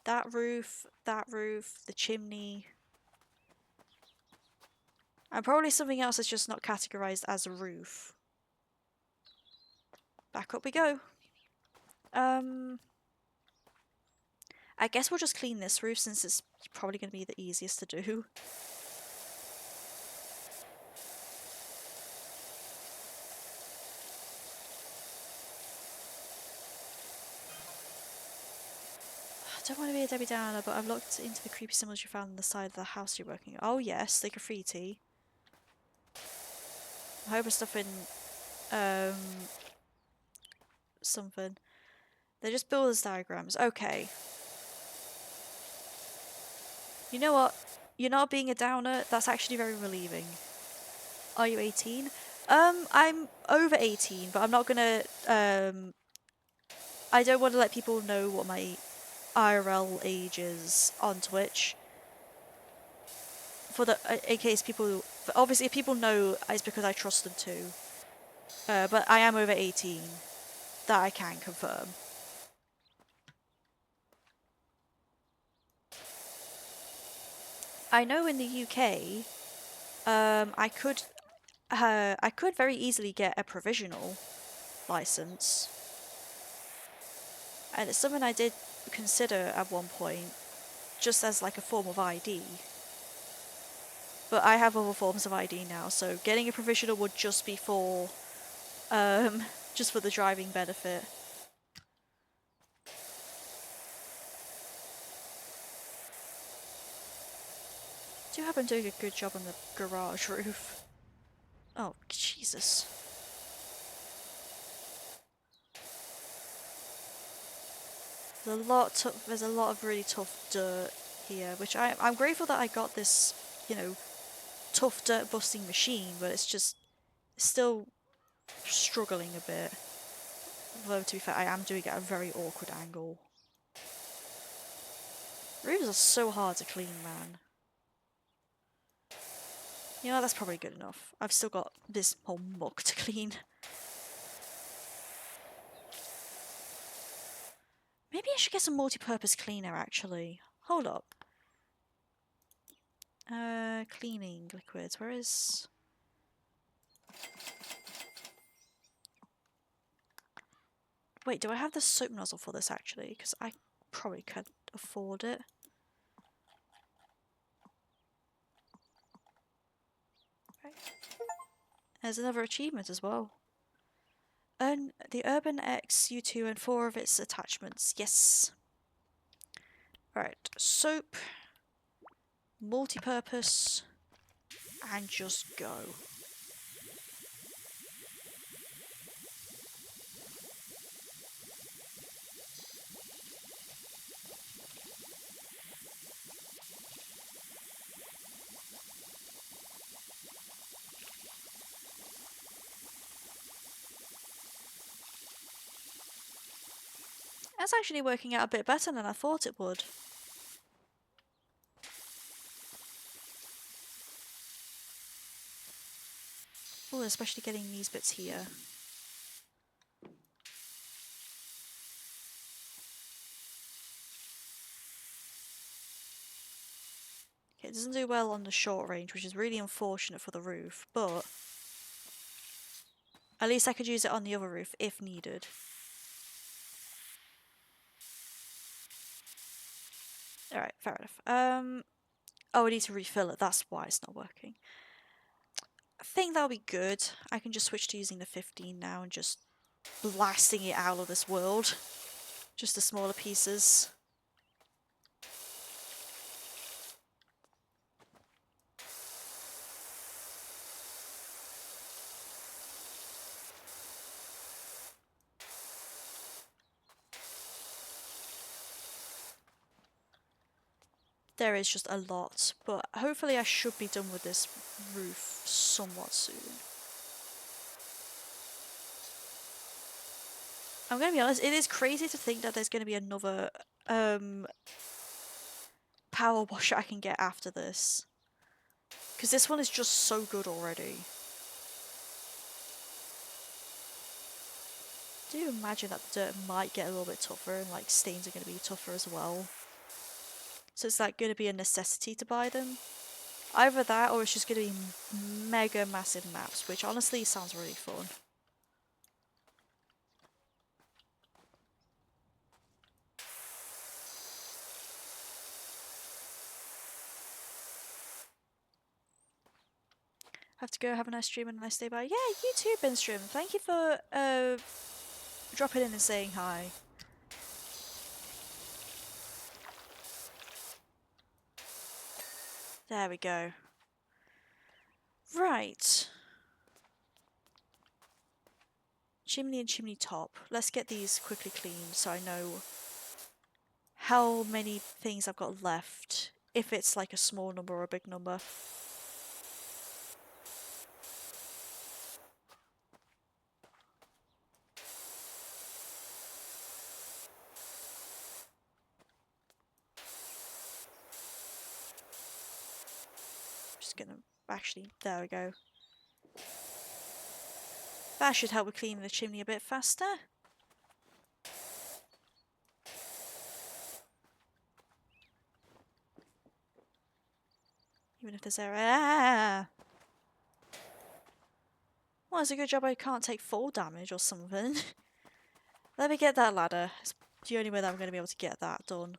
That roof, the chimney. And probably something else that's just not categorized as a roof. Back up we go. I guess we'll just clean this roof since it's probably going to be the easiest to do. I don't want to be a Debbie Downer, but I've looked into the creepy symbols you found on the side of the house you're working on. Oh yes, the graffiti. I hope it's stuff in something. They're just builder's diagrams. Okay. You know what? You're not being a downer. That's actually very relieving. Are you 18? I'm over 18, but I'm not gonna I don't want to let people know what my IRL age is on Twitch. For the in case people, obviously if people know, it's because I trust them to. But I am over 18. That I can confirm. I know in the UK, I could very easily get a provisional license, and it's something I did consider at one point, just as like a form of ID. But I have other forms of ID now, so getting a provisional would just be for, just for the driving benefit. I do hope I'm doing a good job on the garage roof. Oh, Jesus. There's a lot of really tough dirt here, which I'm grateful that I got this, you know, tough dirt busting machine, but it's just still struggling a bit. Although, to be fair, I am doing it at a very awkward angle. Roofs are so hard to clean, man. You know, that's probably good enough. I've still got this whole muck to clean. Maybe I should get some multi-purpose cleaner, actually. Hold up. Cleaning liquids. Where is... Wait, do I have the soap nozzle for this, actually? Because I probably could afford it. Right. There's another achievement as well. Earn the Urban X U2 and 4 of its attachments. Yes. Right, soap, multi-purpose. and just go. That's actually working out a bit better than I thought it would. Oh, especially getting these bits here. Okay, it doesn't do well on the short range, which is really unfortunate for the roof, but at least I could use it on the other roof if needed. Alright, fair enough. Oh, I need to refill it, that's why it's not working. I think that'll be good. I can just switch to using the 15 now and just blasting it out of this world. Just the smaller pieces. There is just a lot, but hopefully I should be done with this roof somewhat soon. I'm gonna be honest, it is crazy to think that there's gonna be another power washer I can get after this. Because this one is just so good already. Do you imagine that the dirt might get a little bit tougher and like stains are gonna be tougher as well? So it's like gonna be a necessity to buy them. Either that or it's just gonna be mega massive maps, which honestly sounds really fun. Have to go, have a nice stream and a nice day, bye. Yeah, you too, Binstream. Thank you for dropping in and saying hi. There we go. Right. Chimney and chimney top. Let's get these quickly cleaned so I know how many things I've got left. If it's like a small number or a big number. Just gonna... Actually, there we go. That should help with cleaning the chimney a bit faster. Even if there's error. Ah! Well, it's a good job I can't take fall damage or something. Let me get that ladder. It's the only way that I'm going to be able to get that done.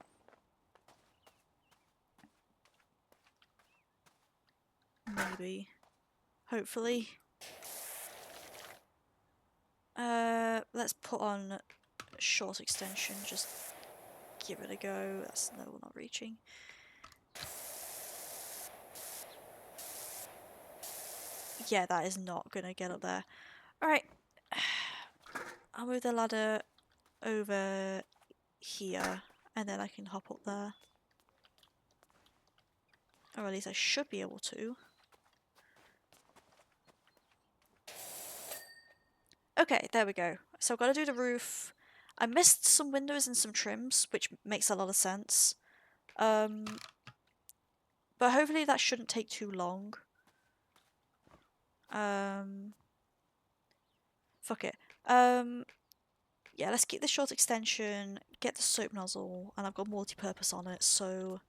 Maybe. Hopefully. Let's put on short extension. Just give it a go. That's no, we're not reaching. Yeah, that is not going to get up there. Alright. I'll move the ladder over here. And then I can hop up there. Or at least I should be able to. Okay, there we go. So I've got to do the roof. I missed some windows and some trims, which makes a lot of sense. But hopefully that shouldn't take too long. Fuck it. Yeah, let's keep the short extension, get the soap nozzle, and I've got multi-purpose on it, so...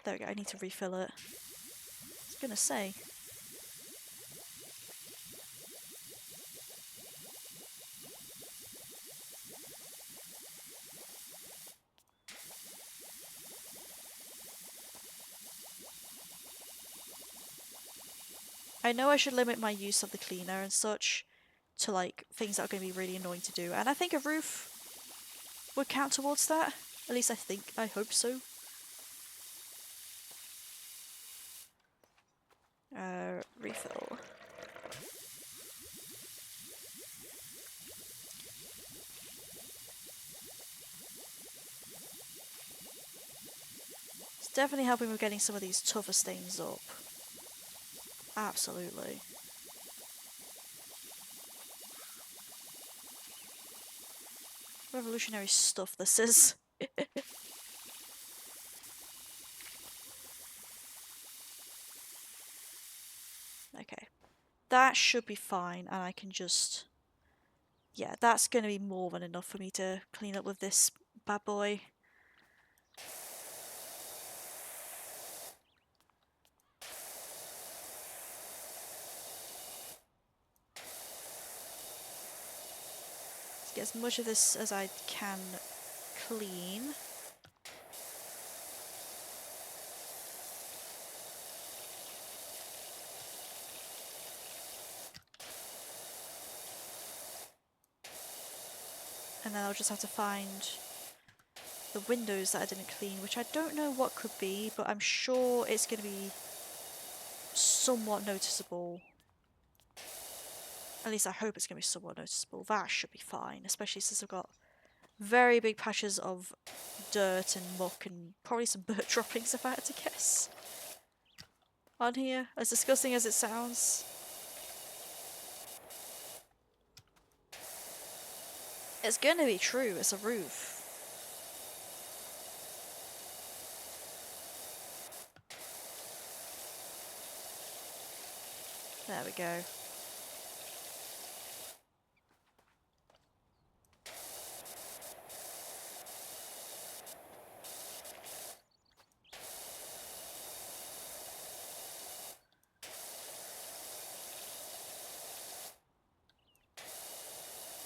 There we go, I need to refill it. I was gonna say. I know I should limit my use of the cleaner and such, to like things that are going to be really annoying to do, and I think a roof would count towards that. At least I hope so. Refill. It's definitely helping with getting some of these tougher stains up. Absolutely. Revolutionary stuff this is. Okay. That should be fine, and I can just... Yeah, that's going to be more than enough for me to clean up with this bad boy. Let's get as much of this as I can clean. And then I'll just have to find the windows that I didn't clean, which I don't know what could be, but I'm sure it's going to be somewhat noticeable. At least I hope it's going to be somewhat noticeable. That should be fine, especially since I've got very big patches of dirt and muck and probably some bird droppings if I had to guess. On here, as disgusting as it sounds. It's going to be true, it's a roof. There we go.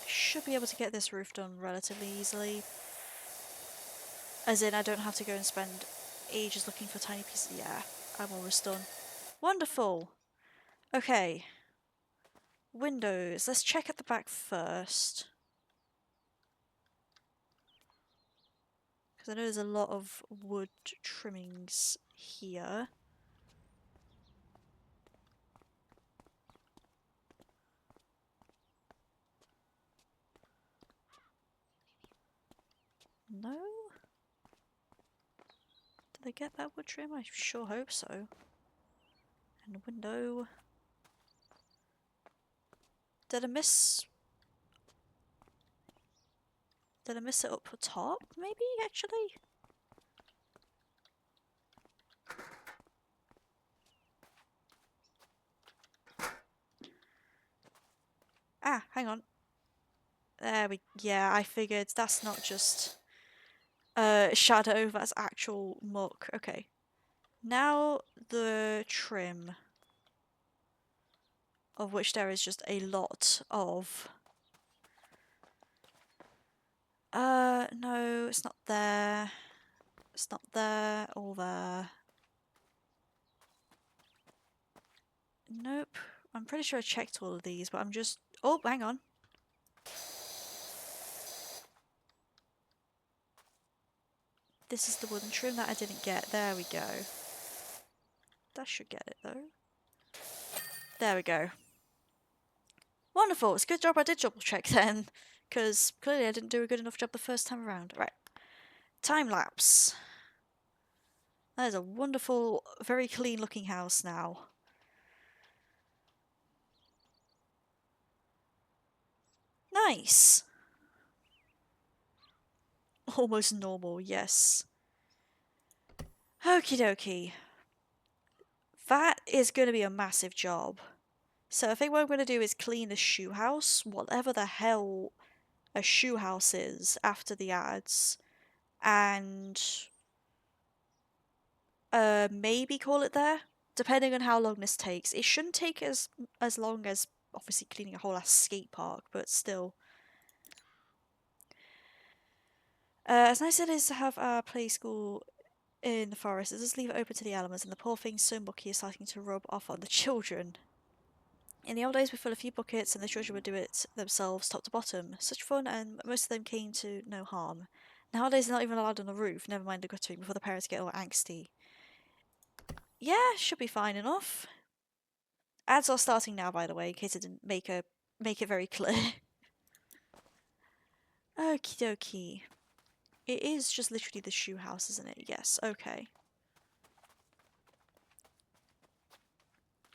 Should be able to get this roof done relatively easily. As in, I don't have to go and spend ages looking for tiny pieces. Yeah, I'm almost done. Wonderful! Okay. Windows. Let's check at the back first. Because I know there's a lot of wood trimmings here. No? Did I get that wood trim? I sure hope so. And a window. Did I miss... Did I miss it up top, maybe, actually? Ah, hang on. There we... Yeah, I figured that's not just... shadow, that's actual muck. Okay. Now the trim, of which there is just a lot of. No, it's not there. It's not there or there. Nope. I'm pretty sure I checked all of these, but I'm just... Oh, hang on. This is the wooden trim that I didn't get. There we go. That should get it, though. There we go. Wonderful. It's a good job I did double check then, because clearly I didn't do a good enough job the first time around. Right. Time lapse. That is a wonderful, very clean looking house now. Nice. Almost normal, yes. Okie dokie. That is going to be a massive job. So I think what I'm going to do is clean the shoe house, whatever the hell a shoe house is after the ads, and maybe call it there, depending on how long this takes. It shouldn't take as long as obviously cleaning a whole ass skate park, but still. As nice as it is to have our play school in the forest, it does leave it open to the elements, and the poor thing's so mucky is starting to rub off on the children. In the old days, we fill a few buckets and the children would do it themselves, top to bottom. Such fun, and most of them came to no harm. Nowadays, they're not even allowed on the roof, never mind the guttering, before the parents get all angsty. Yeah, should be fine enough. Ads are starting now, by the way, in case I didn't make it very clear. Okie dokie. It is just literally the shoe house, isn't it? Yes, okay.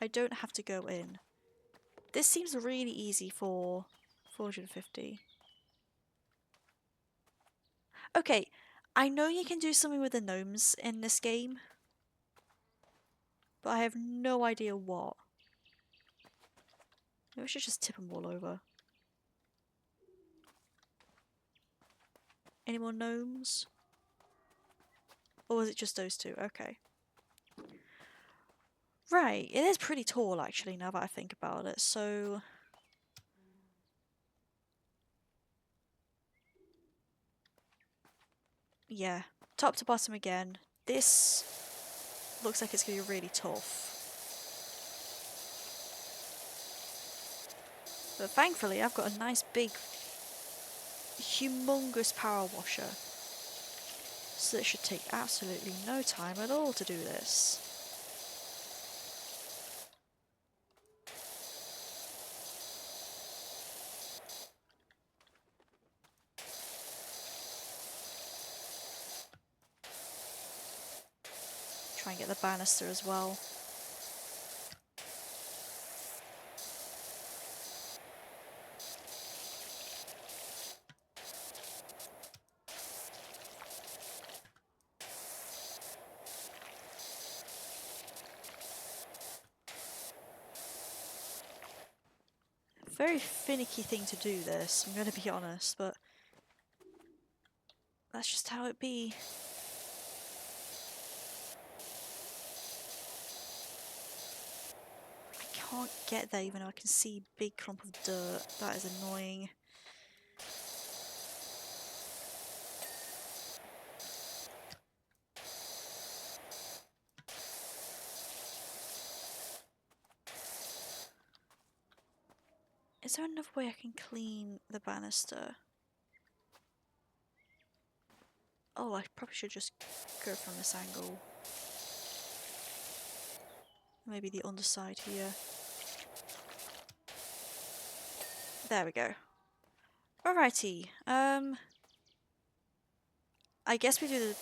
I don't have to go in. This seems really easy for 450. Okay, I know you can do something with the gnomes in this game, but I have no idea what. Maybe I should just tip them all over. Any more gnomes? Or was it just those two? Okay. Right, it is pretty tall actually now that I think about it, so... Yeah, top to bottom again. This looks like it's going to be really tough. But thankfully I've got a nice big, humongous power washer. So it should take absolutely no time at all to do this. Try and get the banister as well. Very finicky thing to do this, I'm gonna be honest, but that's just how it be. I can't get there even though I can see big clump of dirt. That is annoying. Is there another way I can clean the banister? Oh, I probably should just go from this angle. Maybe the underside here. There we go. Alrighty, I guess we do the,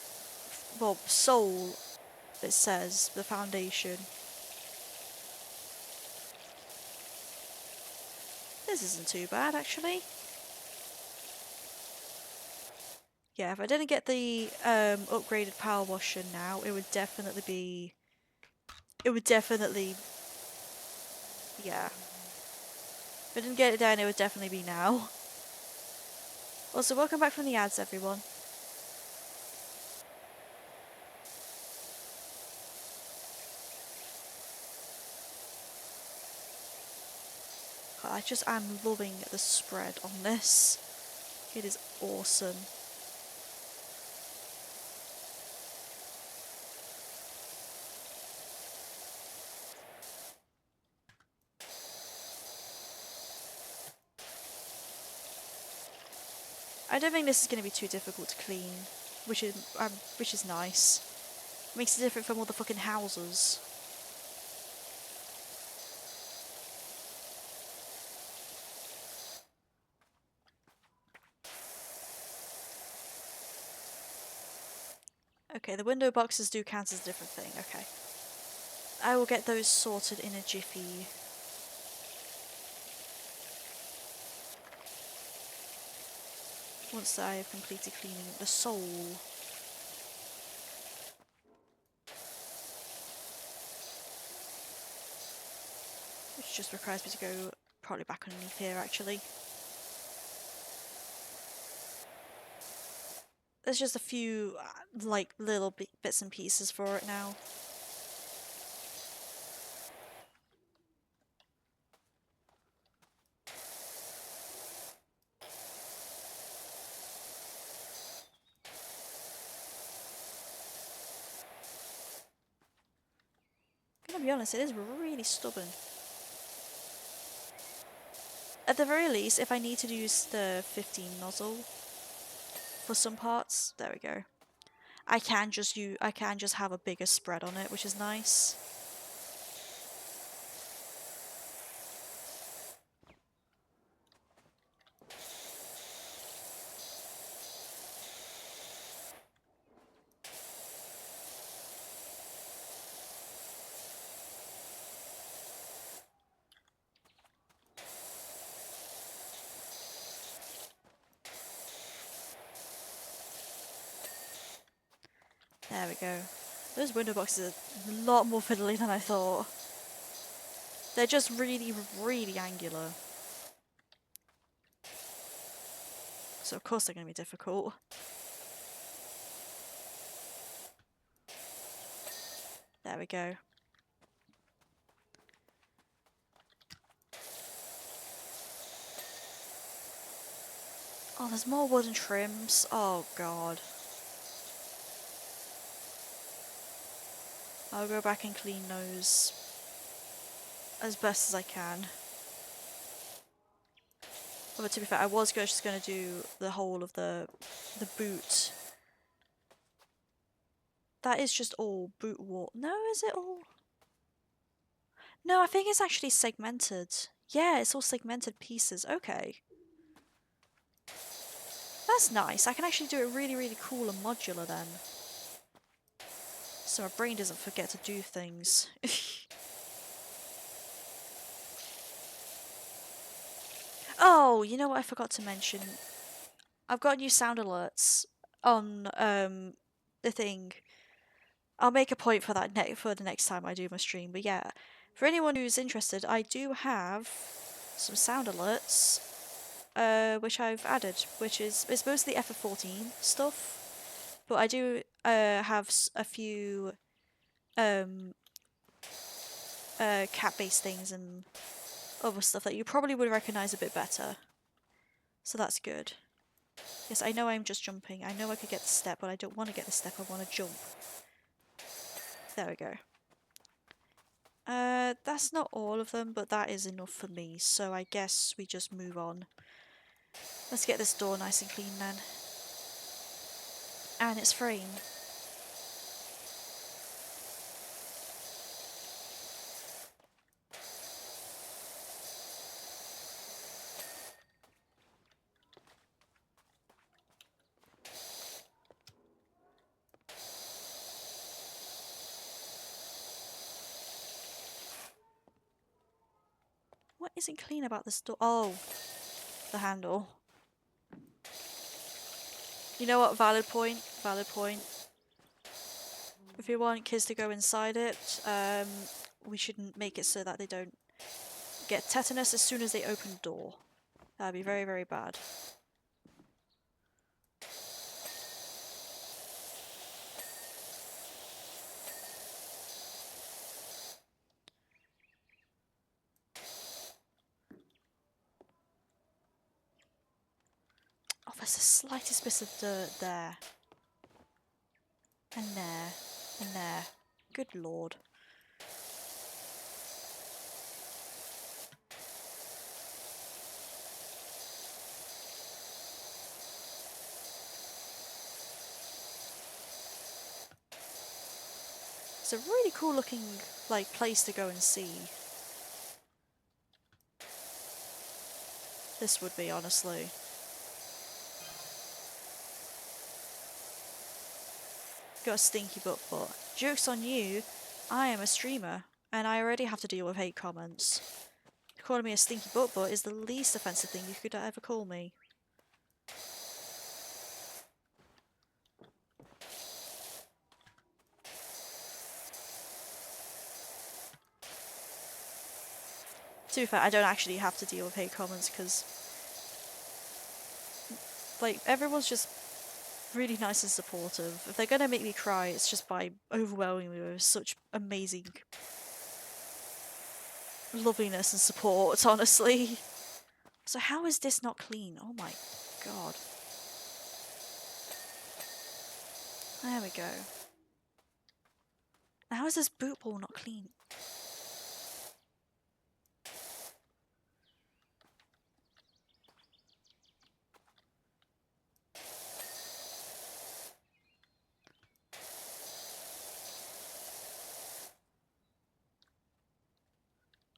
well, soul, it says, the foundation. This isn't too bad, actually. Yeah, if I didn't get the upgraded power washer now, it would definitely be... It would definitely... Yeah. If I didn't get it down, it would definitely be now. Also, welcome back from the ads, everyone. I just am loving the spread on this. It is awesome. I don't think this is going to be too difficult to clean, which is nice. Makes it different from all the fucking houses. Okay, the window boxes do count as a different thing, okay. I will get those sorted in a jiffy. Once I have completed cleaning the soul. Which just requires me to go probably back underneath here actually. There's just a few like little bits and pieces for it now. I'm gonna be honest, it is really stubborn. At the very least, if I need to use the 15 nozzle for some parts, there we go. I can just have a bigger spread on it, which is nice. There we go. Those window boxes are a lot more fiddly than I thought. They're just really, really angular. So of course they're going to be difficult. There we go. Oh, there's more wooden trims. Oh god. I'll go back and clean those as best as I can. But to be fair, I was just going to do the whole of the boot. That is just all boot wall. No, is it all? No, I think it's actually segmented. Yeah, it's all segmented pieces. Okay. That's nice. I can actually do it really, really cool and modular then. So my brain doesn't forget to do things. Oh, you know what I forgot to mention? I've got new sound alerts on the thing. I'll make a point for that for the next time I do my stream. But yeah, for anyone who's interested, I do have some sound alerts, which I've added, which is it's mostly FF14 stuff, but I do have a few cat-based things and other stuff that you probably would recognize a bit better. So that's good. Yes, I know I'm just jumping. I know I could get the step, but I don't want to get the step. I want to jump. There we go. That's not all of them, but that is enough for me. So I guess we just move on. Let's get this door nice and clean then. And it's frame. What isn't clean about this door? Oh, the handle. You know what? Valid point. Valid point. If you want kids to go inside it, we shouldn't make it so that they don't get tetanus as soon as they open the door. That'd be very, very bad. Oh, there's the slightest bit of dirt there. And there. And there. Good lord. It's a really cool looking, like, place to go and see. This would be, honestly. Got a stinky butt. Joke's on you, I am a streamer, and I already have to deal with hate comments. Calling me a stinky butt is the least offensive thing you could ever call me. To be fair, I don't actually have to deal with hate comments because, like, everyone's just really nice and supportive. If they're gonna make me cry, it's just by overwhelming me with such amazing loveliness and support, honestly. So how is this not clean? Oh my god. There we go. How is this boot wall not clean?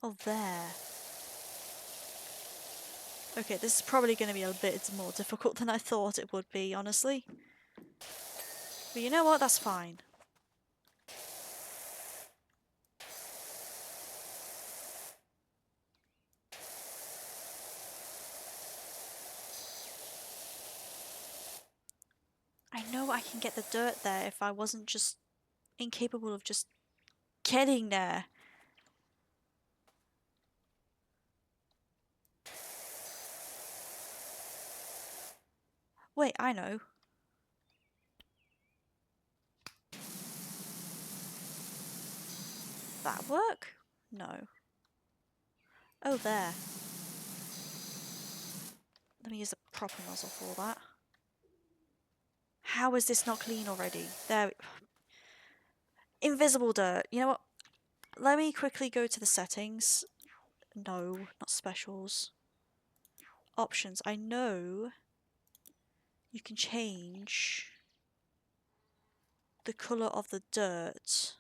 Oh, there. Okay, this is probably going to be a bit more difficult than I thought it would be, honestly. But you know what? That's fine. I know I can get the dirt there if I wasn't just incapable of just getting there. Wait, I know. That work? No. Oh, there. Let me use a proper nozzle for that. How is this not clean already? There. Invisible dirt. You know what? Let me quickly go to the settings. No, not specials. Options. I know you can change the colour of the dirt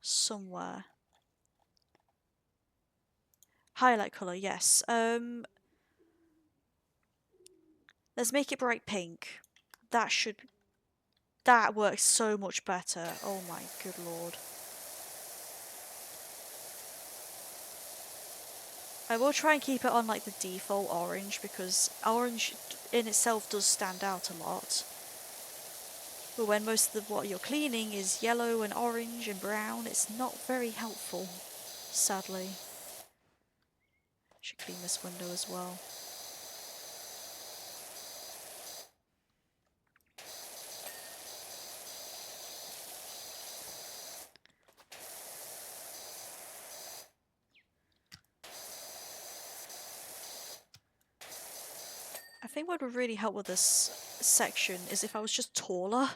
somewhere. Highlight colour, yes. Let's make it bright pink. That works so much better. Oh my good lord. I will try and keep it on like the default orange because orange in itself does stand out a lot. But when most of what you're cleaning is yellow and orange and brown, it's not very helpful, sadly. Should clean this window as well. I think what would really help with this section is if I was just taller.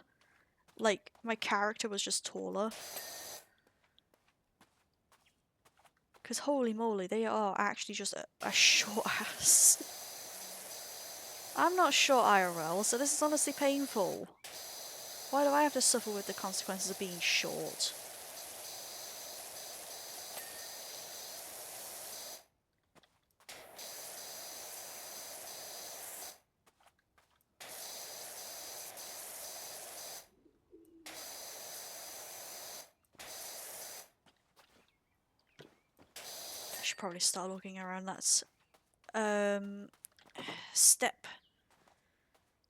Like, my character was just taller. Because holy moly, they are actually just a short ass. I'm not short IRL, so this is honestly painful. Why do I have to suffer with the consequences of being short? I should probably start looking around that step.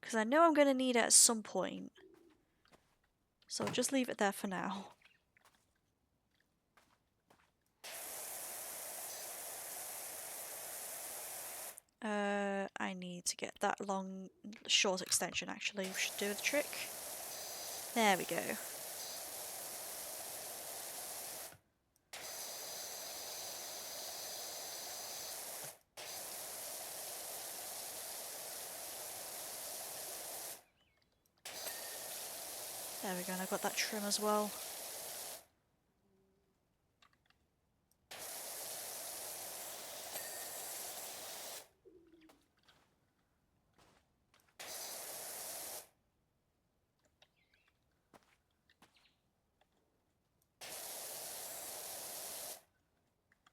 Because I know I'm going to need it at some point. So I'll just leave it there for now. I need to get that short extension actually. We should do the trick. There we go. There we go, and I've got that trim as well.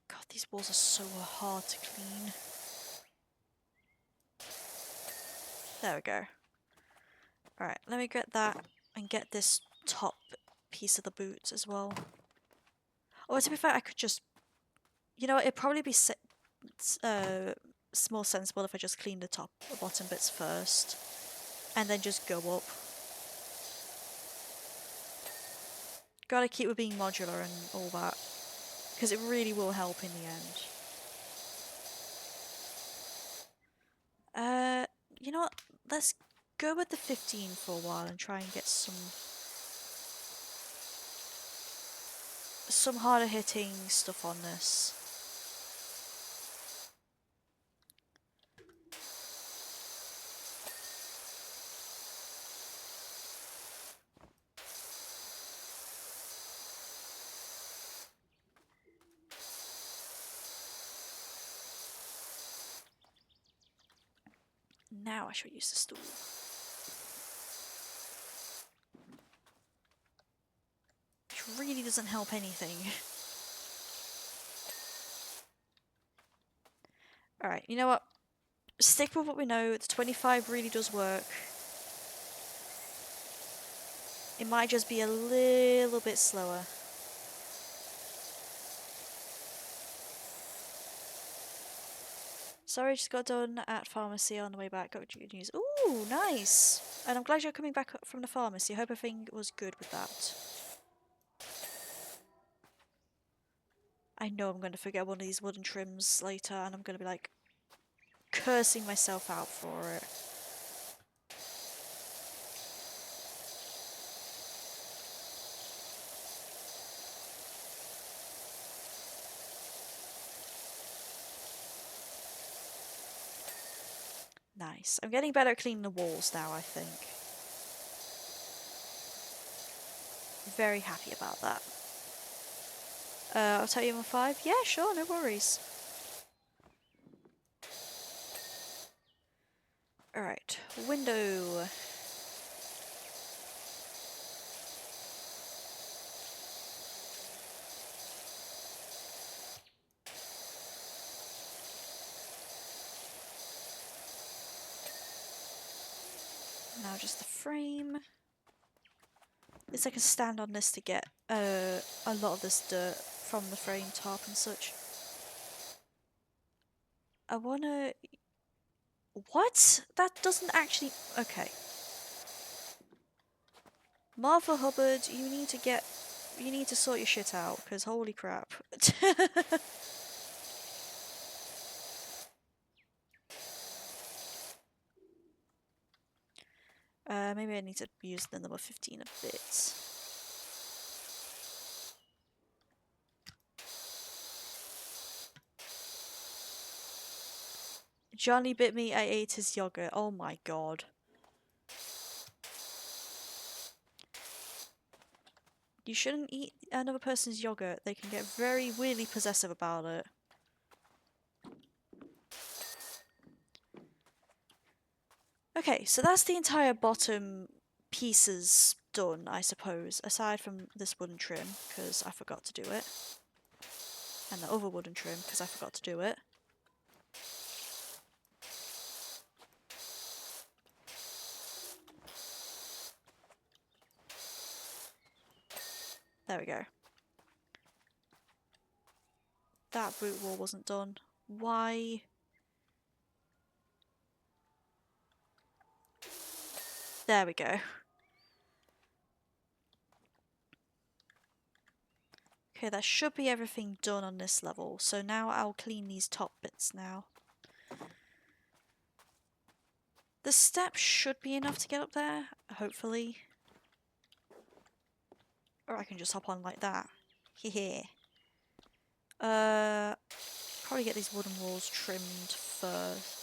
God, these walls are so hard to clean. There we go. Alright, let me get that and get this top piece of the boot as well. Or to be fair, I could just... You know what, it'd probably be more sensible if I just clean the bottom bits first. And then just go up. Gotta keep with being modular and all that. Because it really will help in the end. You know what? Let's go with the 15 for a while and try and get some harder hitting stuff on this. Now I shall use the stool. Which really doesn't help anything. Alright, you know what? Stick with what we know. The 25 really does work. It might just be a little bit slower. Sorry, just got done at pharmacy on the way back. Got good news. Ooh, nice! And I'm glad you're coming back from the pharmacy. I hope everything was good with that. I know I'm going to forget one of these wooden trims later and I'm going to be like cursing myself out for it. Nice. I'm getting better at cleaning the walls now, I think. Very happy about that. I'll tell you on 5. Yeah, sure, no worries. Alright, window. Now just the frame. It's like a stand on this to get a lot of this dirt from the frame top and such. I wanna... What? That doesn't actually... Okay. Martha Hubbard, you need to get... You need to sort your shit out, because holy crap. Maybe I need to use the number 15 a bit. Johnny bit me, I ate his yogurt. Oh my god. You shouldn't eat another person's yogurt. They can get very weirdly possessive about it. Okay, so that's the entire bottom pieces done, I suppose, aside from this wooden trim, because I forgot to do it. And the other wooden trim, because I forgot to do it. There we go. That boot wall wasn't done. Why? There we go. Okay, that should be everything done on this level. So now I'll clean these top bits now. The steps should be enough to get up there, hopefully. Or I can just hop on like that. Hehe. Probably get these wooden walls trimmed first.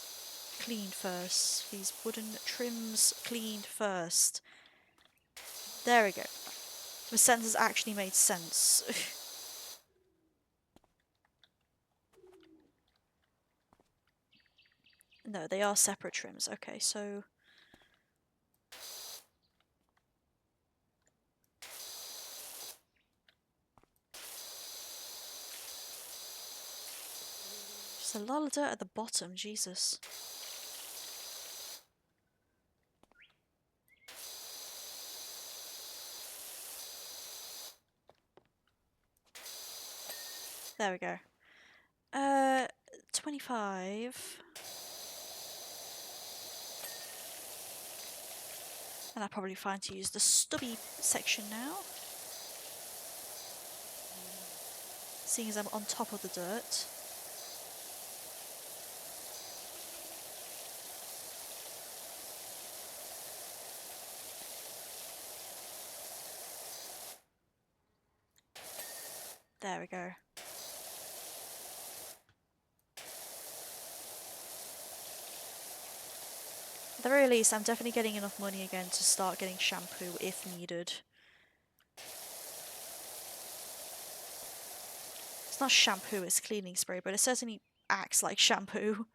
Cleaned first. These wooden trims cleaned first. There we go. The sentence actually made sense. No, they are separate trims. Okay, so... Just a lot of dirt at the bottom, Jesus. There we go. 25. And I'm probably fine to use the stubby section now. Seeing as I'm on top of the dirt. There we go. At the very least, I'm definitely getting enough money again to start getting shampoo if needed. It's not shampoo, it's cleaning spray, but it certainly acts like shampoo.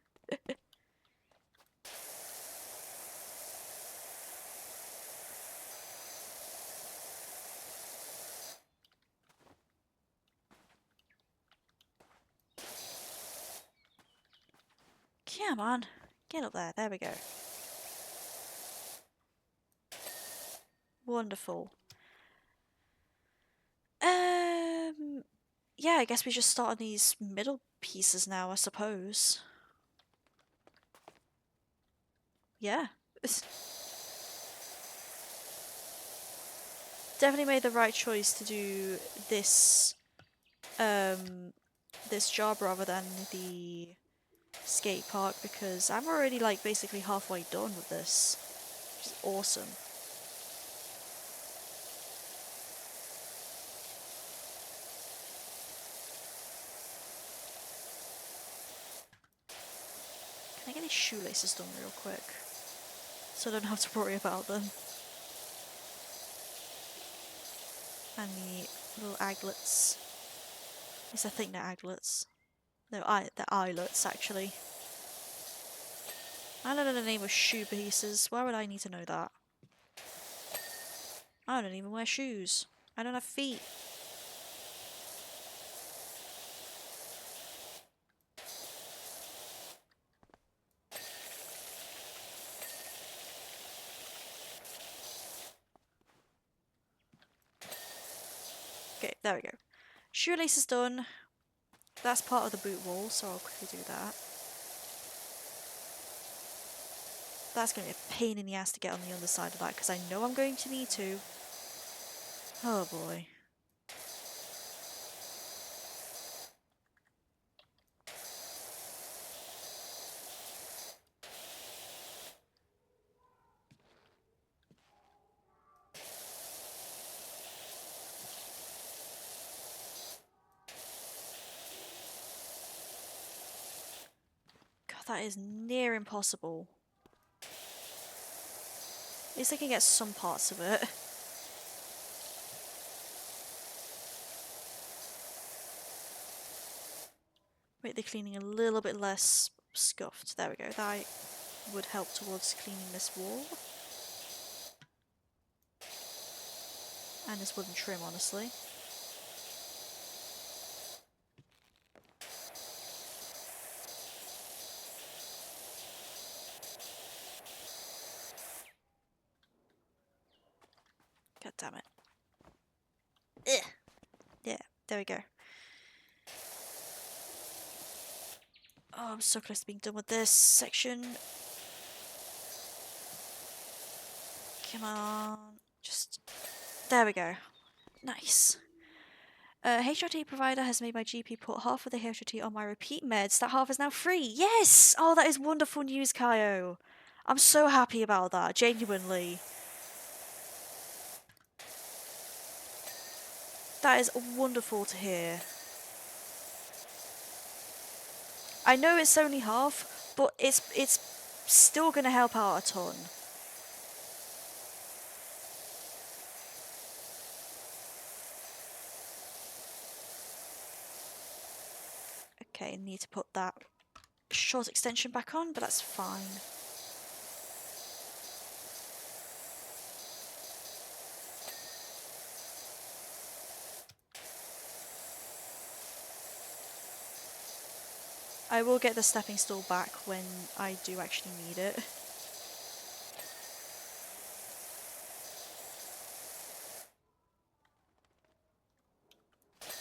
Come on. Get up there. There we go. Wonderful. Yeah, I guess we just start on these middle pieces now, I suppose. Yeah. Definitely made the right choice to do this, this job rather than the skate park, because I'm already like basically halfway done with this, which is awesome. Can I get these shoelaces done real quick? So I don't have to worry about them. And the little aglets. At least I think they're aglets. No, they're eyelets actually. I don't know the name of shoe pieces. Why would I need to know that? I don't even wear shoes. I don't have feet. Okay, there we go. Shoelace is done. That's part of the boot wall, so I'll quickly do that. That's going to be a pain in the ass to get on the underside of that, because I know I'm going to need to. Oh boy. God, that is near impossible. At least I can get some parts of it. Make the cleaning a little bit less scuffed. There we go. That would help towards cleaning this wall. And this wooden trim, honestly. God damn it. Ugh. Yeah, there we go. Oh, I'm so close to being done with this section. Come on. Just... There we go. Nice. HRT provider has made my GP put half of the HRT on my repeat meds. That half is now free. Yes! Oh, that is wonderful news, Kaio. I'm so happy about that, genuinely. That is wonderful to hear. I know it's only half, but it's still going to help out a ton. Okay, need to put that short extension back on, but that's fine. I will get the stepping stool back when I do actually need it.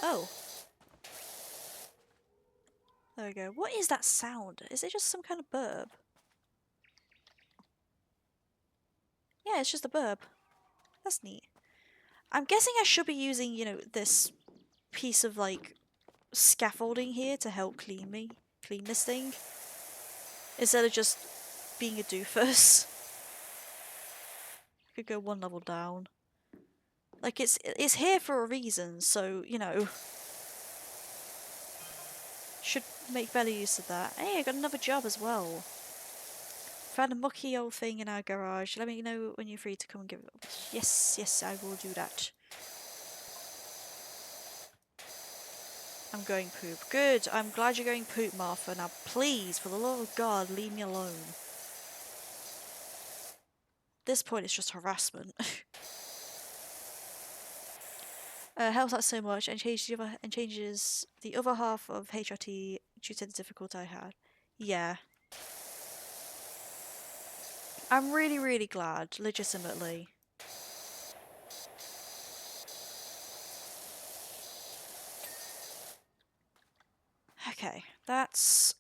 Oh. There we go. What is that sound? Is it just some kind of burp? Yeah, it's just a burp. That's neat. I'm guessing I should be using, you know, this piece of, like, scaffolding here to help clean this thing. Instead of just being a doofus. Could go one level down. Like, it's here for a reason, so, you know... Should make better use of that. Hey, I got another job as well. Found a mucky old thing in our garage. Let me know when you're free to come and give it up. Yes, yes, I will do that. I'm going poop. Good, I'm glad you're going poop, Martha. Now please, for the love of God, leave me alone. At this point, it's just harassment. Helps out so much and changes the other half of HRT due to the difficulty I had. Yeah. I'm really, really glad, legitimately. Okay, that's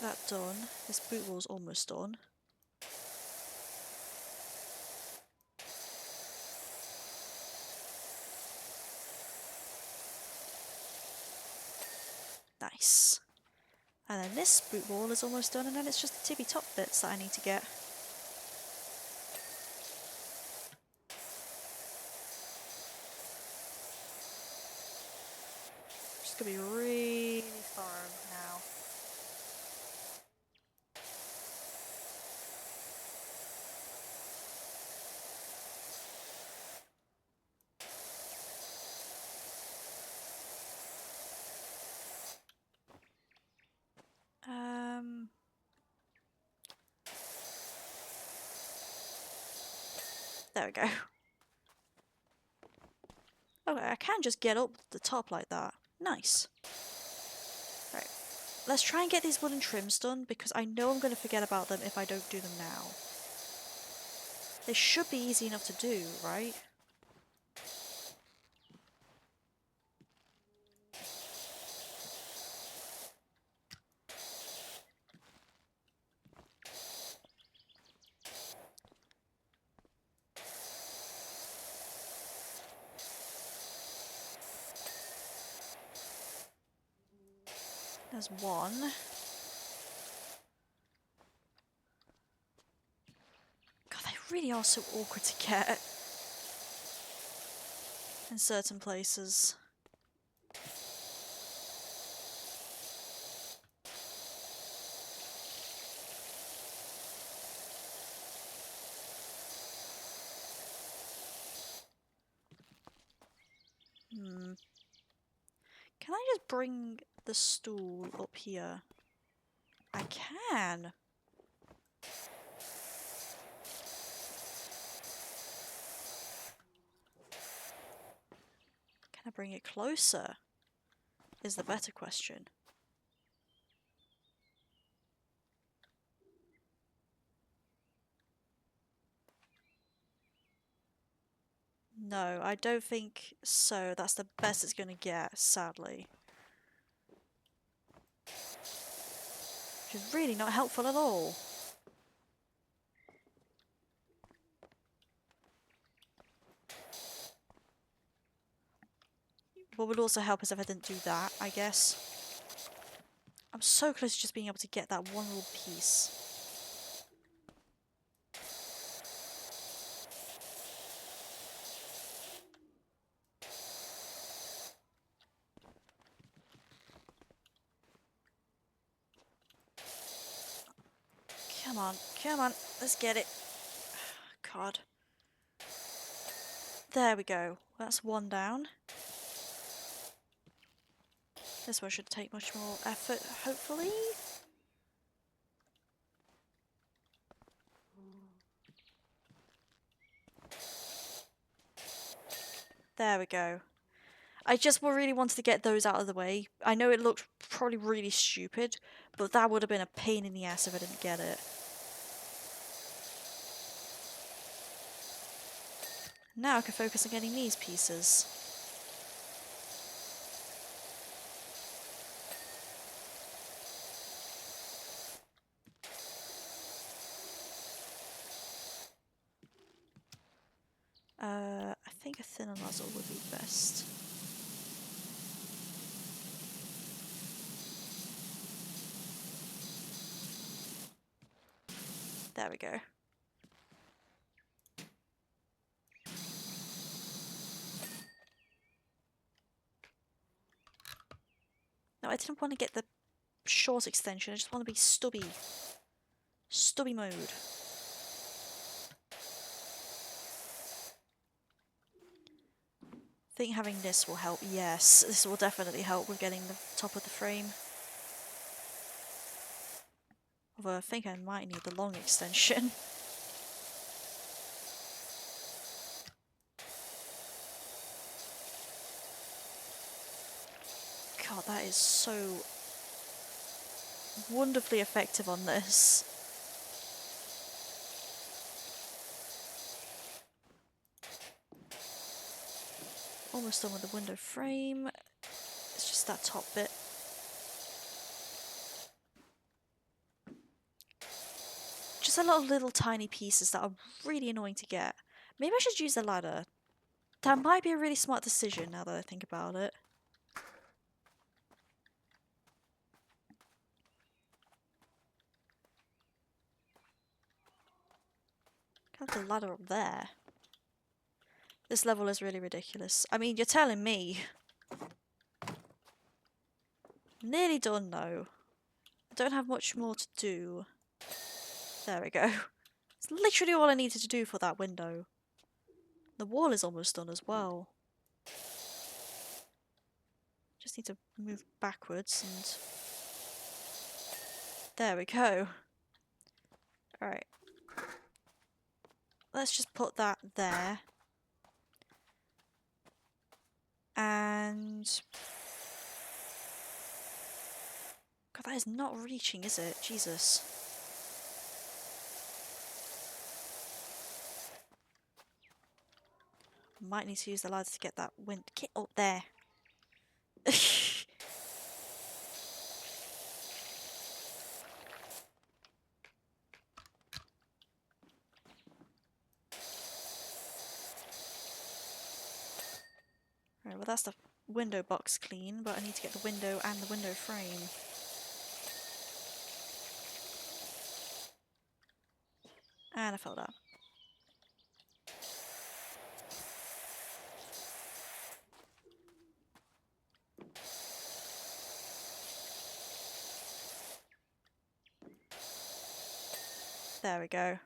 that done. This boot wall's almost done. Nice. And then this boot wall is almost done, and then it's just the tippy top bits that I need to get. Just gonna be really thorough now. There we go. Okay, I can just get up the top like that. Nice. Right, let's try and get these wooden trims done, because I know I'm going to forget about them if I don't do them now. They should be easy enough to do, right? There's one. God, they really are so awkward to get in certain places. Can I just bring the stool up here? I can. Can I bring it closer? Is the better question. No, I don't think so. That's the best it's going to get, sadly. Which is really not helpful at all. What would also help is if I didn't do that, I guess. I'm so close to just being able to get that one little piece. Come on, let's get it. God. There we go. That's one down. This one should take much more effort, hopefully. There we go. I just really wanted to get those out of the way. I know it looked probably really stupid, but that would have been a pain in the ass if I didn't get it. Now I can focus on getting these pieces. I think a thinner nozzle would be best. There we go. No, I didn't want to get the short extension, I just want to be stubby. Stubby mode. I think having this will help. Yes, this will definitely help with getting the top of the frame. Although I think I might need the long extension. God, that is so wonderfully effective on this. Almost done with the window frame. It's just that top bit. Just a lot of little tiny pieces that are really annoying to get. Maybe I should use a ladder. That might be a really smart decision now that I think about it. Got the ladder up there. This level is really ridiculous. I mean, you're telling me. Nearly done though. I don't have much more to do. There we go. It's literally all I needed to do for that window. The wall is almost done as well. Just need to move backwards and... There we go. Alright. Let's just put that there. And... God, that is not reaching, is it? Jesus. Might need to use the ladder to get that wind... Get up there! Right, well that's the window box clean, but I need to get the window and the window frame. And I fell down. There we go.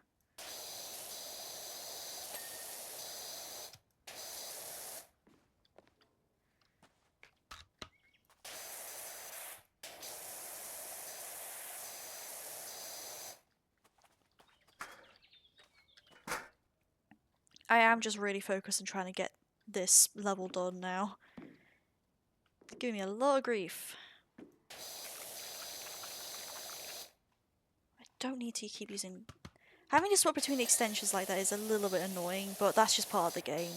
I am just really focused on trying to get this level done now. It's giving me a lot of grief. I don't need to keep using... Having to swap between extensions like that is a little bit annoying, but that's just part of the game.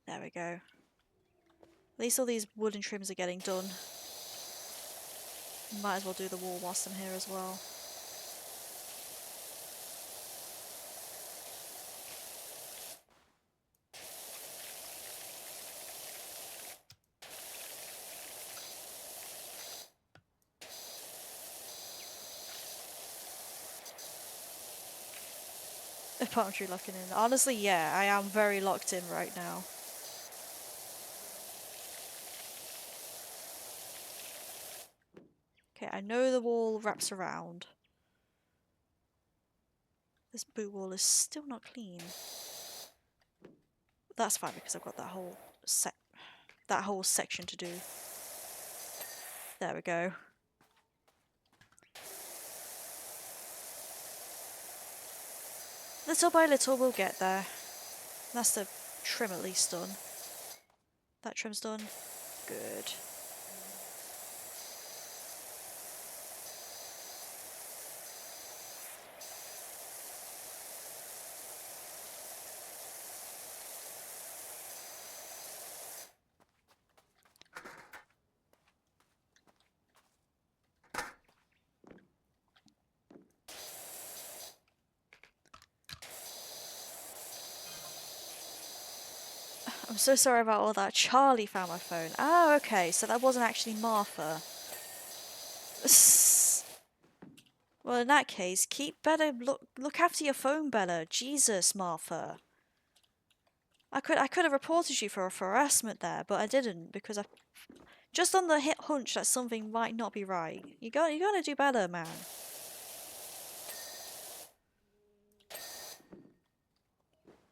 There we go. At least all these wooden trims are getting done. Might as well do the wall whilst I'm here as well. The palm tree locking in. Honestly, yeah, I am very locked in right now. Okay, I know the wall wraps around. This boot wall is still not clean. That's fine because I've got that whole section to do. There we go. Little by little we'll get there. That's the trim at least done. That trim's done. Good. I'm so sorry about all that. Charlie found my phone. Oh, okay, so that wasn't actually Martha. Well, in that case, look after your phone, Bella. Jesus, Martha. I could have reported you for harassment there, but I didn't because I just on the hunch that something might not be right. You gotta do better, man.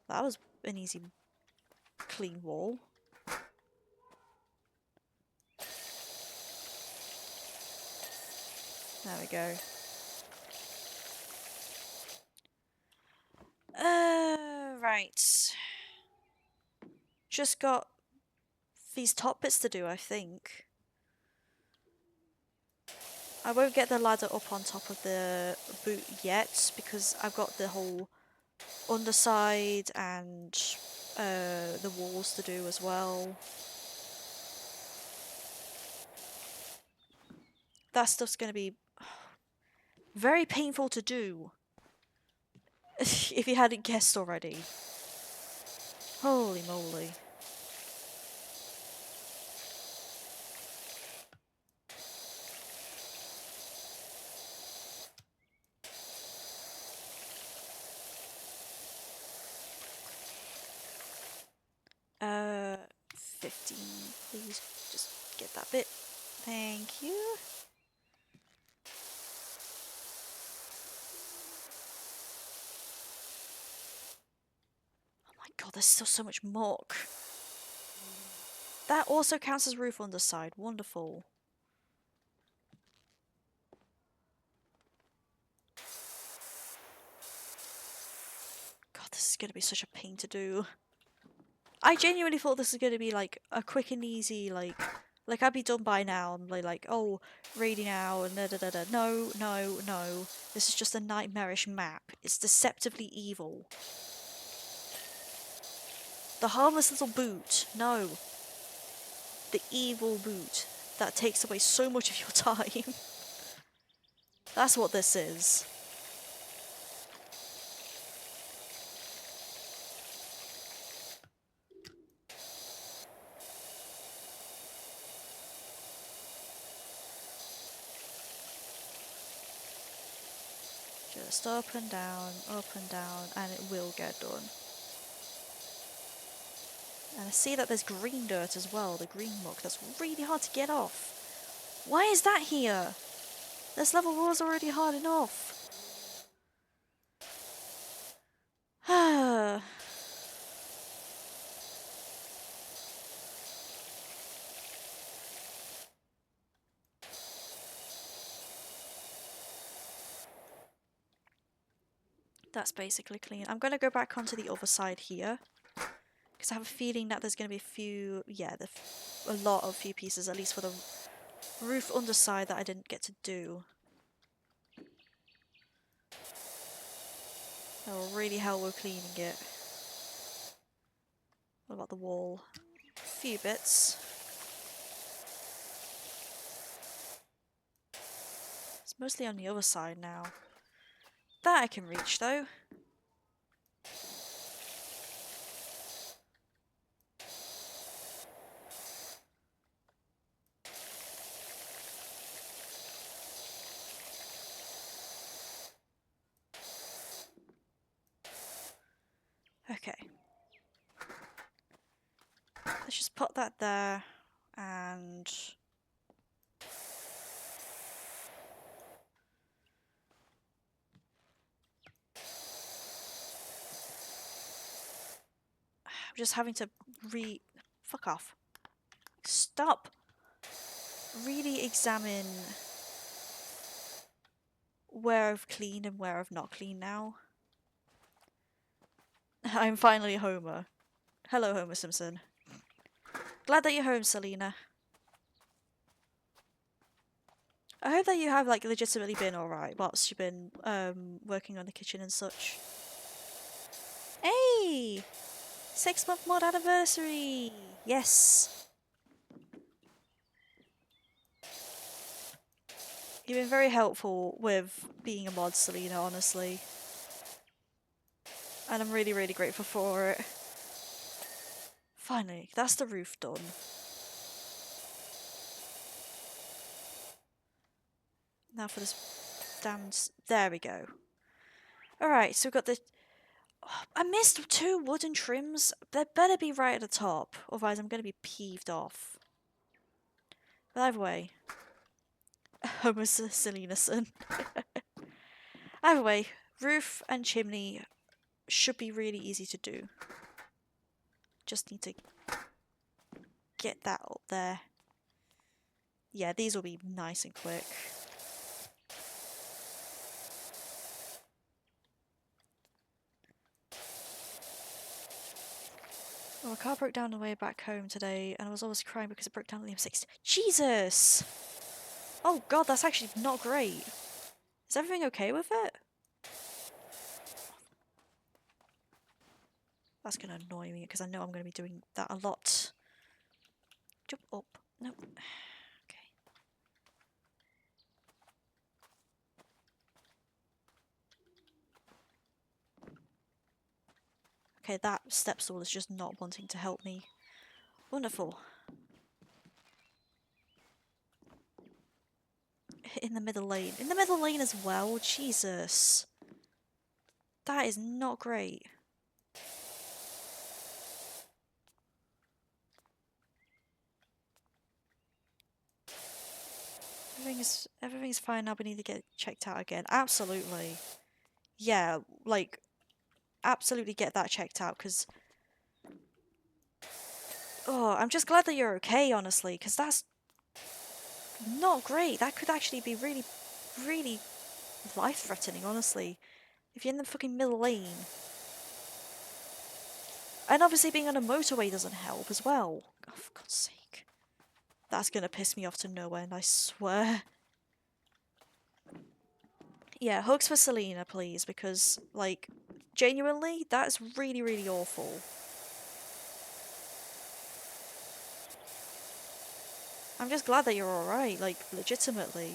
That was an easy, clean wall. There we go. Right. Just got these top bits to do, I think. I won't get the ladder up on top of the boot yet because I've got the whole underside and the walls to do as well. That stuff's going to be very painful to do. If you hadn't guessed already. Holy moly. Uh, 15, please. Just get that bit. Thank you. Oh my god, there's still so much muck. That also counts as roof underside. Wonderful. God, this is going to be such a pain to do. I genuinely thought this was going to be like a quick and easy, like I'd be done by now and like, oh, ready now and da da da da. No, no, no. This is just a nightmarish map. It's deceptively evil. The harmless little boot. No. The evil boot that takes away so much of your time. That's what this is. Just up and down, and it will get done. And I see that there's green dirt as well, the green muck. That's really hard to get off. Why is that here? This level was already hard enough. That's basically clean. I'm going to go back onto the other side here. Because I have a feeling that there's going to be a few, yeah, a lot of few pieces, at least for the roof underside that I didn't get to do. That will really help with cleaning it. What about the wall? A few bits. It's mostly on the other side now. That I can reach though. Okay. Let's just put that there and I'm just having to fuck off. Stop! Really examine where I've cleaned and where I've not cleaned now. I'm finally Homer. Hello, Homer Simpson. Glad that you're home, Selena. I hope that you have like legitimately been alright whilst you've been working on the kitchen and such. Hey! 6-month mod anniversary! Yes! You've been very helpful with being a mod, Selena, honestly. And I'm really, really grateful for it. Finally, that's the roof done. Now for this there we go. Alright, so we've got the... Oh, I missed 2 wooden trims. They better be right at the top, otherwise I'm going to be peeved off. But either way... Homer Selenason. Either way, roof and chimney should be really easy to do. Just need to get that up there. Yeah, these will be nice and quick. Oh, my car broke down on the way back home today, and I was always crying because it broke down on the M60. Jesus! Oh god, that's actually not great. Is everything okay with it? That's going to annoy me because I know I'm going to be doing that a lot. Jump up. Nope. Okay. Okay, that step stool is just not wanting to help me. Wonderful. In the middle lane. In the middle lane as well? Jesus. That is not great. Everything's fine now, we need to get checked out again. Absolutely. Yeah, like, absolutely get that checked out, because... Oh, I'm just glad that you're okay, honestly, because that's not great. That could actually be really, really life-threatening, honestly. If you're in the fucking middle lane. And obviously being on a motorway doesn't help as well. Oh, for God's sake. That's gonna piss me off to no end, I swear. Yeah, hugs for Selena, please, because, like, genuinely, that's really, really awful. I'm just glad that you're alright, like, legitimately.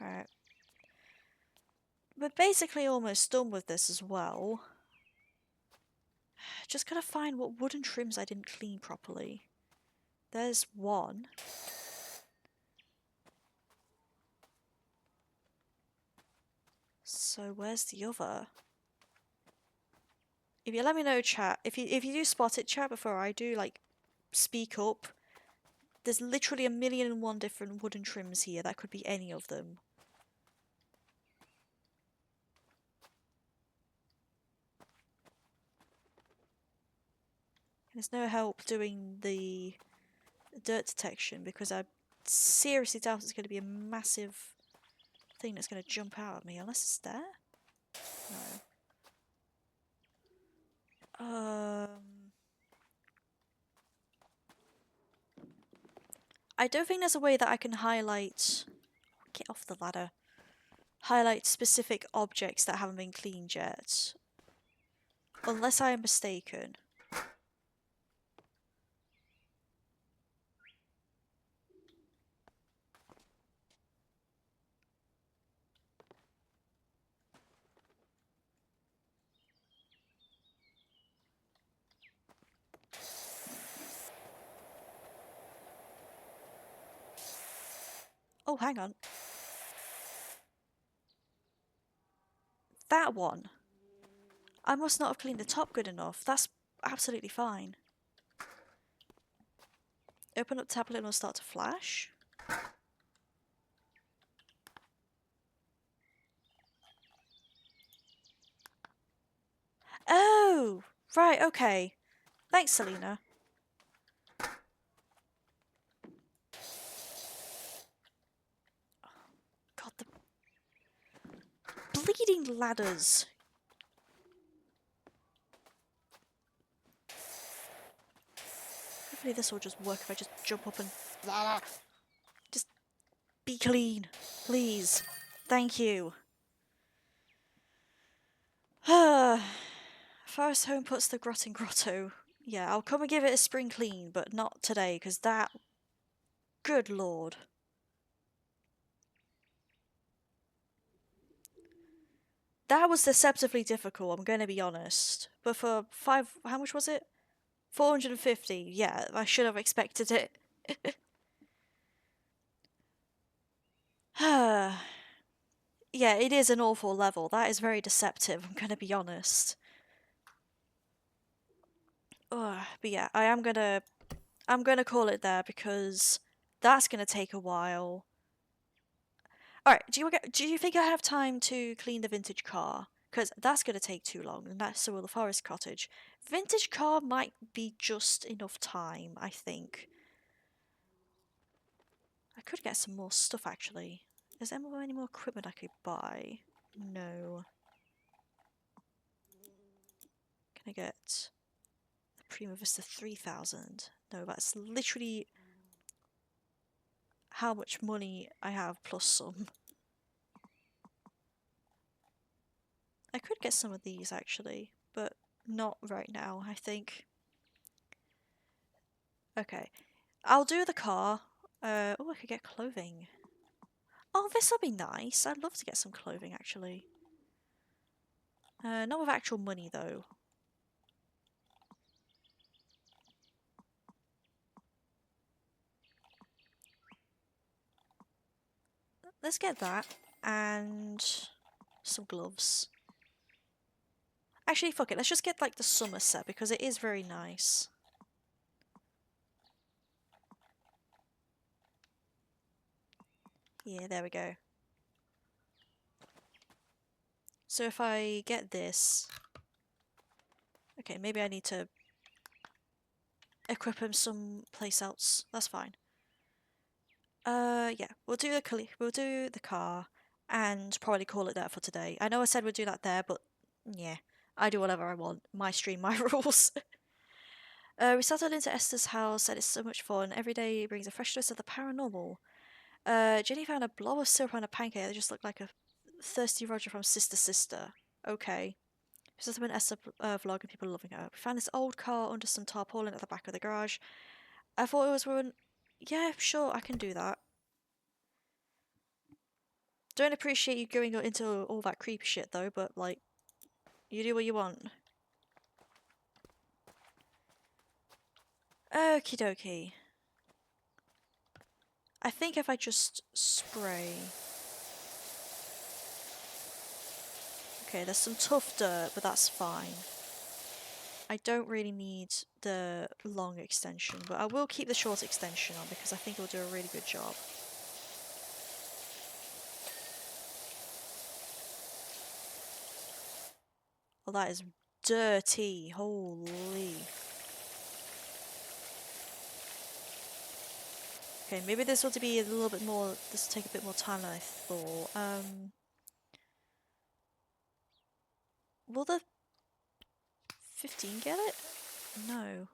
Alright. We're basically almost done with this as well. Just gotta find what wooden trims I didn't clean properly. There's one. So where's the other? If you let me know, chat, if you do spot it, chat, before I do, like, speak up. There's literally 1,000,001 different wooden trims here. That could be any of them. There's no help doing the dirt detection because I seriously doubt it's going to be a massive thing that's going to jump out at me, unless it's there? No. I don't think there's a way that I can highlight... Get off the ladder. Highlight specific objects that haven't been cleaned yet. Unless I am mistaken. Oh, hang on. That one. I must not have cleaned the top good enough. That's absolutely fine. Open up tablet and it'll start to flash. Oh! Right, okay. Thanks, Selena. God, the bleeding ladders. Hopefully this will just work if I just jump up and... Just be clean. Please. Thank you. Forest Home puts the grot in grotto. Yeah, I'll come and give it a spring clean, but not today, because that... Good lord. That was deceptively difficult, I'm going to be honest. But for how much was it? 450, yeah, I should have expected it. Yeah, it is an awful level. That is very deceptive, I'm going to be honest. But yeah, I'm gonna call it there because that's gonna take a while. Alright, do you think I have time to clean the vintage car? Because that's gonna take too long, and that's so will the forest cottage. Vintage car might be just enough time, I think. I could get some more stuff actually. Is there any more equipment I could buy? No. Can I get the Prima Vista 3000? No, that's literally how much money I have plus some. I could get some of these actually, but not right now, I think. Okay, I'll do the car. Oh, I could get clothing. Oh, this'll be nice. I'd love to get some clothing actually. Not with actual money though. Let's get that and some gloves. Actually, fuck it. Let's just get like the summer set because it is very nice. Yeah, there we go. So if I get this... Okay, maybe I need to equip him someplace else. That's fine. Yeah, we'll do the car and probably call it that for today. I know I said we'd do that there, but yeah, I do whatever I want. My stream, my rules. We settled into Esther's house and it's so much fun. Every day brings a fresh twist of the paranormal. Jenny found a blob of syrup on a pancake that just looked like a thirsty Roger from Sister Sister. Okay. It's just been Esther vlog and people are loving it. We found this old car under some tarpaulin at the back of the garage. I thought it was one. Yeah, sure, I can do that. Don't appreciate you going into all that creepy shit though, but like, you do what you want. Okie dokie. I think if I just spray... Okay, there's some tough dirt, but that's fine. I don't really need the long extension, but I will keep the short extension on because I think it'll do a really good job. Oh, that is dirty. Holy. Okay, maybe this will be a little bit more... This will take a bit more time than I thought. Will the 15 get it? No.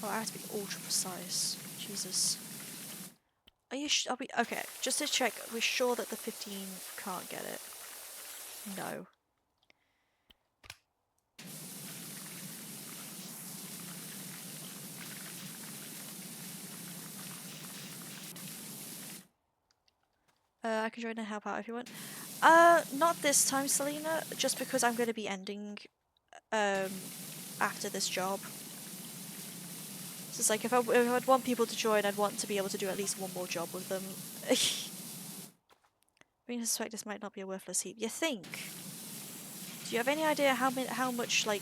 Oh, I have to be ultra precise. Jesus. Are you are we... Okay, just to check, we're sure that the 15 can't get it? No. I can join and help out if you want. Not this time, Selena, just because I'm going to be ending after this job. So it's like, if I'd want people to join, I'd want to be able to do at least one more job with them. I suspect this might not be a worthless heap. You think? Do you have any idea how much, like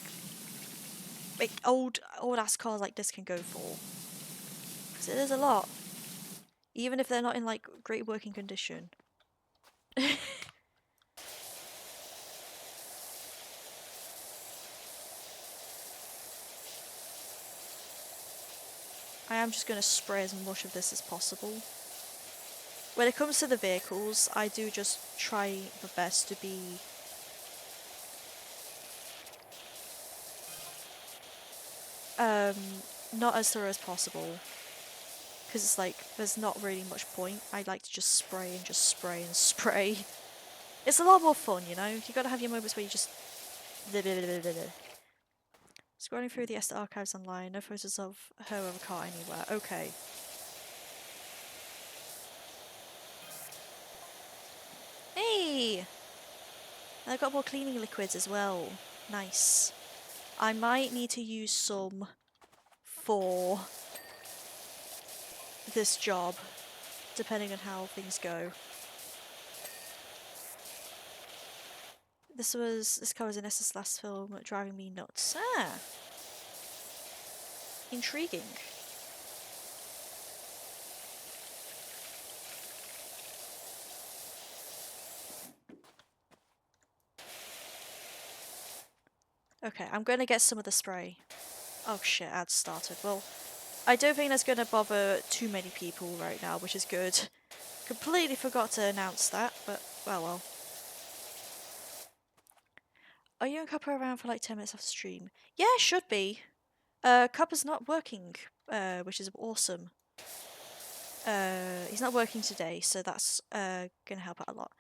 old ass cars like this can go for? Because it is a lot. Even if they're not in, like, great working condition. I am just going to spray as much of this as possible. When it comes to the vehicles, I do just try my best to be... not as thorough as possible. Because it's like, there's not really much point. I like to just spray and just spray and spray. It's a lot more fun, you know? You gotta have your moments where you just... Scrolling through the Esther archives online, no photos of her or a car anywhere. Okay. Hey! I got more cleaning liquids as well. Nice. I might need to use some for this job, depending on how things go. This car was in Esther's last film, driving me nuts. Ah! Intriguing. Okay, I'm gonna get some of the spray. Oh shit, ads started. Well, I don't think that's going to bother too many people right now, which is good. Completely forgot to announce that, but well. Are you and Copper around for like 10 minutes after stream? Yeah, should be. Copper's not working, which is awesome. He's not working today, so that's gonna help out a lot.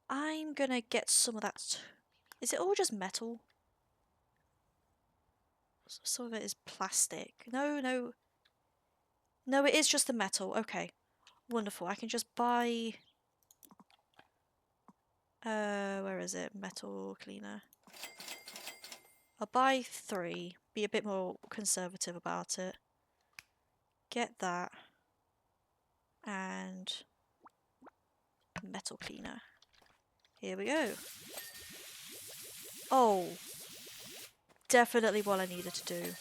I'm gonna get some of that. Is it all just metal? Some of it is plastic. No, it is just the metal. Okay, wonderful. I can just buy. Where is it? Metal cleaner. I'll buy 3. Be a bit more conservative about it. Get that. And metal cleaner. Here we go. Oh, definitely what I needed to do.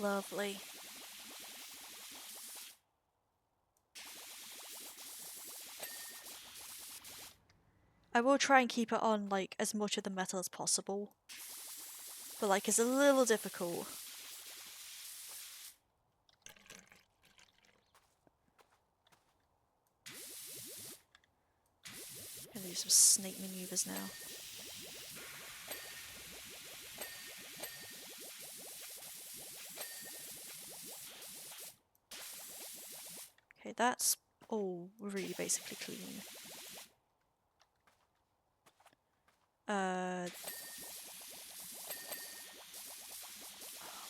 Lovely. I will try and keep it on like as much of the metal as possible. But like it's a little difficult. I'm gonna do some snake maneuvers now. Okay, that's all really basically clean.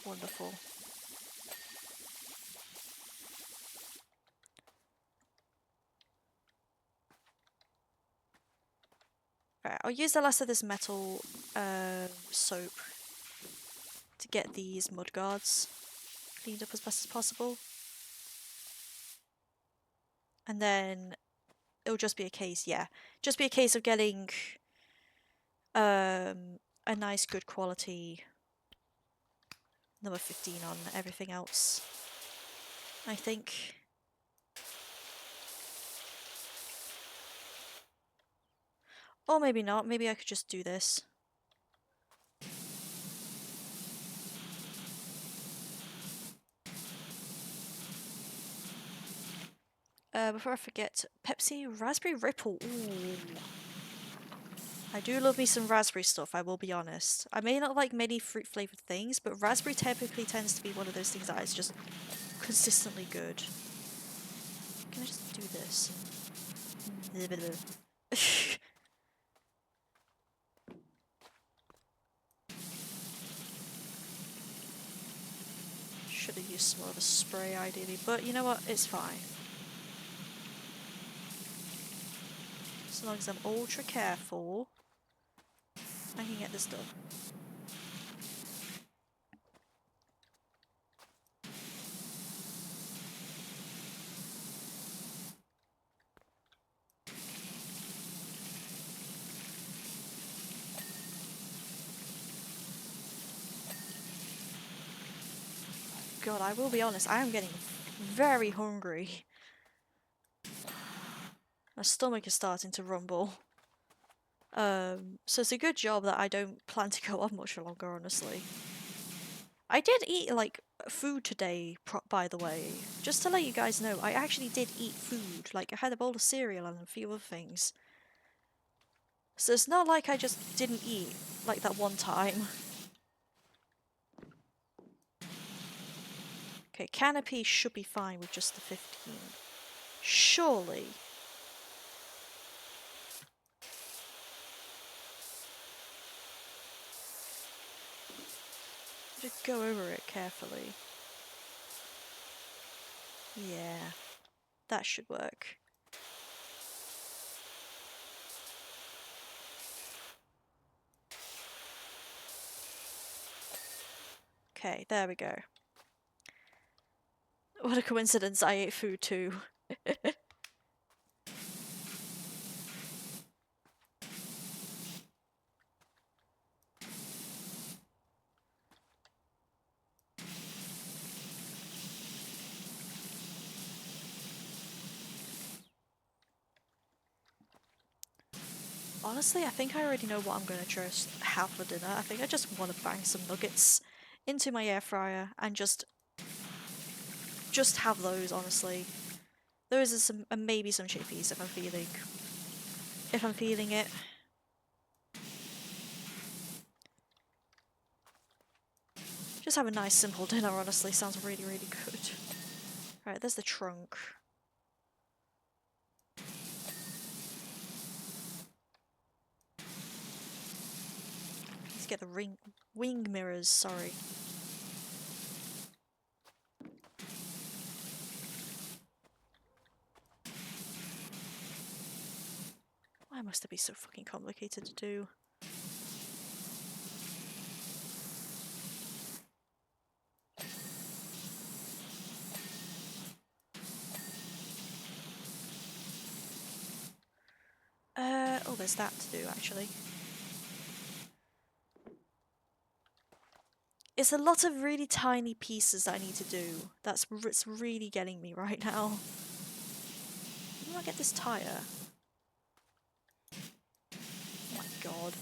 Wonderful. Alright, I'll use the last of this metal soap to get these mud guards cleaned up as best as possible. And then it'll just be a case, just be a case of getting a nice good quality number 15 on everything else, I think. Or maybe not, maybe I could just do this. Before I forget, Pepsi Raspberry Ripple. Ooh. I do love me some raspberry stuff, I will be honest. I may not like many fruit flavoured things, but raspberry typically tends to be one of those things that is just consistently good. Can I just do this? Should have used some more of a spray ideally, but you know what? It's fine. As long as I'm ultra careful, I can get this done. God, I will be honest, I am getting very hungry. My stomach is starting to rumble. So it's a good job that I don't plan to go on much longer, honestly. I did eat, like, food today, by the way. Just to let you guys know, I actually did eat food. Like, I had a bowl of cereal and a few other things. So it's not like I just didn't eat, like that one time. Okay, Canopy should be fine with just the 15. Surely. Just go over it carefully. Yeah, that should work. Okay, there we go. What a coincidence, I ate food too. Honestly, I think I already know what I'm going to just have for dinner. I think I just want to bang some nuggets into my air fryer and just have those, honestly. Those are some, and maybe some chippies if I'm feeling it. Just have a nice simple dinner, honestly, sounds really, really good. Right, there's the trunk. Let's get the wing mirrors, sorry. Why must it be so fucking complicated to do? Oh, there's that to do, actually. It's a lot of really tiny pieces that I need to do. It's really getting me right now. How do I get this tyre? Oh my god.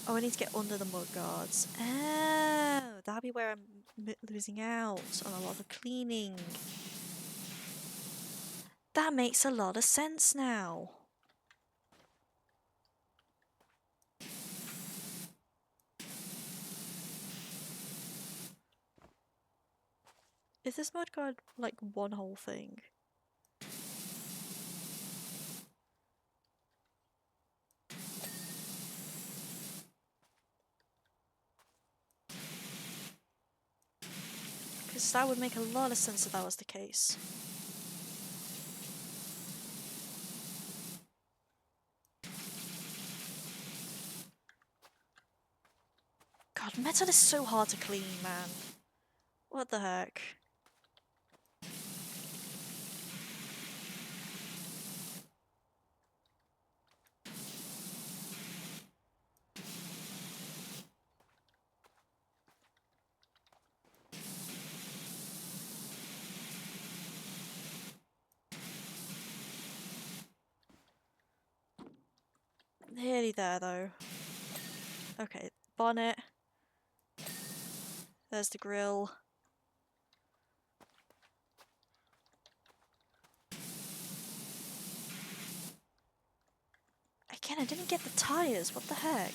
Oh, I need to get under the mud guards. Oh, that'll be where I'm losing out on a lot of cleaning. That makes a lot of sense now. Is this mud guard like one whole thing? Because that would make a lot of sense if that was the case. God, metal is so hard to clean, man. What the heck? Nearly there, though. Okay, bonnet. There's the grill. Again, I didn't get the tyres, what the heck?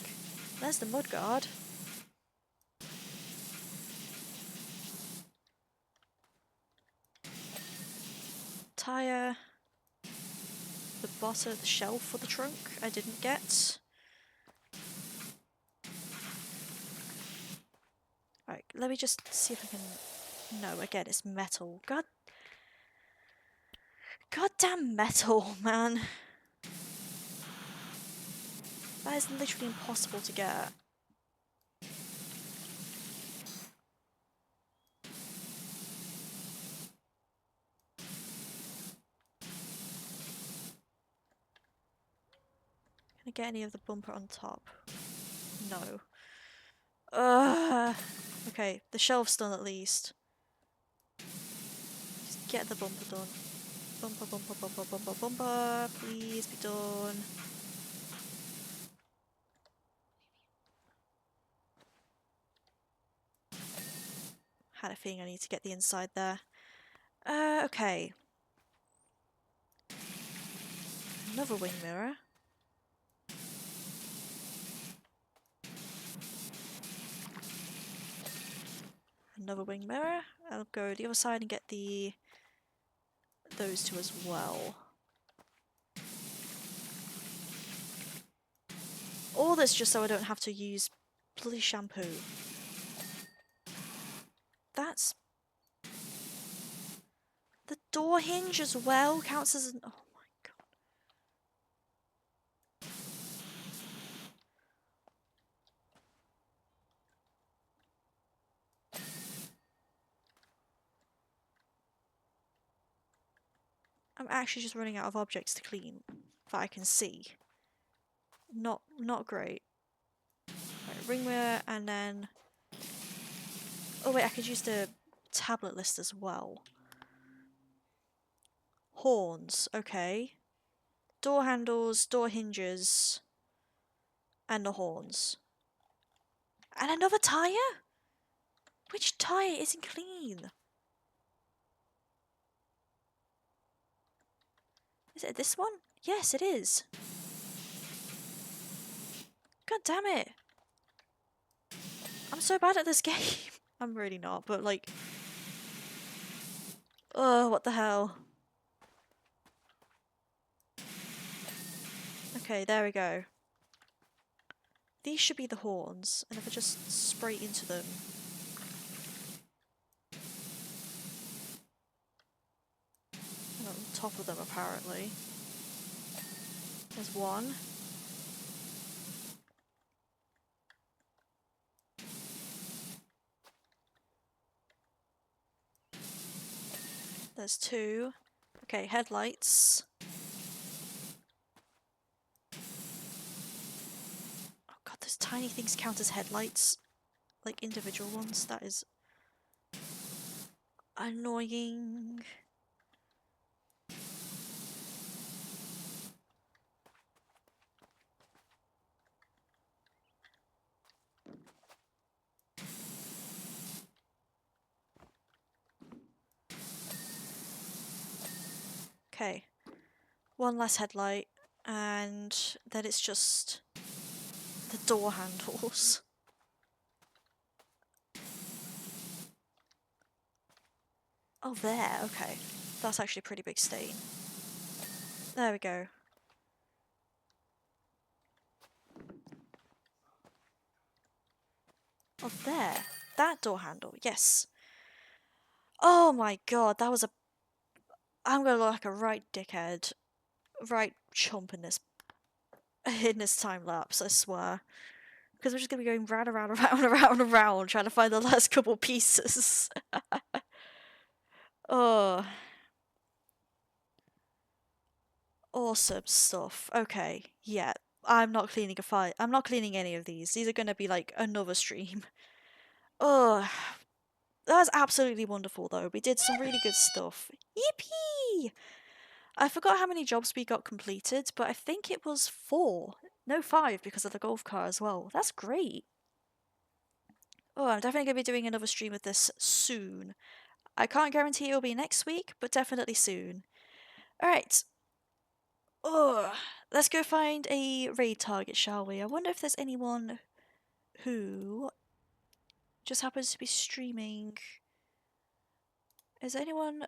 There's the mudguard. Tyre. The bottom, the shelf for the trunk, I didn't get. Right, let me just see if I can... No, again, it's metal. Goddamn metal, man. That is literally impossible to get. Can I get any of the bumper on top? No. Ugh. Okay, the shelf's done at least. Just get the bumper done. Bumper, bumper, bumper, bumper, bumper. Please be done. Had a feeling I need to get the inside there. Okay. Another wing mirror. Another wing mirror. I'll go the other side and get those two as well. All this just so I don't have to use bloody shampoo. That's... The door hinge as well counts as an... Oh my god. I'm actually just running out of objects to clean that I can see. Not great. Right, ring mirror and then... Oh wait, I could use the tablet list as well. Horns, okay. door handles, door hinges, and the horns. And another tyre? Which tyre isn't clean? Is it this one? Yes, it is. God damn it. I'm so bad at this game. I'm really not, but like... Oh, what the hell. Okay, there we go. These should be the horns, and if I just spray into them... And on top of them, apparently. There's one. There's two. Okay, headlights. Oh god, those tiny things count as headlights. Like individual ones. That is... annoying. Okay. One less headlight. And then it's just... the door handles. Oh, there, okay. That's actually a pretty big stain. There we go. Oh, there. That door handle, yes. Oh my god, that was a... I'm gonna look like a right dickhead. Right chump in this... in this time lapse, I swear. Because we're just gonna be going round and round and round and round and round trying to find the last couple pieces. Oh... awesome stuff. Okay, yeah. I'm not cleaning a file. I'm not cleaning any of these. These are gonna be like another stream. Oh, that was absolutely wonderful though. We did some really good stuff. Yippee! I forgot how many jobs we got completed, but I think it was 4. No, 5 because of the golf car as well. That's great. Oh, I'm definitely going to be doing another stream of this soon. I can't guarantee it'll be next week, but definitely soon. Alright. Oh, let's go find a raid target, shall we? I wonder if there's anyone who just happens to be streaming. Is there anyone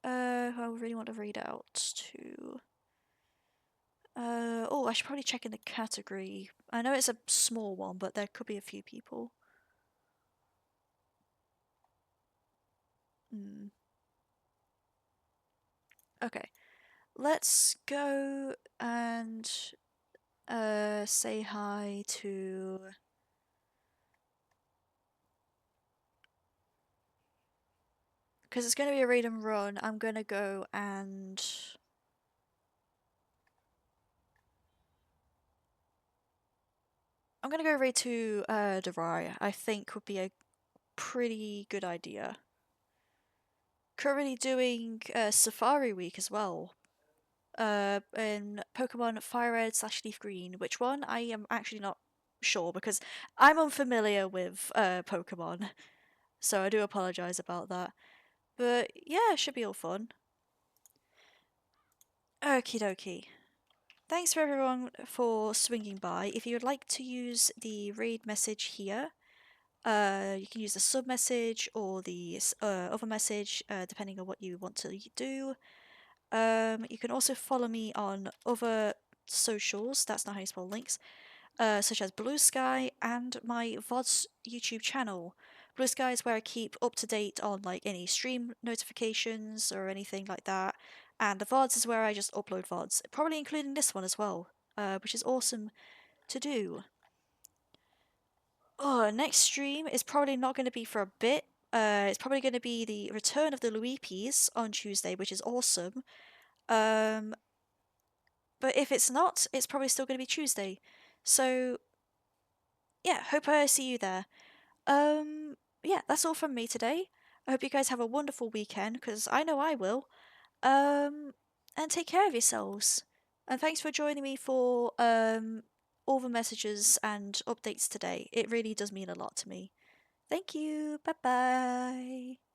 who I really want to read out to? Oh, I should probably check in the category. I know it's a small one, but there could be a few people. Hmm. Okay. Let's go and say hi to... because it's going to be a raid and run, I'm going to go and... I'm going to go raid to Derai. I think would be a pretty good idea. Currently doing Safari Week as well. In Pokemon Fire Red / Leaf Green. Which one? I am actually not sure because I'm unfamiliar with Pokemon. So I do apologise about that. But yeah, it should be all fun. Okie dokie. Thanks for everyone for swinging by. If you would like to use the raid message here, you can use the sub message or the other message, depending on what you want to do. You can also follow me on other socials, that's not how you spell links, such as Blue Sky and my VODs YouTube channel. Blue Sky is where I keep up to date on like any stream notifications or anything like that, and the VODs is where I just upload VODs, probably including this one as well, which is awesome to do. Oh, next stream is probably not going to be for a bit. It's probably going to be the return of the Luipi's on Tuesday, which is awesome. But if it's not, it's probably still going to be Tuesday. So, yeah, hope I see you there. Yeah, that's all from me today. I hope you guys have a wonderful weekend, because I know I will. And take care of yourselves. And thanks for joining me for all the messages and updates today. It really does mean a lot to me. Thank you. Bye bye.